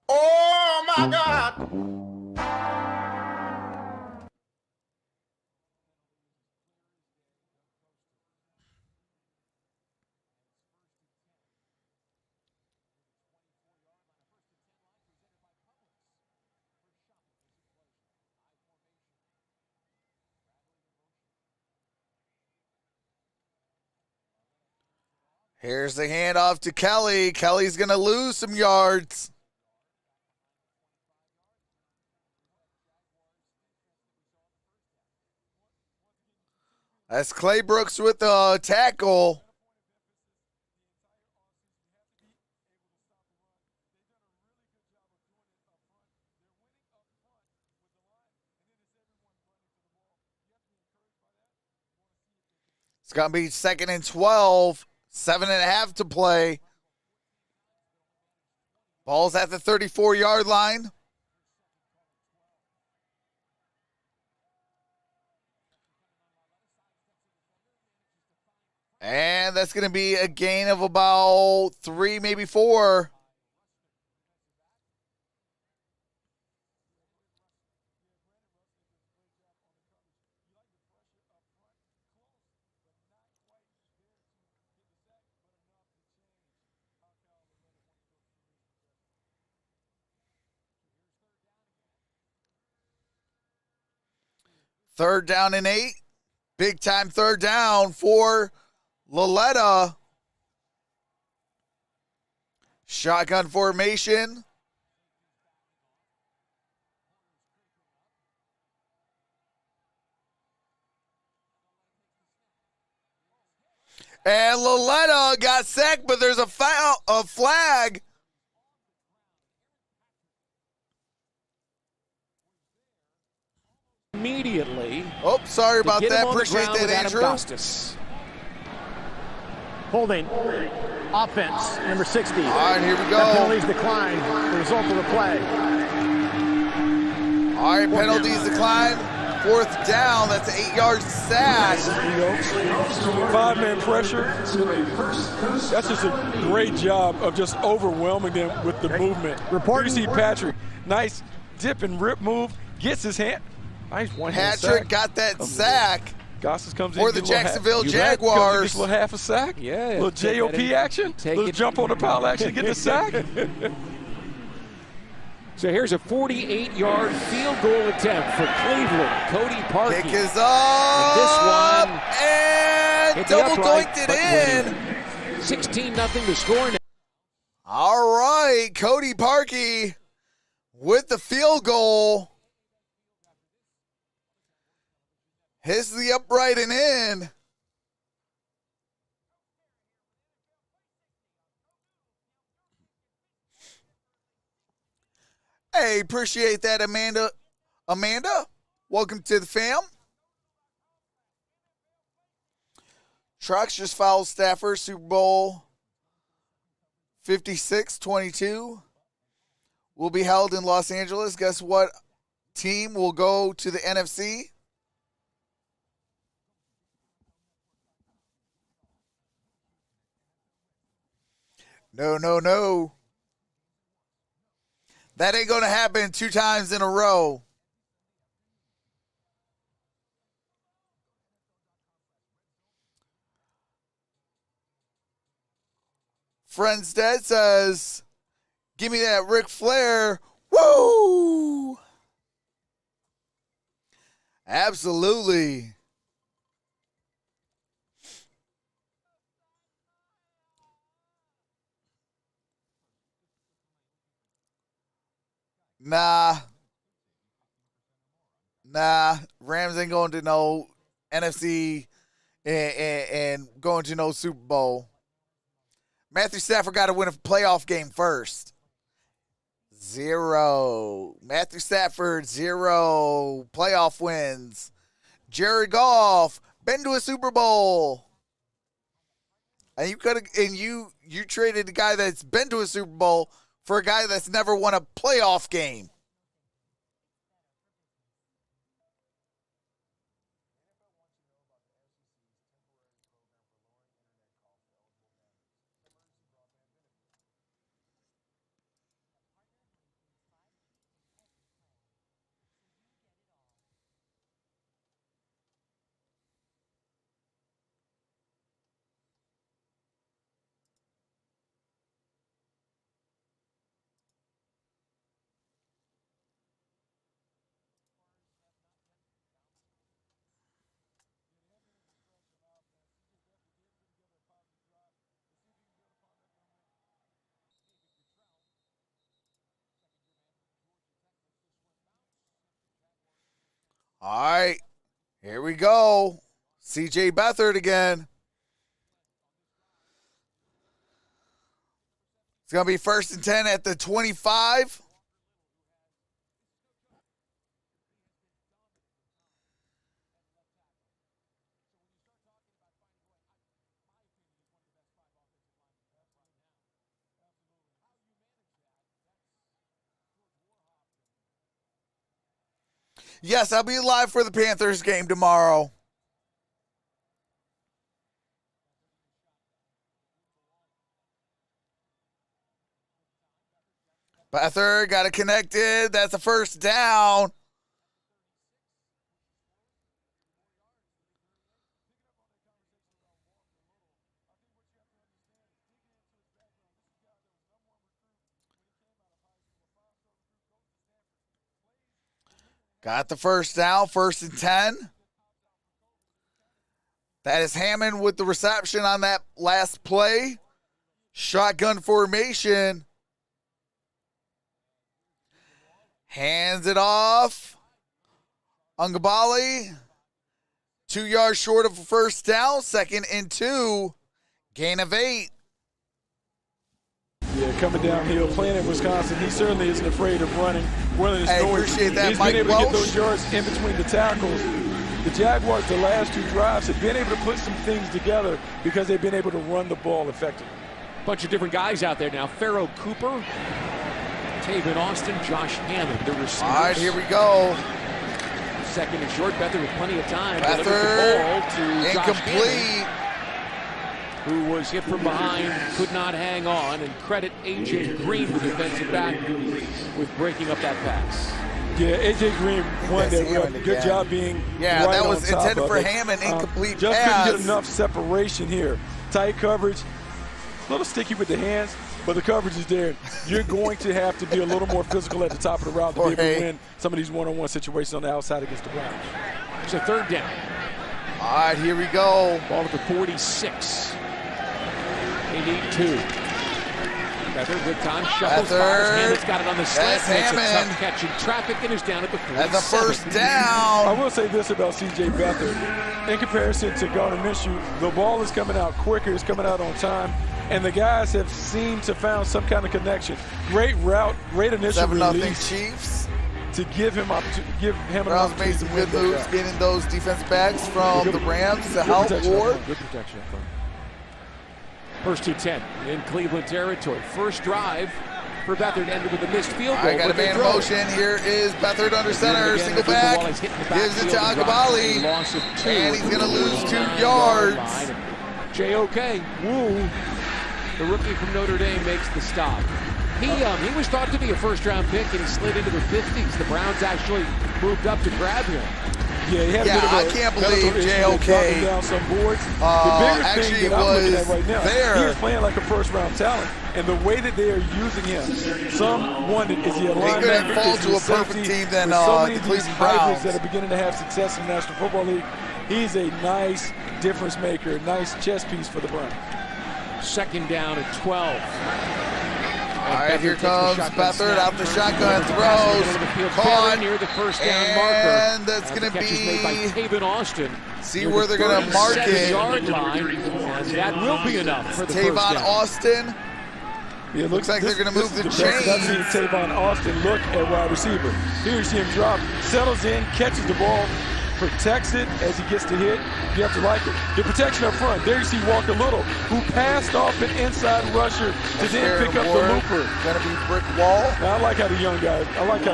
Oh my God. Here's the handoff to Kelly. Kelly's going to lose some yards. That's Clay Brooks with the tackle. It's going to be 2nd and 12. 7.5 to play. Ball's at the 34-yard line. And that's going to be a gain of about 3, maybe 4. Third down and 8. Big time third down for Laletta. Shotgun formation. And Laletta got sacked, but there's a flag. Immediately. Oh, sorry about that. Appreciate that, Andrew. Holding. Offense, number 60. All right, here we go. That penalties decline. The result of the play. All right, penalties decline. 4th down. That's an 8-yard sack. 5-man pressure. That's just a great job of just overwhelming them with the movement. Reporting. You see Patrick, nice dip and rip move, gets his hand. Nice one-hand sack. Patrick got that sack Gossett comes for in the a Jacksonville Jaguars. little half a sack. Yeah. Little JOP action. Little jump on the pile action, get the sack. So here's a 48-yard field goal attempt for Cleveland. Cody Parkey. Kick is up. And And this one double doinked it in. 16-0 to score now. All right, Cody Parkey with the field goal. Hits the upright and in. Hey, appreciate that, Amanda. Amanda, welcome to the fam. Trox just fouled Stafford, Super Bowl 56-22. Will be held in Los Angeles. Guess what team will go to the NFC? No, no, no. That ain't going to happen 2 times in a row. Friends Dead says, give me that Ric Flair. Woo! Absolutely. Nah. Rams ain't going to no NFC and going to no Super Bowl. Matthew Stafford got to win a playoff game first. 0. Matthew Stafford, 0 playoff wins. Jared Goff, been to a Super Bowl. And you traded the guy that's been to a Super Bowl for a guy that's never won a playoff game. All right, here we go. C.J. Beathard again. It's going to be 1st and 10 at the 25. Yes, I'll be live for the Panthers game tomorrow. Beathard got it connected. That's a 1st down. Got the 1st down, 1st and 10. That is Hammond with the reception on that last play. Shotgun formation. Hands it off. Ungabali. 2 yards short of a 1st down, 2nd and 2. Gain of 8. Yeah, coming downhill, playing in Wisconsin, he certainly isn't afraid of running. Hey, appreciate that, He's Mike been able Welsh. to get those yards in between the tackles. The Jaguars, the last 2 drives, have been able to put some things together because they've been able to run the ball effectively. Bunch of different guys out there now. Pharaoh Cooper, Taven Austin, Josh Hammond, the receivers. All right, here we go. 2nd and short. Beathard with plenty of time. Beathard, Delivers the ball to Josh incomplete. Hammond, who was hit from behind, could not hang on, and credit A.J. Green, the defensive back, with breaking up that pass. Yeah, A.J. Green won that rep. Good job being Yeah, right that was on top intended of for it. Hammond, incomplete Just pass. couldn't get enough separation here. Tight coverage, a little sticky with the hands, but the coverage is there. You're going to have to be a little more physical at the top of the route to be able to win some of these one-on-one situations on the outside against the Browns. It's a 3rd down. All right, here we go. Ball at the 46. They need 2. Beathard with time, shuffles, fires. Hammond's got it on the slant. That's Makes a Hammond. tough catch in traffic and is down at the 47. That's a 1st down. I will say this about C.J. Beathard. In comparison to Gardner Minshew, the ball is coming out quicker, it's coming out on time, and the guys have seemed to found some kind of connection. Great route, great initial 7-0 release. Chiefs. to give him an Browns opportunity made some to win good that moves back. getting those defensive backs from the Rams to help Ward. Good protection up front. First and 10 in Cleveland territory. First drive for Beathard ended with a missed field goal. I got a man in motion. Here is Beathard under center. Single back. Gives it to Agabali. And he's going to lose 2 yards. J.O.K. Woo, the rookie from Notre Dame, makes the stop. He was thought to be a first-round pick, and he slid into the 50s. The Browns actually moved up to grab him. Yeah, he had a bit of I can't believe J.O.K. down some boards. The bigger thing that I'm looking at right now, there. he is playing like a first-round talent, and the way that they are using him, some wondered, is he a linebacker? He couldn't fall to a perfect team than the Cleveland Browns that are beginning to have success in the National Football League. He's a nice difference maker, a nice chess piece for the Browns. Second down at 12. All right, here comes Beathard out the shotgun, throws, caught, near the first down marker. And that's going to made by Tavon Austin. See where they're going to mark it. Yard line, and that will be enough for the Tavon first down. Austin. Yeah, looks like they're going to move the chains. I've seen Tavon Austin look at wide receiver. Here you see him drop, settles in, catches the ball, protects it as he gets to hit. You have to like it. The protection up front. There you see Walker Little, who passed off an inside rusher to then pick up the looper. Gonna be brick wall. Now, I like how the young guys are playing.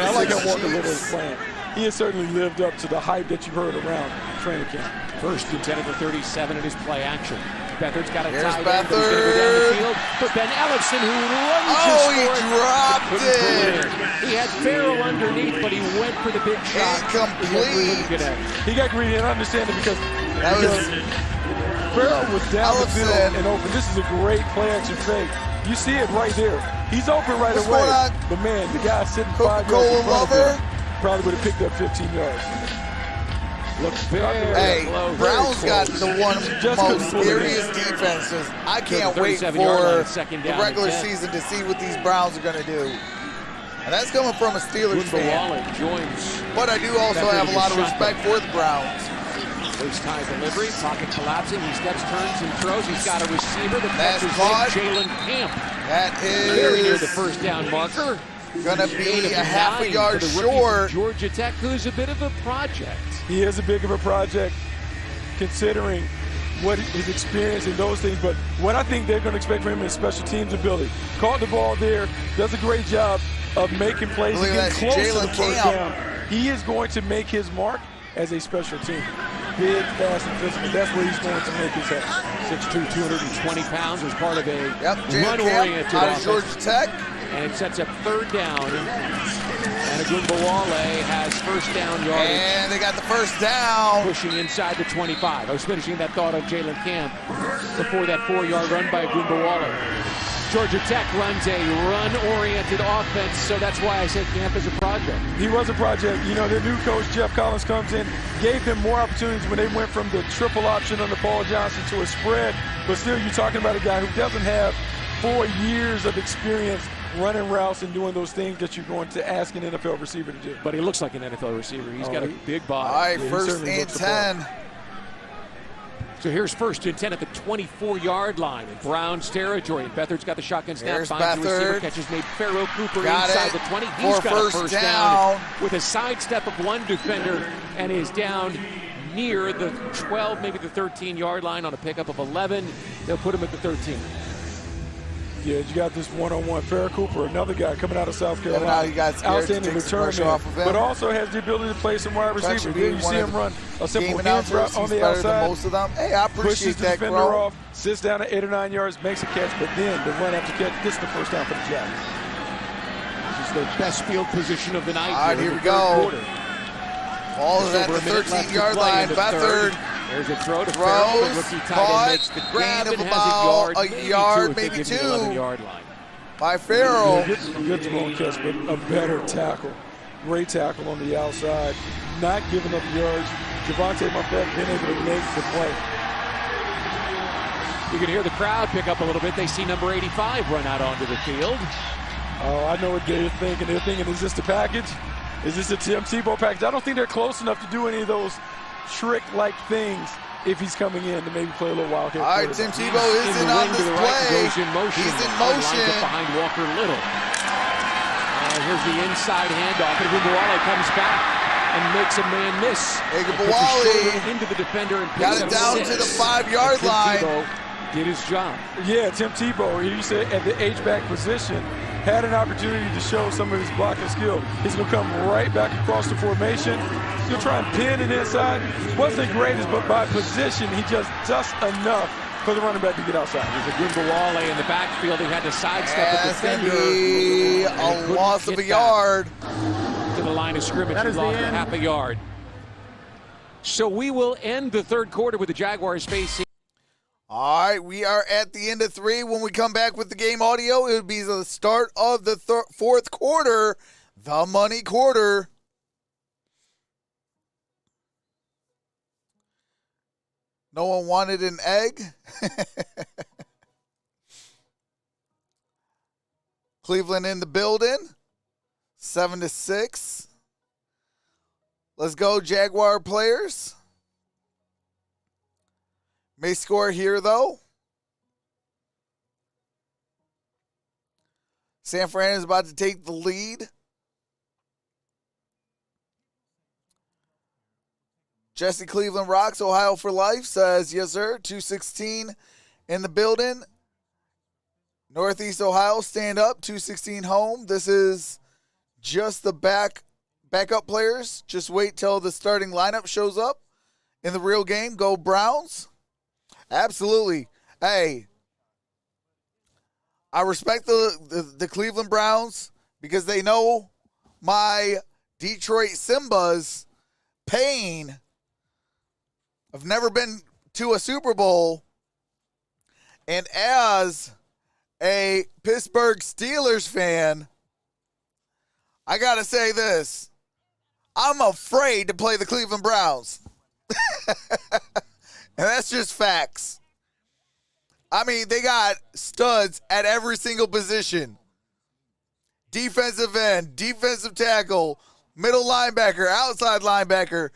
I like how Walker Little is playing. He has certainly lived up to the hype that you've heard around training camp. First and 10 at the 37 in his play action. Beathard's got a Here's tight end, but he's going to go down the field. But Ben Ellison, who lunges he dropped it. He had Farrell underneath, but he went for the big shot. Incomplete. He got greedy, and I understand it because Farrell was down the field and open. This is a great play action fake. You see it right there. He's open right away. But man, the guy sitting 5 yards in front of him probably would have picked up 15 yards. Hey, Browns got the most scariest defenses. I can't wait for the regular season to see what these Browns are going to do. And that's coming from a Steelers fan. But I do also have a lot of respect for the Browns. First time delivery, pocket collapsing, he steps, turns, and throws. He's got a receiver. That's caught. Jalen Camp. That is very near the first down marker. Gonna be a half a yard short. Georgia Tech, who's a bit of a project. He is a big of a project, considering what his experience and those things. But what I think they're going to expect from him is special teams ability. Caught the ball there, does a great job of making plays and getting close to the first down. He is going to make his mark as a special team. Big, fast, and physical. That's where he's going to make his head. 6'2", 220 pounds as part of a run-oriented out of Georgia Tech. And it sets up third down. And Agumbawale has first down yardage. And they got the first down. Pushing inside the 25. I was finishing that thought of Jalen Camp before that 4-yard run by Agumbawale. Georgia Tech runs a run-oriented offense, so that's why I said Camp is a project. He was a project. You know, their new coach, Jeff Collins, comes in, gave them more opportunities when they went from the triple option under Paul Johnson to a spread. But still, you're talking about a guy who doesn't have 4 years of experience running routes and doing those things that you're going to ask an NFL receiver to do. But he looks like an NFL receiver. He's got a big body. All right, first and 10. So here's first and 10 at the 24-yard line in Browns territory. And Beathard's got the shotgun snap. Finds the receiver, catches made Pharaoh Cooper inside the 20. He's got a first down with a sidestep of one defender and is down near the 12, maybe the 13-yard line on a pickup of 11. They'll put him at the 13. Yeah, you got this one-on-one. Pharaoh Cooper, another guy coming out of South Carolina. Outstanding return man, but also has the ability to play some wide receiver. There you see him run a simple hinge route on the outside. Most of them. Hey, I appreciate pushes the that, defender off, sits down at 8 or 9 yards, makes a catch, but then the run after catch, this is the first down for the Jags. This is the best field position of the night. All right, here we go. All of that, the 13-yard line. Beathard. There's a throw to Farrell. The rookie tight end makes the grab and has a yard, maybe two. 11-yard line. By Farrell. Good throw catch, but a better tackle. Great tackle on the outside. Not giving up yards. Javonte Buffett being able to make the play. You can hear the crowd pick up a little bit. They see number 85 run out onto the field. Oh, I know what they're thinking. They're thinking, is this the package? Is this a Tim Tebow package? I don't think they're close enough to do any of those trick-like things if he's coming in to maybe play a little wildcat. All right, Tim Tebow isn't on this play. He's in motion. He's in motion. Lines up behind Walker Little. Here's the inside handoff, and Orum comes back and makes a man miss. Orum into the defender and got it down to the 5-yard line. Tebow did his job. Yeah, Tim Tebow, he said at the H-back position, had an opportunity to show some of his blocking skill. He's going to come right back across the formation. He's going to try and pin it inside. Wasn't the greatest, but by position, he just enough for the running back to get outside. There's a Orum in the backfield. He had to sidestep the defender. A loss of a yard. To the line of scrimmage, he lost half a yard. So we will end the third quarter with the Jaguars facing. All right, we are at the end of 3. When we come back with the game audio, it would be the start of the fourth quarter, the money quarter. No one wanted an egg. Cleveland in the building, 7-6. Let's go, Jaguar players. May score here, though. San Fran is about to take the lead. Jesse Cleveland rocks, Ohio for life, says, yes, sir. 216 in the building. Northeast Ohio, stand up. 216 home. This is just the backup players. Just wait till the starting lineup shows up in the real game. Go Browns. Absolutely. Hey, I respect the Cleveland Browns because they know my Detroit Simba's pain. I've never been to a Super Bowl, and as a Pittsburgh Steelers fan, I got to say this. I'm afraid to play the Cleveland Browns. And that's just facts. I mean, they got studs at every single position. Defensive end, defensive tackle, middle linebacker, outside linebacker,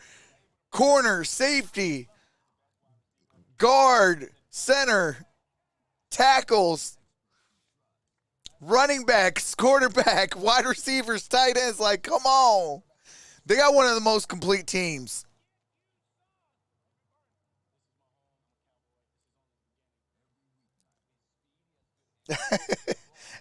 corner, safety, guard, center, tackles, running backs, quarterback, wide receivers, tight ends. Like, come on. They got one of the most complete teams.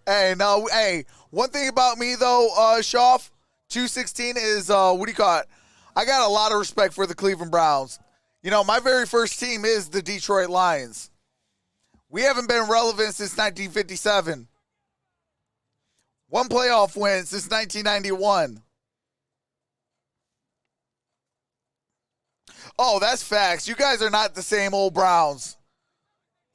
Hey, one thing about me, though, Schaff, 216 is, what do you call it? I got a lot of respect for the Cleveland Browns. You know, my very first team is the Detroit Lions. We haven't been relevant since 1957. One playoff win since 1991. Oh, that's facts. You guys are not the same old Browns.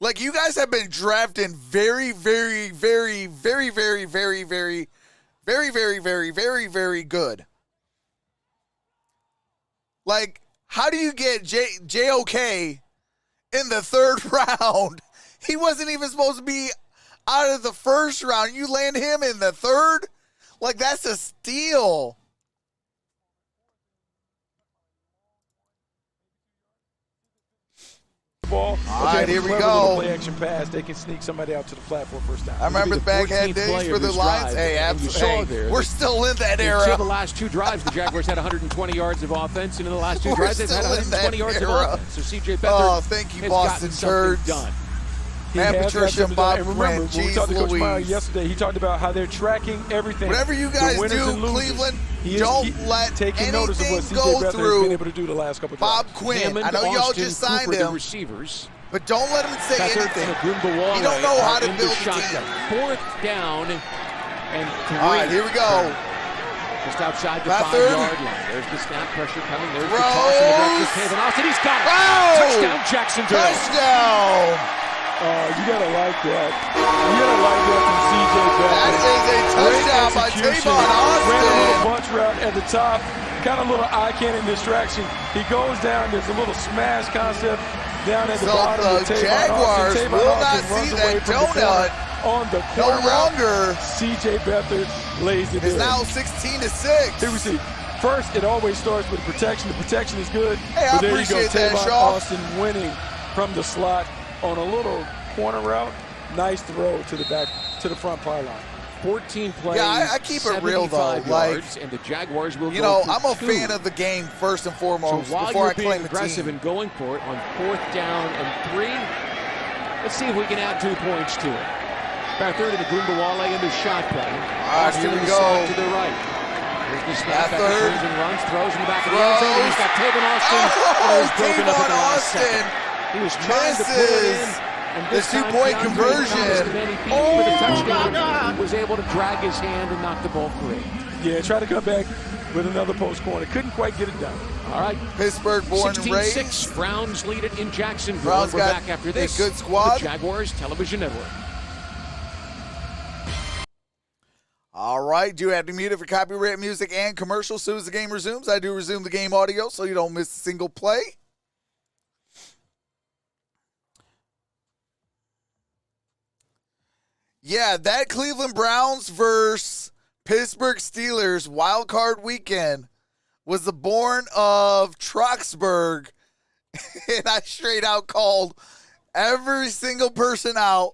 Like, you guys have been drafting very, very, very, very, very, very, very, very, very, very, very, very good. Like, how do you get JOK in the third round? He wasn't even supposed to be out of the first round. You land him in the third? Like, that's a steal. Ball. All right, here we go. Play action pass. They can sneak somebody out to the flat for a first down. I remember the back-end days for the Lions. Hey, absolutely. We're still in that era. In the last 2 drives, the Jaguars had 1hund20 yards of offense, and in the last 2 drives, they've had 120 yards of offense. So C.J. Beathard thank you, has Boston Turds. Done. Matt Patricia and Bob and remember, Quinn. when we talked to Coach Meyer yesterday, he talked about how they're tracking everything. Whatever you guys do, Cleveland, don't let anything notice of what go through been able to do the last couple of Bob Quinn. Hammond, I know y'all just signed Cooper, him. the receivers. But don't let him say anything. You don't know how to build a team. 4th down and 3. All right, here we go. Just outside the 5-yard line. There's the snap pressure coming. There's the toss in the direction of Kevin Austin. He's got it. Touchdown, Jacksonville. Touchdown. You got to like that. You got to like that from C.J. Beathard. That is a touchdown by Tavon Austin. Ran a little bunch route at the top. Kind of a little eye-candy distraction. He goes down. There's a little smash concept down at the bottom. The Jaguars will not see that donut on the no longer. C.J. Beathard lays it in. It's now 16-6. Here we see. First, it always starts with protection. The protection is good. Hey, I appreciate that, Tavon Austin winning from the slot on a little corner route. Nice throw to the front pylon. 14 plays. Yeah, I keep it real though. Yards, and the Jaguars will. I'm a fan of the game first and foremost. So while before you're I claim being a aggressive team. and going for it on 4th down and 3, let's see if we can add 2 points to it. Back there to the Goombawale in the shotgun. Here we go. To the right. Here's the snap. Turns and runs, throws in the back of the end zone. He's got Tavon Austin. Tavon Austin. He was trying to put it in. And the 2-point conversion. For the touchdown, he was able to drag his hand and knock the ball free. Yeah, try to come back with another post corner. Couldn't quite get it done. All right. Pittsburgh born and raised. 16-6. Browns lead it in Jacksonville. Browns We're back after this. A good squad. The Jaguars Television Network. All right, do have to mute it for copyright music and commercials. As soon as the game resumes, I do resume the game audio so you don't miss a single play. Yeah, that Cleveland Browns versus Pittsburgh Steelers wild card weekend was the born of Troxel, and I straight out called every single person out,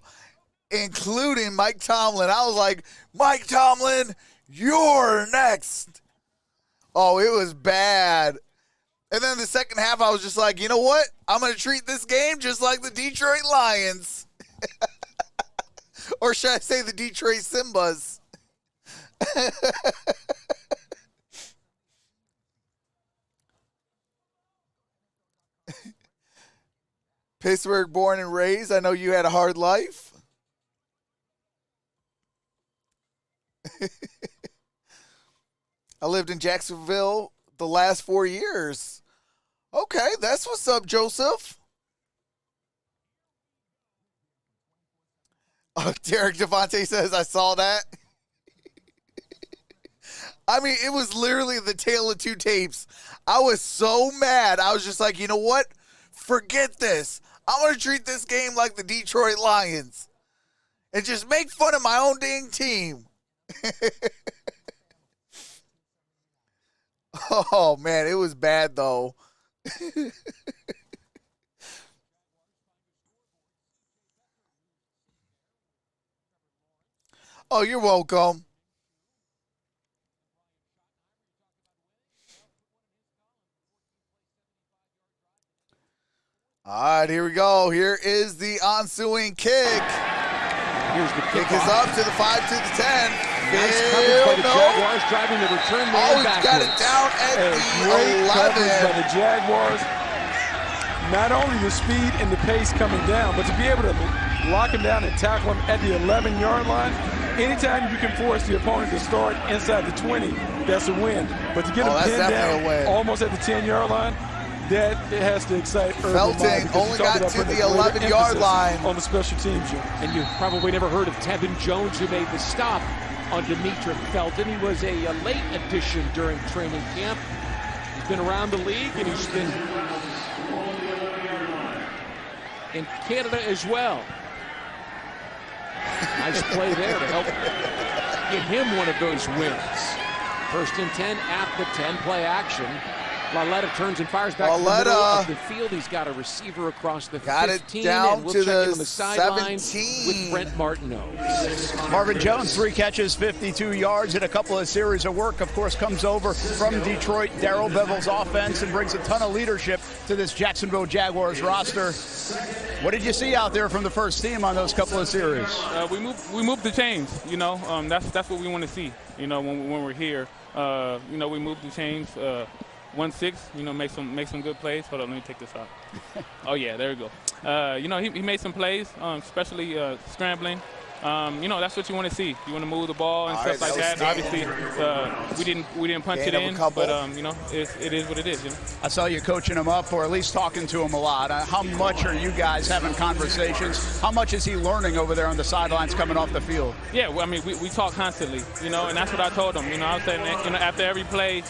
including Mike Tomlin. I was like, Mike Tomlin, you're next. Oh, it was bad. And then the second half, I was just like, you know what? I'm going to treat this game just like the Detroit Lions. Or should I say the Detroit Simbas? Pittsburgh born and raised. I know you had a hard life. I lived in Jacksonville the last 4 years. Okay, that's what's up, Joseph. Derek Devontae says, I saw that. I mean, it was literally the tale of two tapes. I was so mad. I was just like, you know what? Forget this. I'm going to treat this game like the Detroit Lions and just make fun of my own dang team. Oh, man, it was bad, though. Oh, you're welcome. All right, here we go. Here is the ensuing kick. Here's the kick is up to the 5 to the 10. Nice coverage by the Jaguars, driving the return man backwards. Got it down at the 11. Coverage by the Jaguars. Not only the speed and the pace coming down, but to be able to lock him down and tackle him at the 11-yard line. Anytime you can force the opponent to start inside the 20, that's a win. But to get him pinned down almost at the 10-yard line, that has to excite Felton only got to the 11-yard line on the special teams unit. And you've probably never heard of Tevin Jones, who made the stop on Demetric Felton. He was a late addition during training camp. He's been around the league, and he's been in Canada as well. Nice play there to help get him one of those wins. 1st and 10 at the 10, play action. Laletta turns and fires back to the middle of the field. He's got a receiver across the 15, down and we'll to check in on the the sideline 17 with Brent Martineau. Marvin Jones, 3 catches, 52 yards, and a couple of series of work, of course, comes over from Detroit. Darrell Bevel's offense and brings a ton of leadership to this Jacksonville Jaguars roster. What did you see out there from the first team on those couple of series? We moved the chains. You know, that's what we want to see. You know, when we're here, you know, we moved the chains. 1-6, you know, make some good plays. Hold on, let me take this off. Oh yeah, there we go. You know, he made some plays, especially scrambling. You know, that's what you want to see. You want to move the ball and stuff like that. Obviously, we didn't punch it in, but you know, it is what it is. You know? I saw you coaching him up, or at least talking to him a lot. How much are you guys having conversations? How much is he learning over there on the sidelines coming off the field? Yeah, well, I mean, we talk constantly, you know, and that's what I told him. You know, I was saying, you know, after every play,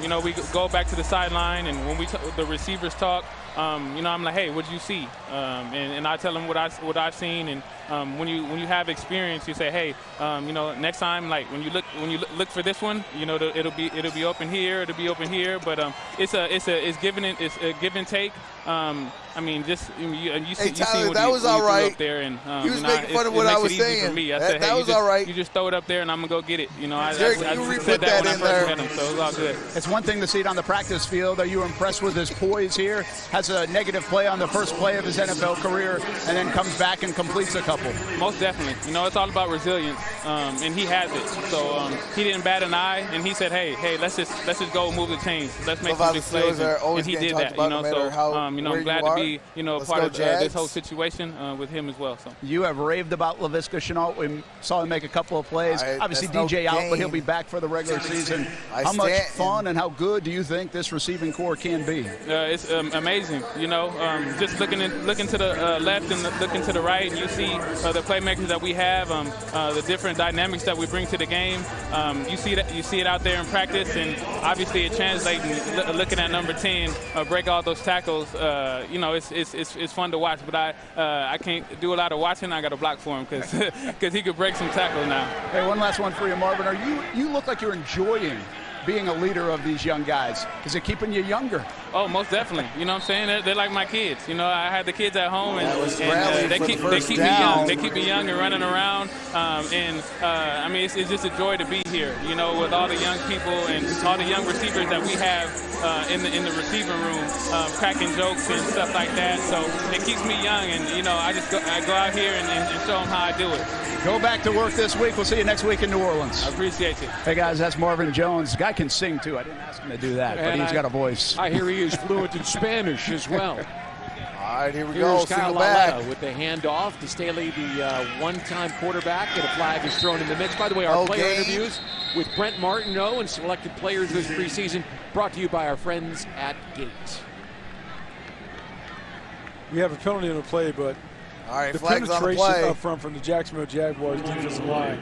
you know, we go back to the sideline, and when the receivers talk, I'm like, hey, what did you see? And I tell them what I've seen. And when you have experience, you say, hey, next time, like when you look for this one, it'll be open here, it'll be open here. But it's a give and take. You see Tyler, what that was all right. Up there, and he was making fun of what I was saying. For me. I said, hey, that was all right. You just throw it up there, and I'm gonna go get it. I said that when in I first there. met him, so it was all good. It's one thing to see it on the practice field. Are you impressed with his poise here? Has a negative play on the first play of his NFL career, and then comes back and completes a couple. Most definitely. It's all about resilience, and he has it. So he didn't bat an eye, and he said, hey, let's just go move the chains. Let's make some big plays, and he did that. I'm glad to be part of this whole situation with him as well. So you have raved about Laviska Shenault. We saw him make a couple of plays. Obviously DJ out, but he'll be back for the regular season. How much fun and how good do you think this receiving core can be? It's amazing. Just looking to the left and looking to the right, and you see the playmakers that we have, the different dynamics that we bring to the game. You see it out there in practice, and obviously it translates. Looking at number 10, break all those tackles. It's fun to watch, but I can't do a lot of watching. I got to block for him because he could break some tackles now. Hey, one last one for you, Marvin. You look like you're enjoying being a leader of these young guys? Is it keeping you younger? Oh, most definitely. You know what I'm saying? They're like my kids. I had the kids at home, and they keep me young. They keep me young and running around. It's just a joy to be here, with all the young people and all the young receivers that we have in the receiving room, cracking jokes and stuff like that. So it keeps me young, and, I go out here and show them how I do it. Go back to work this week. We'll see you next week in New Orleans. I appreciate it. Hey, guys, that's Marvin Jones. The guy can sing, too. I didn't ask him to do that, but he's got a voice. I hear he is fluent in Spanish as well. All right, here we Here's go. Kyle back with the handoff to Staley, the one-time quarterback, and a flag is thrown in the midst. By the way, our player interviews with Brent Martineau and selected players this preseason brought to you by our friends at Gate. We have a penalty on the play, but the penetration up front from the Jacksonville Jaguars defensive line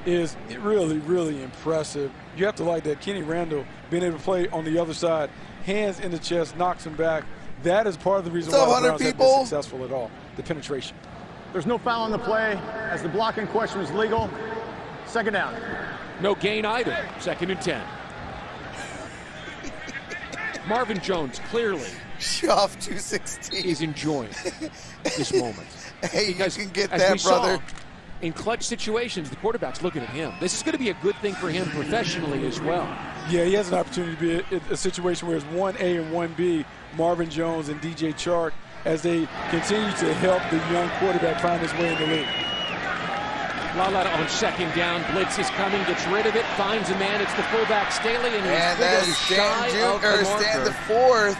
is really, really impressive. You have to like that. Kenny Randall being able to play on the other side, hands in the chest, knocks him back. That is part of the reason why the Browns have been successful at all, the penetration. There's no foul on the play as the block in question was legal. Second down. No gain either. 2nd and 10. Marvin Jones clearly off 216 is enjoying this moment. Hey, because, you can get as that, we brother. Saw, in clutch situations, the quarterback's looking at him. This is going to be a good thing for him professionally as well. Yeah, he has an opportunity to be a situation where it's 1A and 1B, Marvin Jones and DJ Chark, as they continue to help the young quarterback find his way in the league. Lalata on 2nd down. Blitz is coming, gets rid of it, finds a man. It's the fullback Staley, and he's Stan the fourth.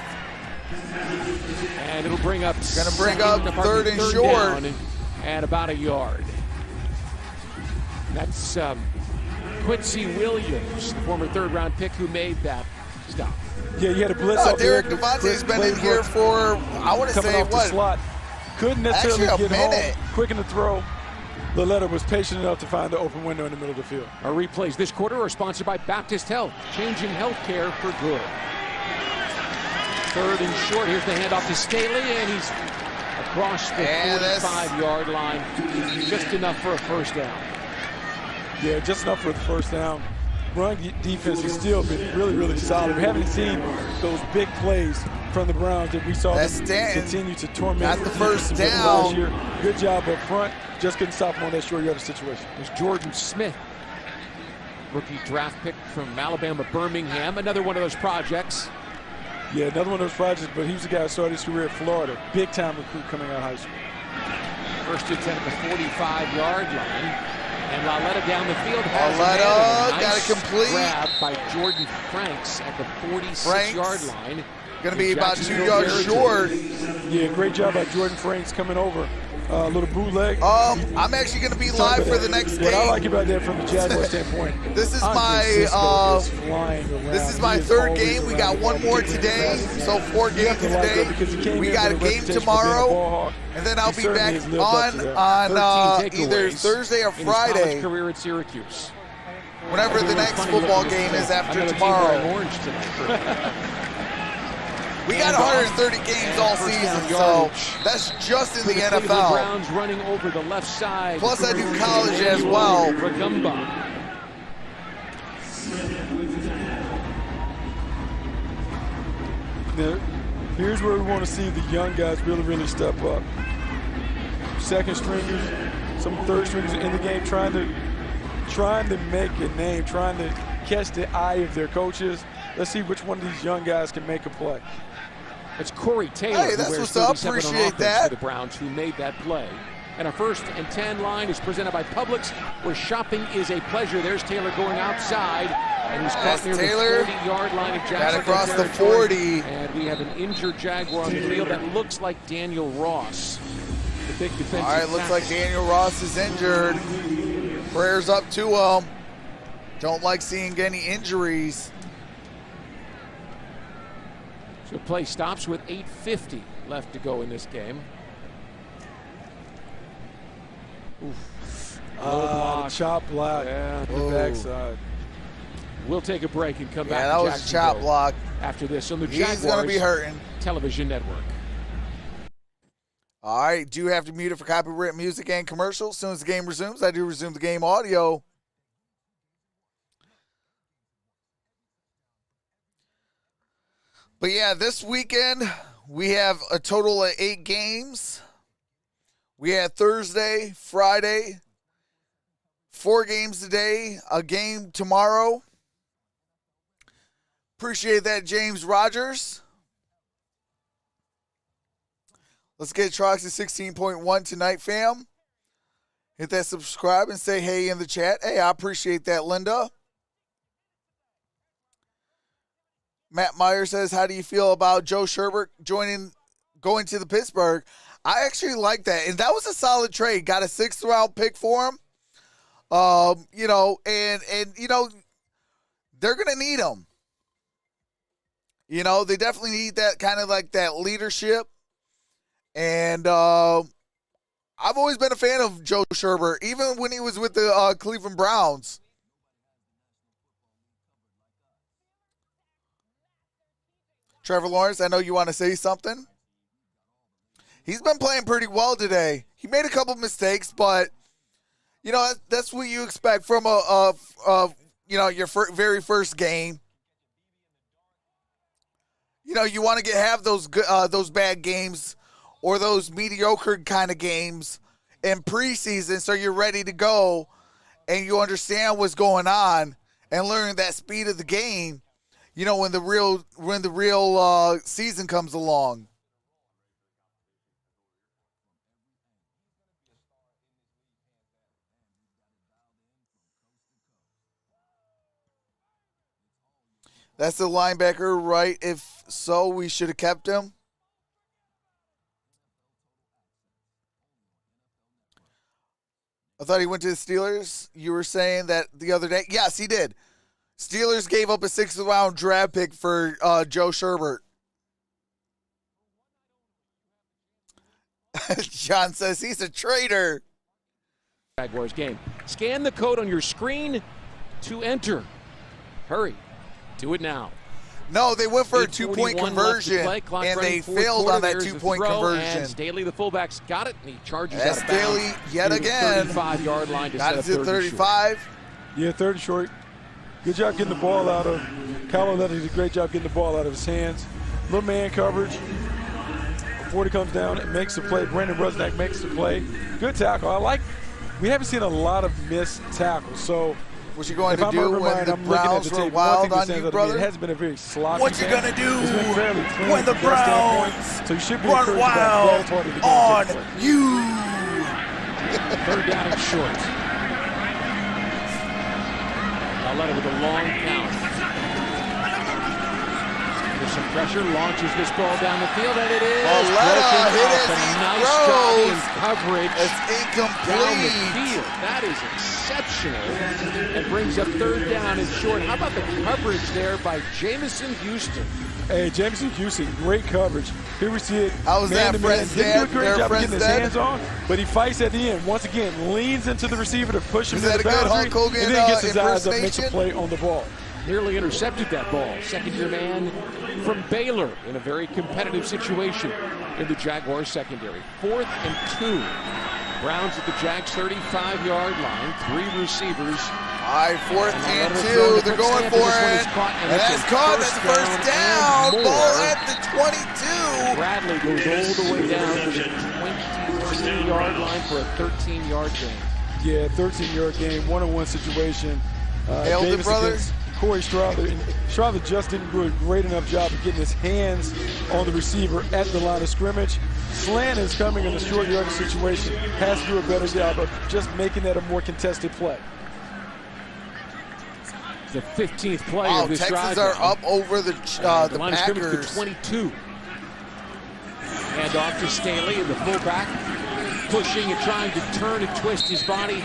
And it'll bring up 3rd and short. And about a yard. That's Quincy Williams, the former 3rd-round pick who made that stop. Yeah, you had a blitz out there. Derek Devontae's been in here for, I want to say, off the slot. Couldn't necessarily get home. Quick in the throw. Laletta was patient enough to find the open window in the middle of the field. Our replays this quarter are sponsored by Baptist Health, changing healthcare for good. 3rd and short. Here's the handoff to Staley, and he's across the 45-yard line. Just enough for a first down. Yeah, just enough for the first down. Run defense has still been really, really solid. We haven't seen those big plays from the Browns that we saw them continue to torment. Got the first down. Last year. Good job up front. Just couldn't stop him on that short yardage situation. There's Jordan Smith, rookie draft pick from Alabama Birmingham. Another one of those projects. Yeah, another one of those projects, but he was the guy who started his career at Florida. Big-time recruit coming out of high school. First attempt at the 45-yard line. And Laletta down the field. Laletta got it complete. Grab by Jordan Franks at the 46-yard line. Going to be about 2 yards short. Yeah, great job by Jordan Franks coming over. A little bootleg. I'm actually going to be live for the next game. What I like about that from the Jaguars standpoint. This is my 3rd game. We got 1 more today, so 4 games today. We got a game tomorrow, and then I'll be back on either Thursday or Friday. Career at Syracuse. Whenever the next football game is after tomorrow. We got 130 games all season, so that's just in the NFL. Browns running over the left side. Plus, I do college as well. Now, here's where we want to see the young guys really step up. Second stringers, some third stringers in the game, trying to make a name, trying to catch the eye of their coaches. Let's see which one of these young guys can make a play. It's Corey Taylor. Hey, that's who wears what's up. 37 on Appreciate offense that. for the Browns, who made that play. And our 1st and 10 line is presented by Publix, where shopping is a pleasure. There's Taylor going outside, and he's caught near Taylor. the 40-yard line of Jacksonville. Got across the territory. 40. And we have an injured Jaguar on the field that looks like Daniel Ross, the big defensive All right, looks tackle. like Daniel Ross is injured. Prayers up to him. Don't like seeing any injuries. So play stops with 8:50 left to go in this game. Chop block. Yeah. The backside. We'll take a break and come back. Yeah, that to was a chop block. After this on the He's Jaguars going to be hurting. Television Network. All right, do have to mute it for copyright music and commercials. As soon as the game resumes, I do resume the game audio. But yeah, this weekend we have a total of 8 games. We had Thursday, Friday, 4 games today, a game tomorrow. Appreciate that, James Rogers. Let's get Troxel 16.1 tonight, fam. Hit that subscribe and say hey in the chat. Hey, I appreciate that, Linda. Matt Meyer says, how do you feel about Joe Sherbert going to the Pittsburgh? I actually like that. And that was a solid trade. Got a 6th round pick for him. You know, and you know, they're going to need him. You know, they definitely need that kind of like that leadership. And I've always been a fan of Joe Sherbert, even when he was with the Cleveland Browns. Trevor Lawrence, I know you want to say something. He's been playing pretty well today. He made a couple mistakes, but you know that's what you expect from you know, your very first game. You know, you want to have those bad games or those mediocre kind of games in preseason, so you're ready to go and you understand what's going on and learn that speed of the game. You know, when the real season comes along. That's the linebacker, right? If so, we should have kept him. I thought he went to the Steelers. You were saying that the other day. Yes, he did. Steelers gave up a 6th round draft pick for Joe Sherbert. John says he's a traitor. Jaguars game. Scan the code on your screen to enter. Hurry. Do it now. No, they went for a 2-point conversion, and they failed on that 2-point conversion. And Staley, the fullback's got it, and he charges That's out of bounds. Staley yet again. 35-yard line to got set it up to 35. Yeah, 30 short. Good job getting the ball out of Kyler Leonard. Did a great job getting the ball out of his hands. Little man coverage. Before he comes down and makes the play, Brandon Rusnak makes the play. Good tackle. We haven't seen a lot of missed tackles, so what you going to do when the Browns were wild on you, brother? It hasn't been a very sloppy What you going to do when the Browns run wild on you? 3rd down and short. Aletta with a long count. There's some pressure, launches this ball down the field, and it is Aletta hit it. A nice job in coverage. It's incomplete. Down the field. That is exceptional. And brings up 3rd down and short. How about the coverage there by Jamison Houston? Hey, Jamison Houston, great coverage. Here we see it. How was that, Fred's dad? Didn't do a great job getting his hands on, but he fights at the end. Once again, leans into the receiver to push him to the boundary, and then gets his eyes up, makes a play on the ball. nearly intercepted that ball. Second-year man from Baylor in a very competitive situation in the Jaguars secondary. 4th and 2. Browns at the Jags 35-yard line. 3 receivers. All right, 4th and 2. They're going for it. And that's caught. That's the first down. Ball at the 22. Bradley goes all the way down to the 22-yard line for a 13-yard gain. Yeah, 13-yard gain, one-on-one situation. Hailed it, brother. Corey Strother. And Strother just didn't do a great enough job of getting his hands on the receiver at the line of scrimmage. Slant is coming in a short yardage situation. Has to do a better job of just making that a more contested play. The 15th play of this Texans drive. are up over the line of scrimmage Packers. to 22. Hand off to Staley in the fullback. Pushing and trying to turn and twist his body to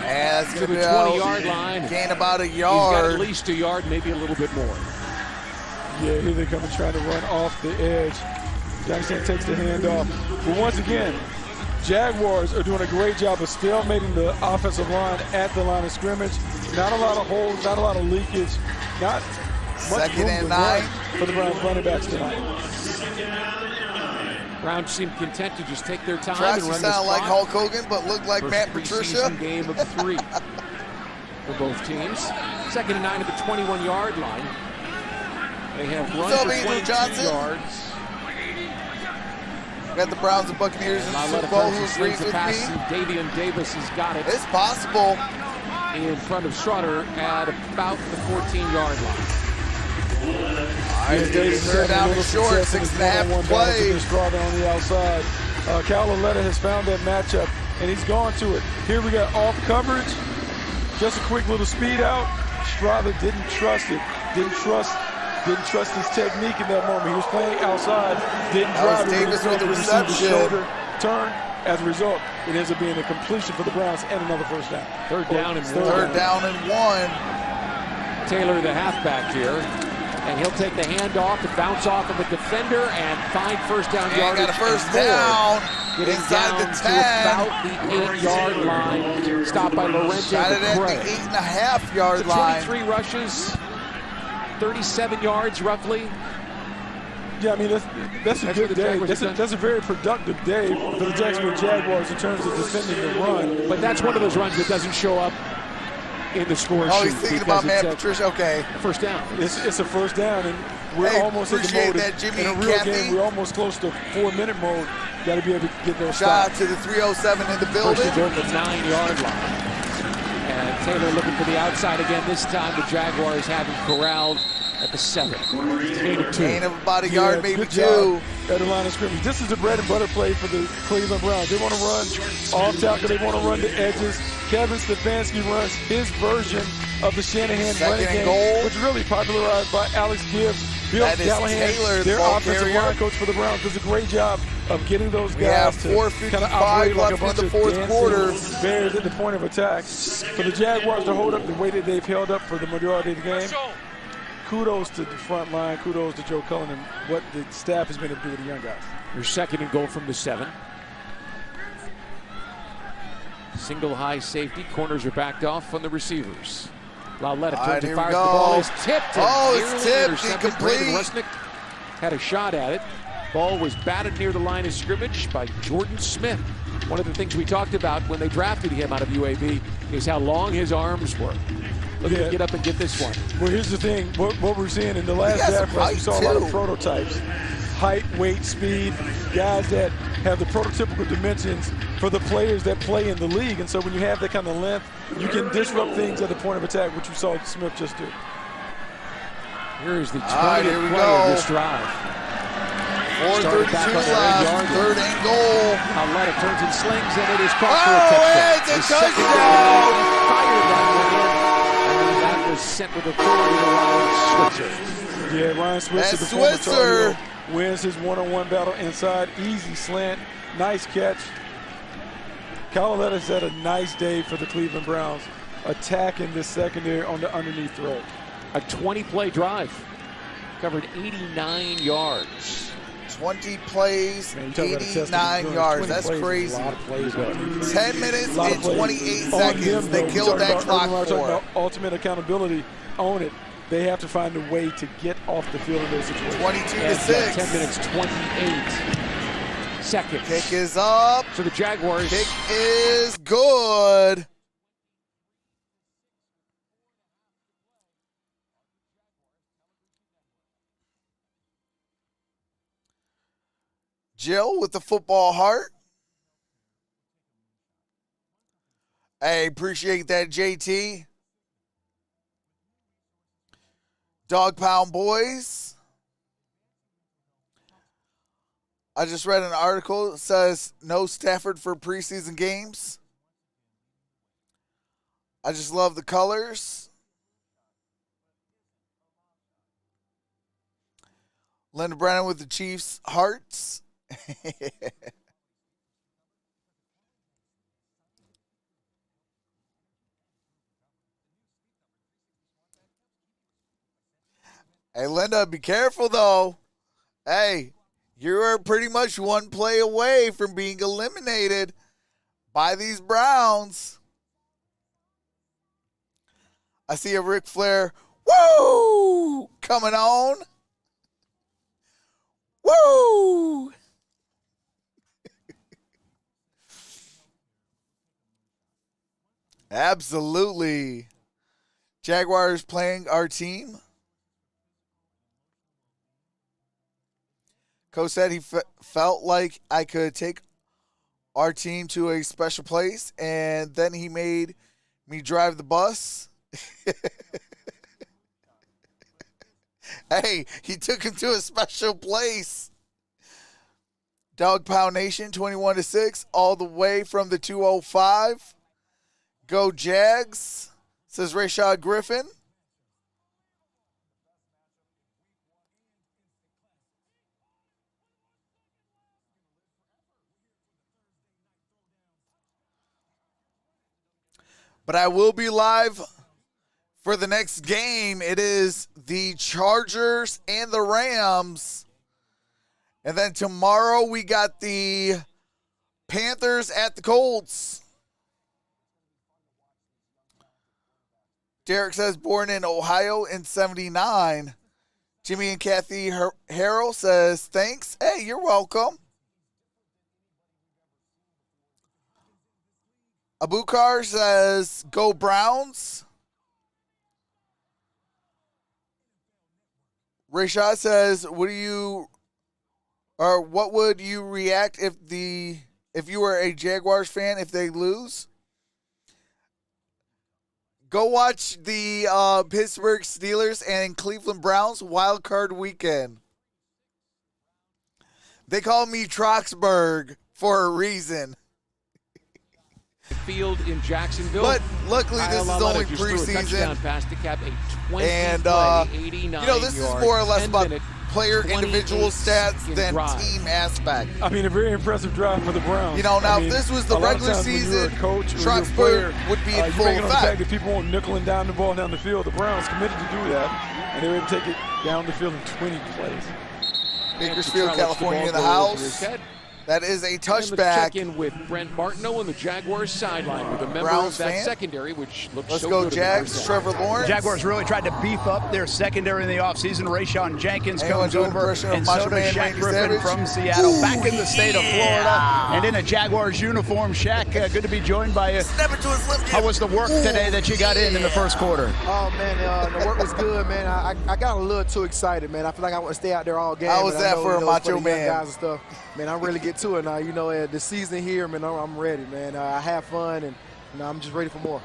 the 20-yard line. Gain about a He's yard. got at least a yard, maybe a little bit more. Yeah, here they come and trying to run off the edge. Jackson takes the handoff. But once again, Jaguars are doing a great job of stalemating the offensive line at the line of scrimmage. Not a lot of holes, not a lot of leakage. Not much 2nd room and to 9 for the Browns running backs tonight. Browns seem content to just take their time Tries and to run this sound like clock. Hulk Hogan, but look like First Matt Patricia. preseason game of 3 for both teams. 2nd and 9 at the 21-yard line. They have run for 22 yards. Got the Browns and Buccaneers in the Super Bowl. Who agrees with me? Davion Davis has got it. It's possible. In front of Strutter at about the 14-yard line. All right, third down and short, 6.5 play. Strutter on the outside. Calaletta has found that matchup, and he's gone to it. Here we got off coverage. Just a quick little speed out. Strutter didn't trust it. Didn't trust his technique in that moment. He was playing outside. Didn't drive it. Davis with the reception. Shoulder turn. As a result, it ends up being a completion for the Browns and another first down. Third down and 1. Third down and 1. Taylor, the halfback here. And he'll take the handoff and bounce off of a defender and find first down yardage. Got a first down. Getting Inside down the 10. to about the 8-yard line. Stopped by Lorente. Got it at the 8.5-yard line. 23 rushes, 37 yards roughly. Yeah, I mean, that's a good day. That's a very productive day for the Jacksonville Jaguars in terms of defending the run. But that's one of those runs that doesn't show up in the score sheet. Oh, he's thinking about Matt Patricia. Okay. First down. It's a first down, and we're almost at the mode. In a real game, we're almost close to 4-minute mode. Got to be able to get those Shout stops. out to the 307 in the building. First and 10 at the 9-yard line. And Taylor looking for the outside again. This time the Jaguars have him corralled at the 7. Gain of 2. Gain of about a yard, maybe good 2. Job at the line of scrimmage. This is the bread and butter play for the Cleveland Browns. They want to run off tackle. They want to run the edges. Kevin Stefanski runs his version of the Shanahan running game, which is really popularized by Alex Gibbs. Bill Callahan, Taylor, their offensive line coach for the Browns, does a great job of getting those guys to kind of operate like a bunch of dancing bears at the point of attack. For the Jaguars to hold up the way that they've held up for the majority of the game, kudos to the front line, kudos to Joe Cullen and what the staff has been able to do with the young guys. Your 2nd and goal from the 7. Single high safety. Corners are backed off from the receivers. Lauletta turns and fires. The ball is tipped. It's tipped. Incomplete. Resnick had a shot at it. Ball was batted near the line of scrimmage by Jordan Smith. One of the things we talked about when they drafted him out of UAB is how long his arms were. Look at him get up and get this one. Well, here's the thing. What we're seeing in the last draft class, we saw a lot of prototypes. Height, weight, speed, guys that have the prototypical dimensions for the players that play in the league. And so when you have that kind of length, you can disrupt things at the point of attack, which you saw Smith just do. Here is the 20th play of this drive. 4:32 left, 3rd and goal. Lauletta turns and slings, and it is caught for a touchdown. It's a touchdown! Fired that one in, and that was sent with authority to Ryan Switzer. Yeah, Ryan Switzer, the former Tar Heel, wins his one-on-one battle inside. Easy slant, nice catch. Calaletta's had a nice day for the Cleveland Browns, attacking this secondary on the underneath throw. A 20-play drive, covered 89 yards. 20 plays, 89 yards. That's crazy. 10 minutes and 28 seconds. They killed that clock for. Ultimate accountability. Own it. They have to find a way to get off the field in those situations. 22-6. 10 minutes, 28 seconds. Kick is up. For the Jaguars. Kick is good. Jill with the football heart. Hey, appreciate that, JT. Dog Pound Boys. I just read an article that says no Stafford for preseason games. I just love the colors. Linda Brennan with the Chiefs hearts. Hey, Linda, be careful, though. Hey, you're pretty much one play away from being eliminated by these Browns. I see a Ric Flair, woo, coming on. Woo! Absolutely. Jaguars playing our team. Coach said he felt like I could take our team to a special place, and then he made me drive the bus. Hey, he took him to a special place. Dog Pound Nation, 21-6, all the way from the 205. Go Jags, says Rashad Griffin. But I will be live for the next game. It is the Chargers and the Rams. And then tomorrow we got the Panthers at the Colts. Derek says born in Ohio in 79. Jimmy and Kathy Harrell says thanks. Hey, you're welcome. Abukar says go Browns. Rashad says what would you react if you were a Jaguars fan if they lose? Go watch the Pittsburgh Steelers and Cleveland Browns wild card weekend. They call me Troxberg for a reason. Field in Jacksonville. But luckily this is only preseason. Past the cap, a 20 and this is more or less about player individual stats than team aspect. I mean, a very impressive drive for the Browns. Now if this was the regular season, Troxberg would be in full effect. On the fact that people won't nickeling down the ball down the field. The Browns committed to do that, and they were able to take it down the field in 20 plays. Bakersfield, California in the house. That is a touchback. Check in with Brent Martineau on the Jaguars sideline with a member Browns of that fan. secondary, which looks Let's so go good. Jags, Trevor Lawrence. Jaguars really tried to beef up their secondary in the offseason. Rayshawn Jenkins comes over, and so does Shaq Griffin from Seattle. Back in the state of Florida, and in a Jaguars uniform. Shaq, good to be joined by you. How was the work today that you got in the first quarter? Oh, man, the work was good, man. I got a little too excited, man. I feel like I want to stay out there all game. How was that for a macho man? Guys and stuff. Man, I really get to it now. The season here, man, I'm ready, man. I have fun, and I'm just ready for more.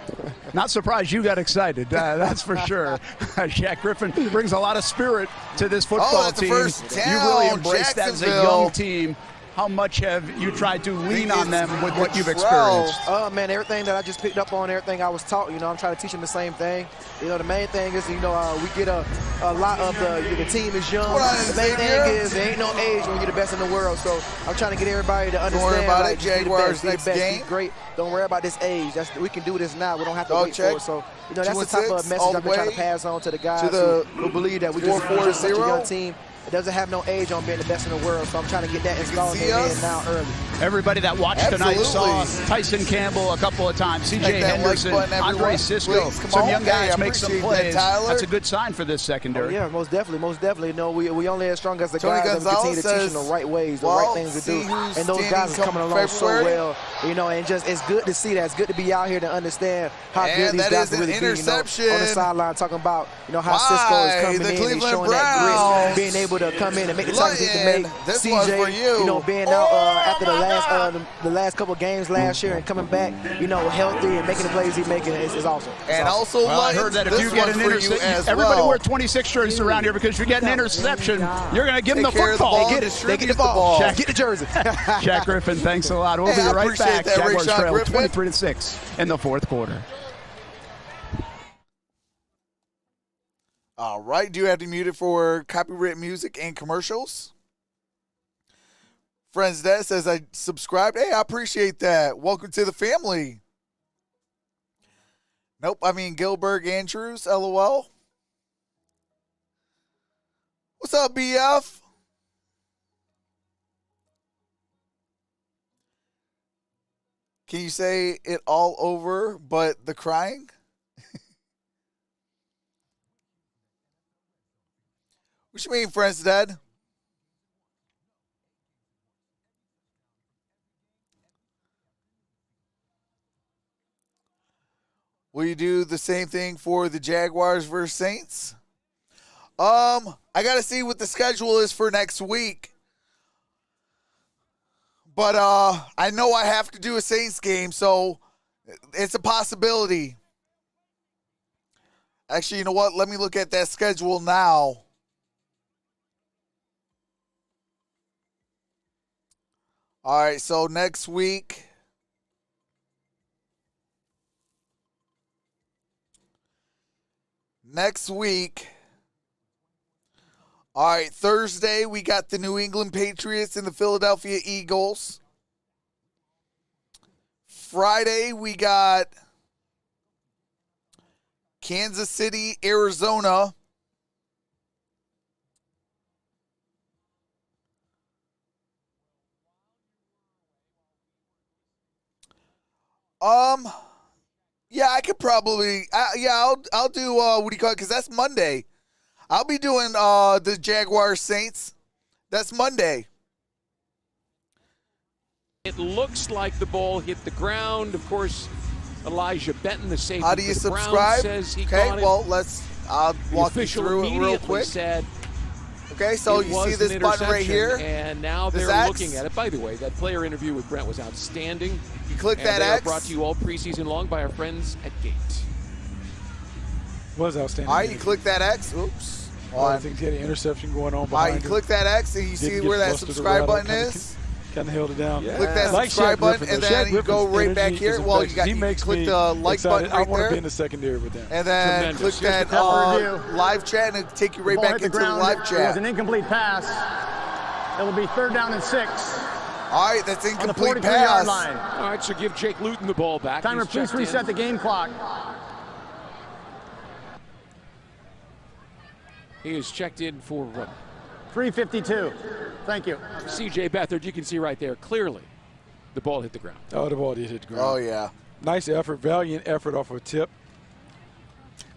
Not surprised you got excited, that's for sure. Shaq Griffin brings a lot of spirit to this football team. You really embraced that as a young team. How much have you tried to lean on them with what you've experienced? Man, everything that I just picked up on, everything I was taught, I'm trying to teach them the same thing. The main thing is, we get a lot of the team is young. The main thing is there ain't no age when you're the best in the world. So I'm trying to get everybody to understand. Don't worry about it, Jaguars next game. Great. Don't worry about this age. We can do this now. We don't have to wait for it. So, that's the type of message I've been trying to pass on to the guys who believe that we just such a young team. it doesn't have no age on being the best in the world. So I'm trying to get that installed in their head now early. Everybody that watched tonight saw Tyson Campbell a couple of times, C.J. Henderson, Andre Cisco, some young guys make some plays. That's a good sign for this secondary. Oh, yeah, most definitely, most definitely. You know, we only as strong as the guys that continue to teach them the right ways, the right things to do. And those guys are coming along so well, you know, and just it's good to see that. It's good to be out here to understand how good these guys really be. You know, on the sideline talking about, you know, how Cisco is coming in and showing that grit, being able to come in and make the targets he can make. CJ, you know, being out after the last couple of games last year and coming back, you know, healthy and making the plays he's making is awesome. And also, well, I heard that if you get an interception, everybody wear 26 shirts around here because if you get an interception, you're going to give them the football. They get the ball. Get the jersey. Jack Griffin, thanks a lot. We'll be right back. Jaguars trail 23-6 in the fourth quarter. All right, do you have to mute it for copyright music and commercials? Friends, Dad says I subscribed. Hey, I appreciate that. Welcome to the family. Nope, I mean Gilbert Andrews, LOL. What's up, BF? Can you say it all over but the crying? What you mean, Friends, Dad? Will you do the same thing for the Jaguars versus Saints? I got to see what the schedule is for next week. But I know I have to do a Saints game, so it's a possibility. Actually, you know what? Let me look at that schedule now. All right, so next week. All right, Thursday, we got the New England Patriots and the Philadelphia Eagles. Friday, we got Kansas City, Arizona. Yeah, I could probably, I'll do, what do you call it? Because that's Monday. I'll be doing the Jaguars Saints. That's Monday. It looks like the ball hit the ground. Of course, Elijah Benton, the safety. How do you subscribe? Says he okay, got well, it. I'll walk you through it real quick. Said okay, so you see this button right here? And now they're looking at it. By the way, that player interview with Brent was outstanding. You click that X. X. Brought to you all preseason long by our friends at Gate. Was outstanding. All right, you click that X. Oops. I think he had an interception going on behind All right, you click that X and you see where that subscribe button is. Kind of held it down. Yeah. Click that subscribe button and then you go right back here. Well, you click the like button right there. I want to be in the secondary with them. And then click that live chat and it'll take you right back into the live chat. It was an incomplete pass. It will be 3rd down and 6. All right, that's incomplete on the 43-yard pass. line. All right, so give Jake Luton the ball back. Timer, please reset the game clock. He is checked in for 3:52. Thank you. C.J. Beathard, you can see right there clearly the ball hit the ground. Oh, the ball did hit the ground. Oh, yeah. Nice effort, valiant effort off of a tip.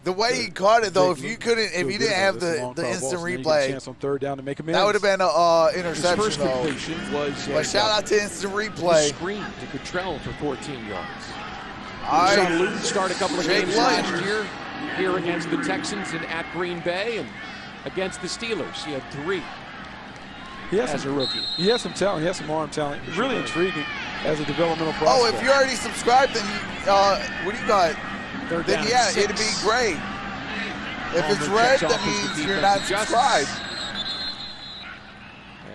The way he caught it, though, if you didn't have the instant replay, chance on 3rd down to make that would have been an interception, His first completion was but shout out to instant replay. Screen to Cottrell for 14 yards. All right. Saw Luton start a couple of games last year here against the Texans and at Green Bay and against the Steelers. He had 3 as a rookie. He has some talent. He has some arm talent. Really intriguing as a developmental prospect. Oh, if you already subscribed, then what do you got? Then yeah, it'd be great. If it's red, that means you're not subscribed.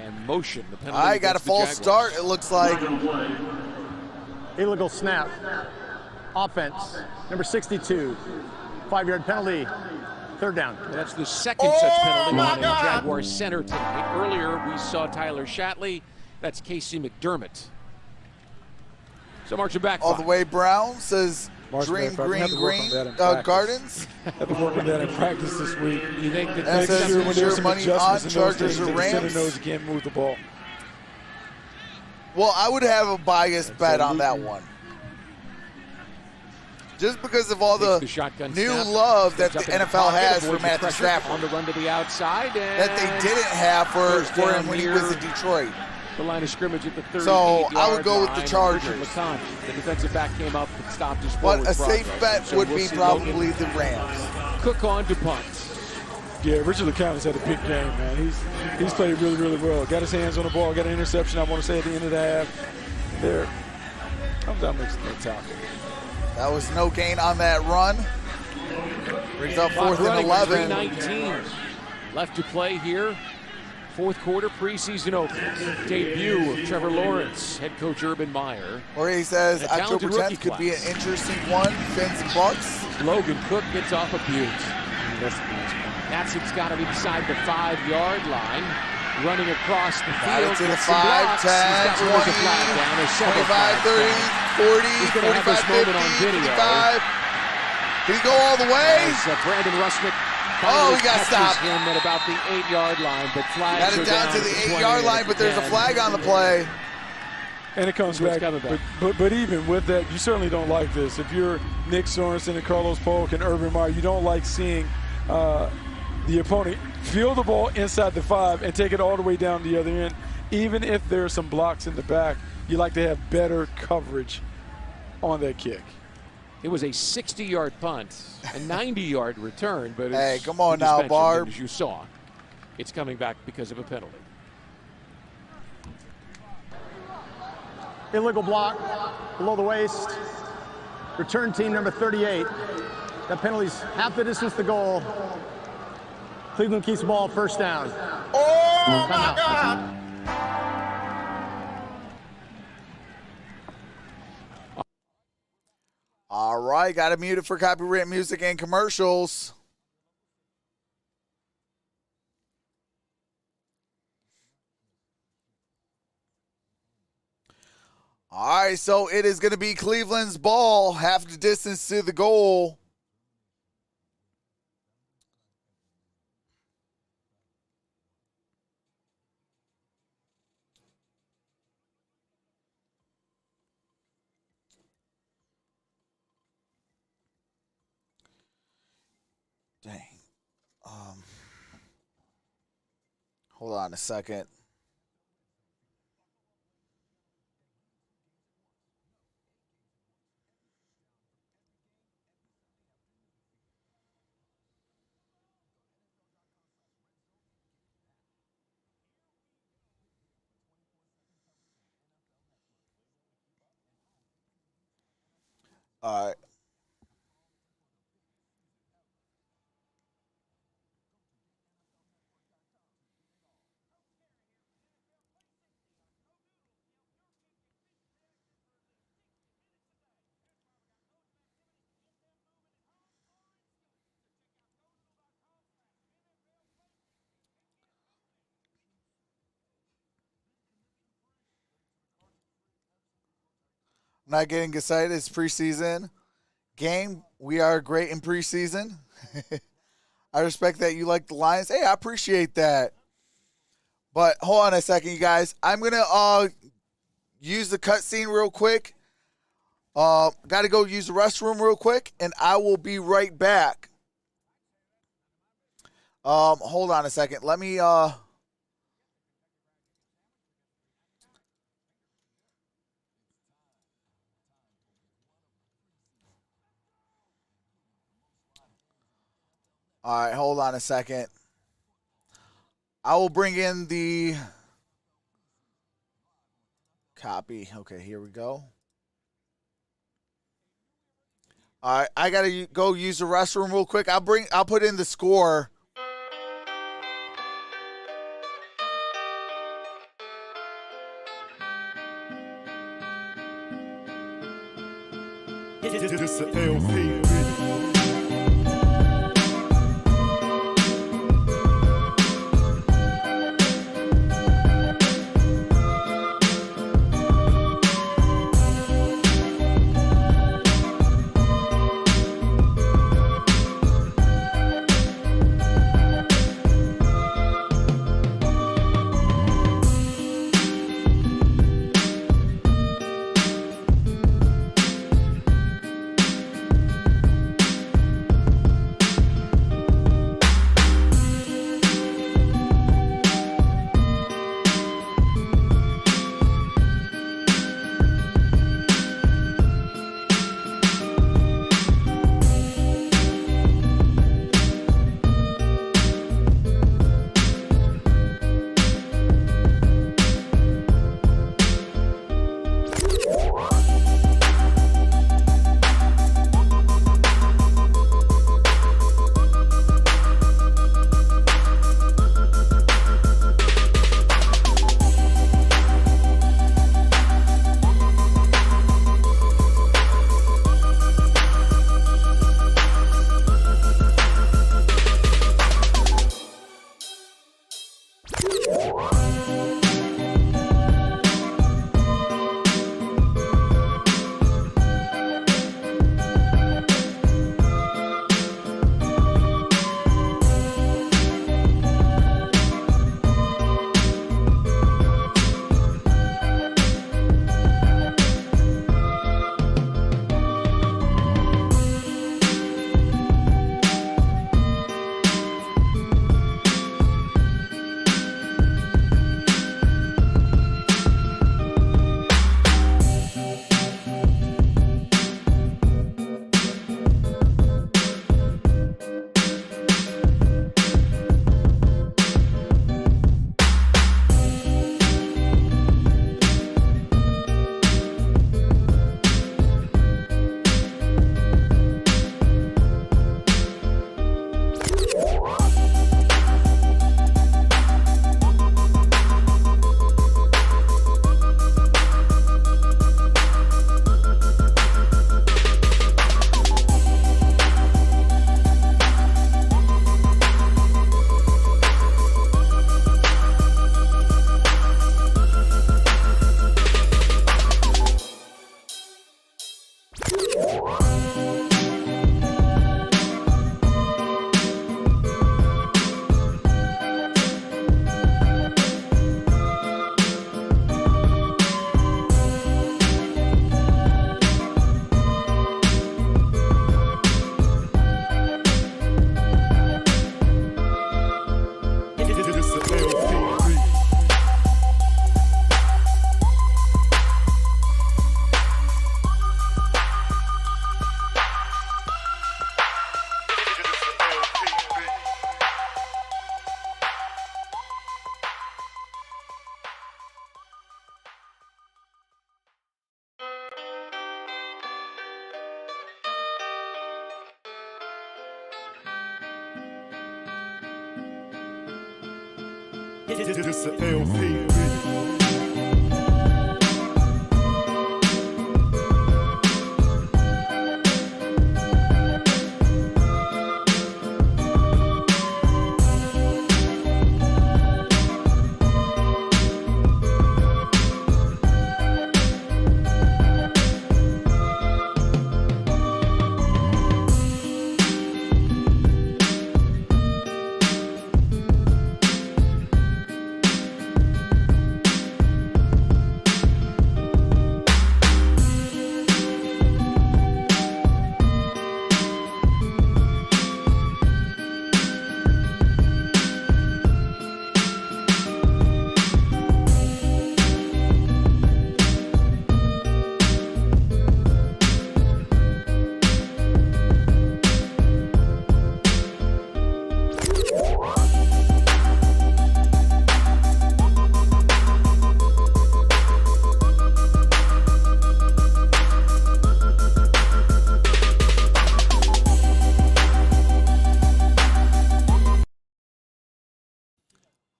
And motion. The penalty. I got a false start, it looks like. Illegal snap. Offense. Number 62. 5-yard penalty. 3rd down. That's the second such penalty on a Jaguars center tonight. Earlier, we saw Tyler Shatley. That's Casey McDermott. So marching back all the way Brown says Dream Green Gardens. I have to work on that in practice this week. You think that that says when there's some money on Chargers or the Rams? center knows you can't move the ball. Well, I would have a biased bet on that one. Just because of all the new love that the NFL has for Matthew Stafford. On the run to the outside. That they didn't have for him when he was in Detroit. The line of scrimmage at the 38-yard So I would go with the Chargers. The defensive back came up and stopped his But a safe bet would be probably the Rams. Cook on to punt. Yeah, Richard LeCountis had a big game, man. He's played really, really well. Got his hands on the ball, got an interception, I want to say, at the end of the half. There. I'm done mixing that tackle. That was no gain on that run. Brings up 4th and 11. 3:19 left to play here. Fourth quarter preseason debut of Trevor Lawrence, head coach Urban Meyer. Or he says October 10th could be an interesting one. Fins and Bucks. Logan Cook gets off a Butte. That's got to be beside the 5-yard line. Running across the field. To the 5, 10, 20, 25, 30, 40, 45, 50, 55. Can he go all the way? Brandon Rushnick. Oh, he got stopped. Him at about the 8-yard line, but flags got it down to the 8-yard line, but there's a flag on the play. And it comes back. But even with that, you certainly don't like this. If you're Nick Sorensen and Carlos Polk and Urban Meyer, you don't like seeing the opponent field the ball inside the 5 and take it all the way down the other end. Even if there's some blocks in the back, you like to have better coverage on that kick. It was a 60-yard punt, a 90-yard return, but hey, come on now, Barb. As you saw, it's coming back because of a penalty. Illegal block below the waist. Return team number 38. That penalty's half the distance to goal. Cleveland keeps the ball, first down. Oh, my God. All right, got to mute it for copyright music and commercials. All right, so it is going to be Cleveland's ball, half the distance to the goal. Dang. Hold on a second. All right. Not getting excited. It's preseason game. We are great in preseason. I respect that you like the Lions. Hey, I appreciate that. But hold on a second, you guys. I'm going to use the cutscene real quick. Got to go use the restroom real quick, and I will be right back. Hold on a second. Let me... All right, hold on a second. I will bring in the copy. Okay, here we go. All right, I gotta go use the restroom real quick. I'll put in the score. This is LP. This the LP.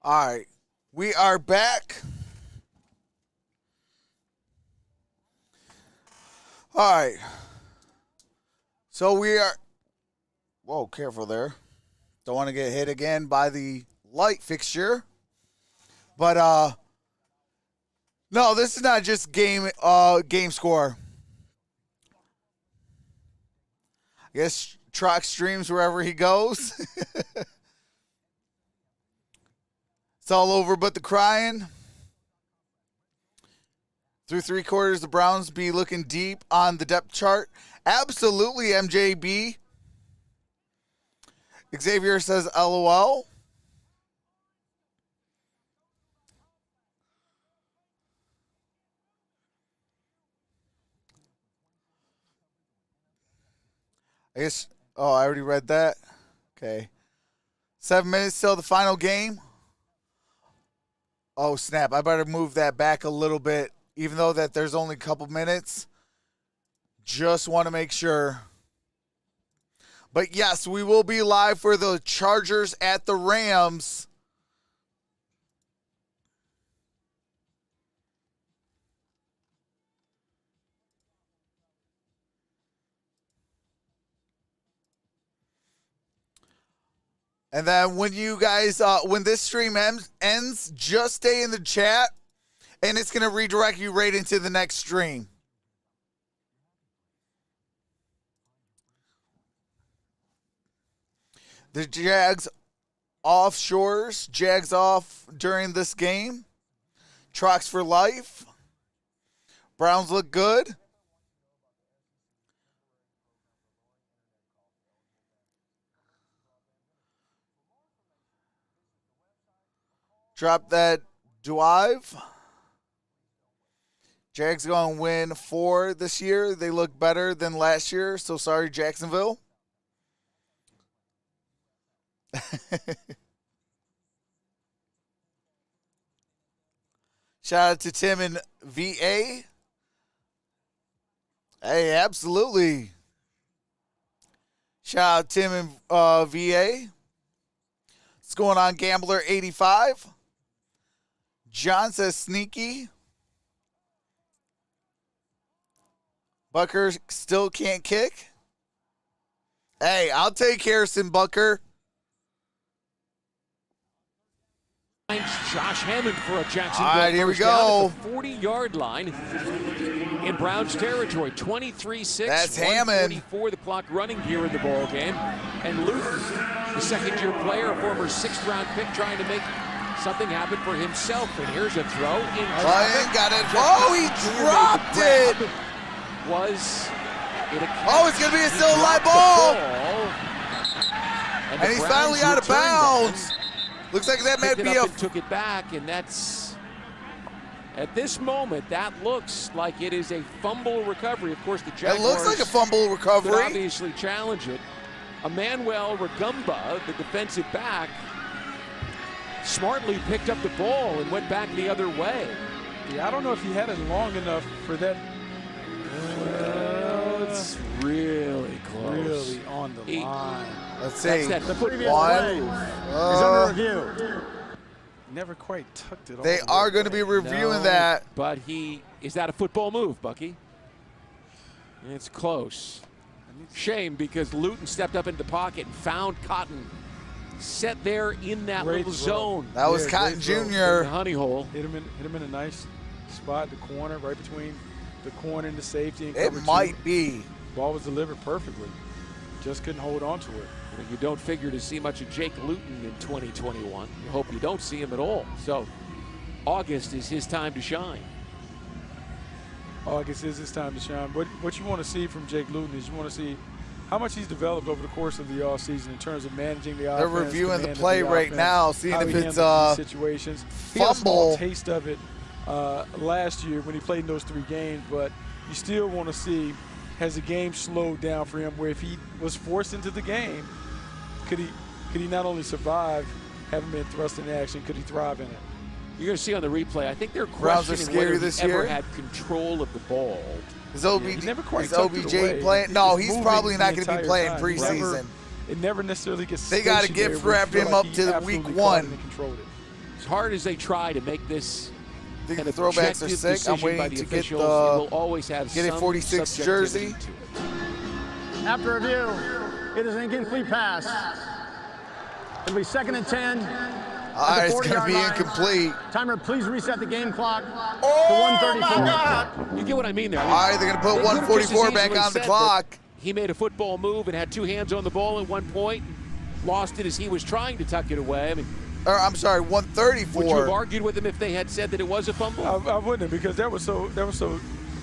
All right, we are back. All right. So we are, whoa, careful there. Don't want to get hit again by the light fixture. But no, this is not just game score. I guess Trox streams wherever he goes. It's all over but the crying. Through 3 quarters, the Browns be looking deep on the depth chart. Absolutely, MJB. Xavier says LOL. I guess, oh, I already read that. Okay. 7 minutes till the final game. Oh, snap. I better move that back a little bit, even though that there's only a couple minutes. Just want to make sure. But, yes, we will be live for the Chargers at the Rams. And then when you guys, when this stream ends, just stay in the chat, and it's going to redirect you right into the next stream. The Jags offshores, Jags off during this game. Trox for life. Browns look good. Drop that drive. Jags going to win 4 this year. They look better than last year, so sorry, Jacksonville. Shout out to Tim and VA. Hey, absolutely. Shout out Tim and VA. What's going on, Gambler 85? John says sneaky. Bucker still can't kick. Hey, I'll take Harrison Bucker. Josh Hammond for a Jacksonville. All right, here we go. 40-yard line in Browns territory. 23-6. That's Hammond. 1:44 the clock running here in the ball game. And Luton, the second-year player, a former 6th-round pick, trying to make something happen for himself. And here's a throw in. Ryan got it. Oh, he dropped it. Was it a catch? Oh, it's going to be a still alive ball. And he's finally out of bounds. Looks like that might be a... took it back, and that's... At this moment, that looks like it is a fumble recovery. Of course, the Jaguars... It looks like a fumble recovery. Could obviously challenge it. Emmanuel Ragumba, the defensive back, smartly picked up the ball and went back the other way. Yeah, I don't know if he had it long enough for that. It's really close. Really on the line. Let's see. The previous One. play is under review. never quite tucked it all. They are going to be reviewing that. But is that a football move, Bucky? It's close. Shame, because Luton stepped up into the pocket and found Cotton set there in that little zone. That was Cotton Jr. The honey hole. Hit him in a nice spot, the corner, right between the corner and the safety. And it might be. Ball was delivered perfectly. Just couldn't hold on to it. Well, you don't figure to see much of Jake Luton in 2021. You hope you don't see him at all. So August is his time to shine. August is his time to shine. What you want to see from Jake Luton is you want to see how much he's developed over the course of the offseason in terms of managing the offense. They're reviewing the play right now, seeing if it's situations. He fumble. had a small taste of it last year when he played in those 3 games, but you still want to see, has the game slowed down for him, where if he was forced into the game, could he not only survive having been thrust into action, could he thrive in it? You're going to see on the replay, I think they're Browns are questioning whether this he ever year. had control of the ball. Is OBJ playing? No, he's probably not going to be playing preseason. It never necessarily gets. They got to gift wrap him up to week 1. As hard as they try to make this the an throwbacks are sick. I'm waiting to get the will always have get a 46 jersey. After review, it is an incomplete pass. It'll be 2nd and 10. All right, it's going to be incomplete. Timer, please reset the game clock to 1:34. You get what I mean there. All right, they're going to put 1:44 back on the clock. He made a football move and had 2 hands on the ball at one point, lost it as he was trying to tuck it away. I mean, I'm sorry, 1:34. Would you have argued with him if they had said that it was a fumble? I wouldn't have, because that was so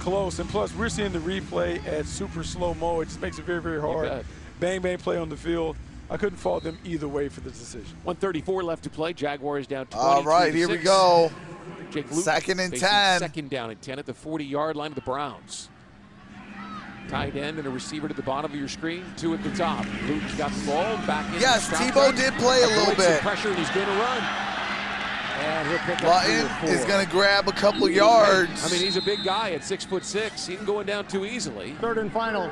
close, and plus we're seeing the replay at super slow mo. It just makes it very, very hard. Bang bang play on the field. I couldn't fault them either way for the decision. 1:34 left to play. Jaguars down 20. All right, here we go. Jake Luton 2nd and 10. 2nd down and 10 at the 40-yard line of the Browns. Tight end and a receiver to the bottom of your screen, 2 at the top. Luton's got the ball back in. Yes, Tebow did play a little bit. Pressure, and he's going to run. And he'll pick up 3 or 4. is going to grab a couple yards. I mean, he's a big guy at 6'6". He can go down too easily. 3rd and final.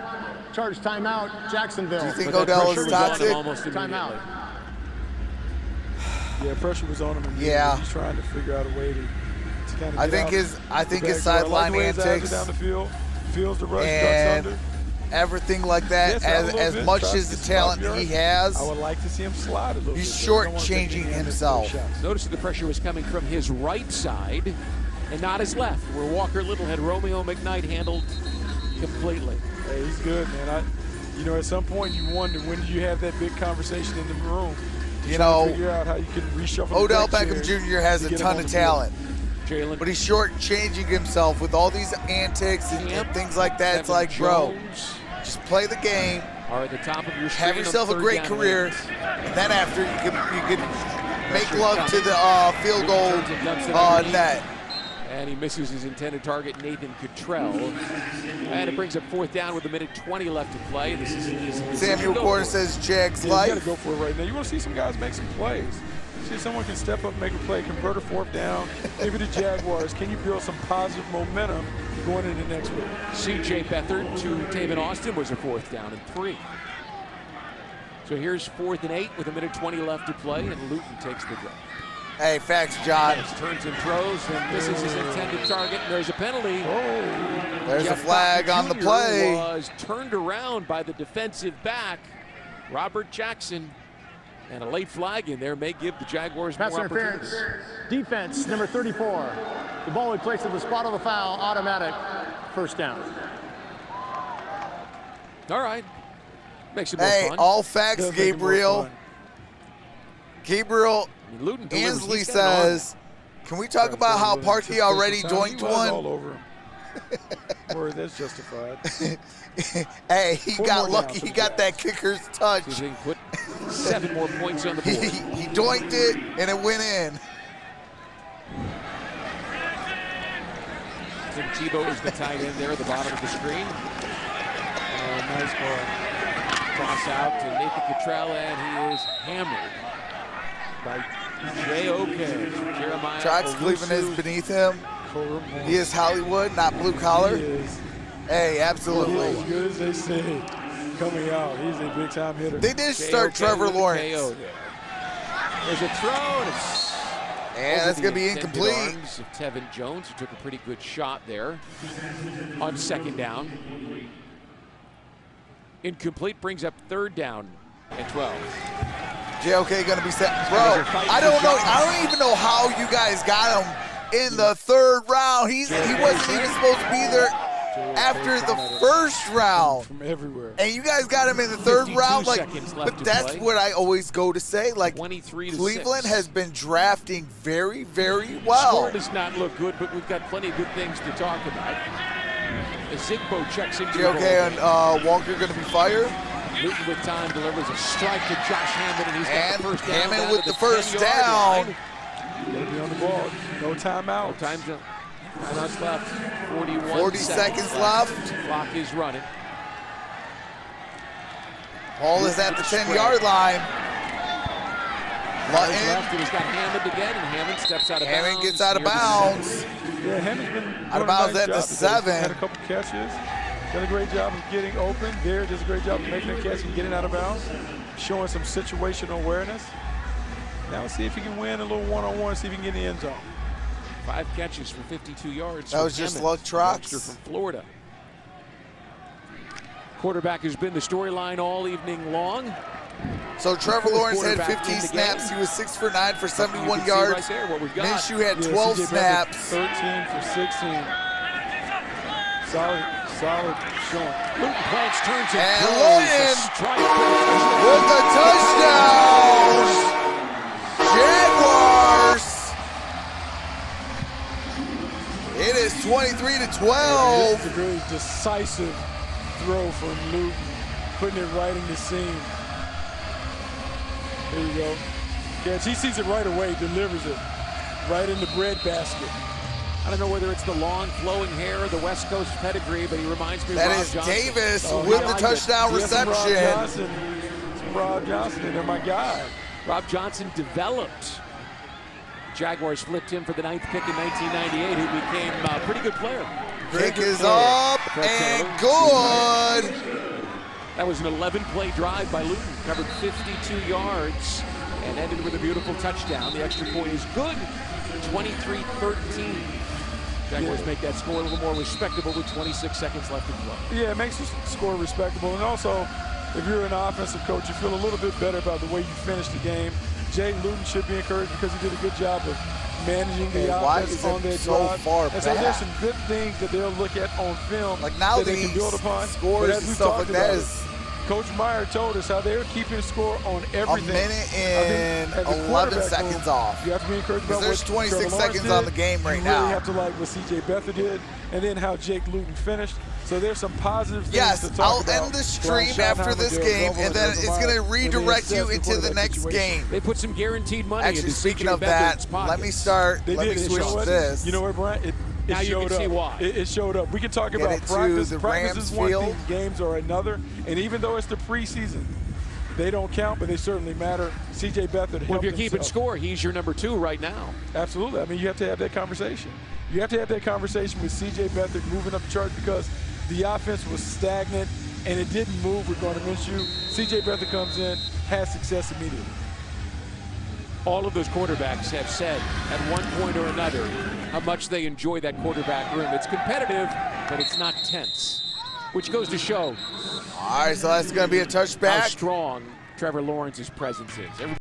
Charge timeout, Jacksonville. Do you think Odell is toxic? Timeout. Yeah, pressure was on him. Yeah. He's trying to figure out a way to kind of I think his sideline antics down the field, feels the rush, and ducks under. Everything like that, as much as the talent he has, I would like to see him slide a little he's bit. shortchanging himself. Notice that the pressure was coming from his right side and not his left, where Walker Little had Romeo McKnight handled completely. Hey, he's good, man. At some point you wonder, when you have that big conversation in the room, figure out how you can reshuffle. Odell Beckham Jr. has a ton of talent, but he's shortchanging himself with all these antics and things like that. It's like, bro, just play the game. Are at the top of your have yourself a great career, and then after you could make love to the field goal net. And he misses his intended target, Nathan Cottrell. And it brings up 4th down with 1:20 left to play. This is easy. Samuel Gordon says Jags You life. got to go for it right now. You want to see some guys make some plays. See if someone can step up, make a play, convert a 4th down. Maybe the Jaguars. Can you build some positive momentum going into next week? C.J. Beathard to Taven Austin was a 4th down and 3. So here's 4th and 8 with 1:20 left to play, and Luton takes the drop. Hey, facts, John. Turns and throws, and misses his intended target, and there's a penalty. There's a flag on the play. Was turned around by the defensive back, Robert Jackson, and a late flag in there may give the Jaguars Pass more interference. opportunities. Defense, number 34. The ball we placed at the spot of the foul, automatic, 1st down. All right. Makes it more fun. All facts, Gabriel. Gabriel Ansley says, can we talk about how Parkey already doinked one? All over him. Or that's justified. Hey, he got lucky. He got that kicker's touch. See if they can put 7 more points on the board. He doinked it, and it went in. Tim Tebow is the tight end there at the bottom of the screen. Nice ball. Cross out to Nathan Cottrell, and he is hammered by J.O.K. Jeremiah Trox Cleveland is beneath him. He is Hollywood, not blue collar. He is. Hey, absolutely. As good as they say, coming out, he's a big-time hitter. They did start Trevor Lawrence. There's a throw, And that's going to be incomplete. Arms of Tevin Jones, who took a pretty good shot there on second down. Incomplete, brings up third down and 12. JOK going to be set. Bro, I don't know. I don't even know how you guys got him in the third round. He wasn't even supposed to be there after the first round. From everywhere. And you guys got him in the third round. Like, but that's what I always go to say. Like, Cleveland has been drafting very, very well. Score does not look good, but we've got plenty of good things to talk about. Zigbo checks into JOK and Walker going to be fired. Luton with time delivers a strike to Josh Hammond, and he's got the first down. Hammond with the first down. Gotta be on the ball. No timeout. No timeouts left. 40 seconds left. Clock is running. Ball is at the 10-yard line. Left, and he's got Hammond again, and Hammond steps out of bounds. Hammond gets out of bounds. Yeah, Hammond's been out of bounds at the 7. Had a couple catches. Done a great job of getting open. There does a great job of making a catch and getting out of bounds. Showing some situational awareness. Now let's see if he can win a little one-on-one, see if he can get in the end zone. 5 catches for 52 yards. That was just luck, Trox. From Florida. Quarterback has been the storyline all evening long. So Trevor Lawrence had 15 snaps. He was 6 for 9 for 71 yards. Right there, what we've got. Minshew had 12 snaps. 13 for 16. Solid showing. Luton plants, turns and Lawton with the touchdown. Jaguars. It is 23-12. It's a very decisive throw from Luton, putting it right in the seam. There you go. Catch. He sees it right away, delivers it right in the bread basket. I don't know whether it's the long flowing hair or the West Coast pedigree, but he reminds me of Rob Johnson. Davis with the touchdown reception. Rob Johnson, they're my guy. Rob Johnson developed. Jaguars flipped him for the 9th pick in 1998. He became a pretty good player. Kick is up and good. That was an 11-play drive by Luton. Covered 52 yards and ended with a beautiful touchdown. The extra point is good. 23-13. Jaguars make that score a little more respectable with 26 seconds left to play. Yeah, it makes the score respectable. And also, if you're an offensive coach, you feel a little bit better about the way you finished the game. Jay Luton should be encouraged because he did a good job of managing the offense on their drive. And so there's some good things that they'll look at on film like now that they can build upon. Scores and stuff like that is. Coach Meyer told us how they're keeping score on everything. A minute and 11 seconds off. You have to be encouraged about there's 26 seconds on the game right now. You really have to like what C.J. Beathard did, and then how Jake Luton finished. So there's some positive things to talk about. I'll end the stream after this game, and then it's going to redirect you into the next game. They put some guaranteed money into Actually, speaking of that, let me start. Let me switch this. You know what, Brian? Now you can see why. It showed up. We can talk about practice. Practice is one thing, games are another. And even though it's the preseason, they don't count, but they certainly matter. C.J. Beathard. Well, if you're keeping score, he's your number 2 right now. Absolutely. I mean, you have to have that conversation. You have to have that conversation with C.J. Beathard moving up the charts because the offense was stagnant and it didn't move with Gardner Minshew. C.J. Beathard comes in, has success immediately. All of those quarterbacks have said at one point or another how much they enjoy that quarterback room. It's competitive, but it's not tense, which goes to show. All right, so that's going to be a touchback. How strong Trevor Lawrence's presence is.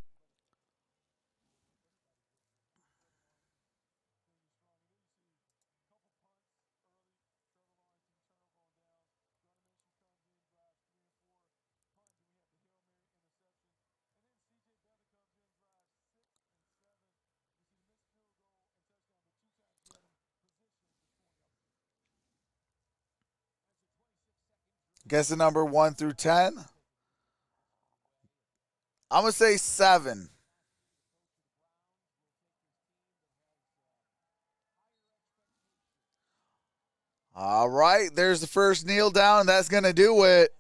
Guess the number 1 through 10. I'm going to say 7. All right, there's the first kneel down. That's going to do it.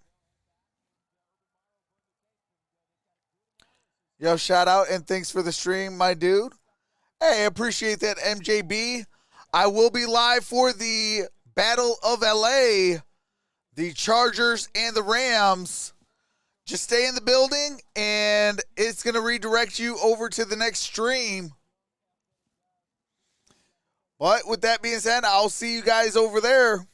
Yo, shout out and thanks for the stream, my dude. Hey, appreciate that, MJB. I will be live for the Battle of LA. The Chargers and the Rams. Just stay in the building, and it's going to redirect you over to the next stream. But with that being said, I'll see you guys over there.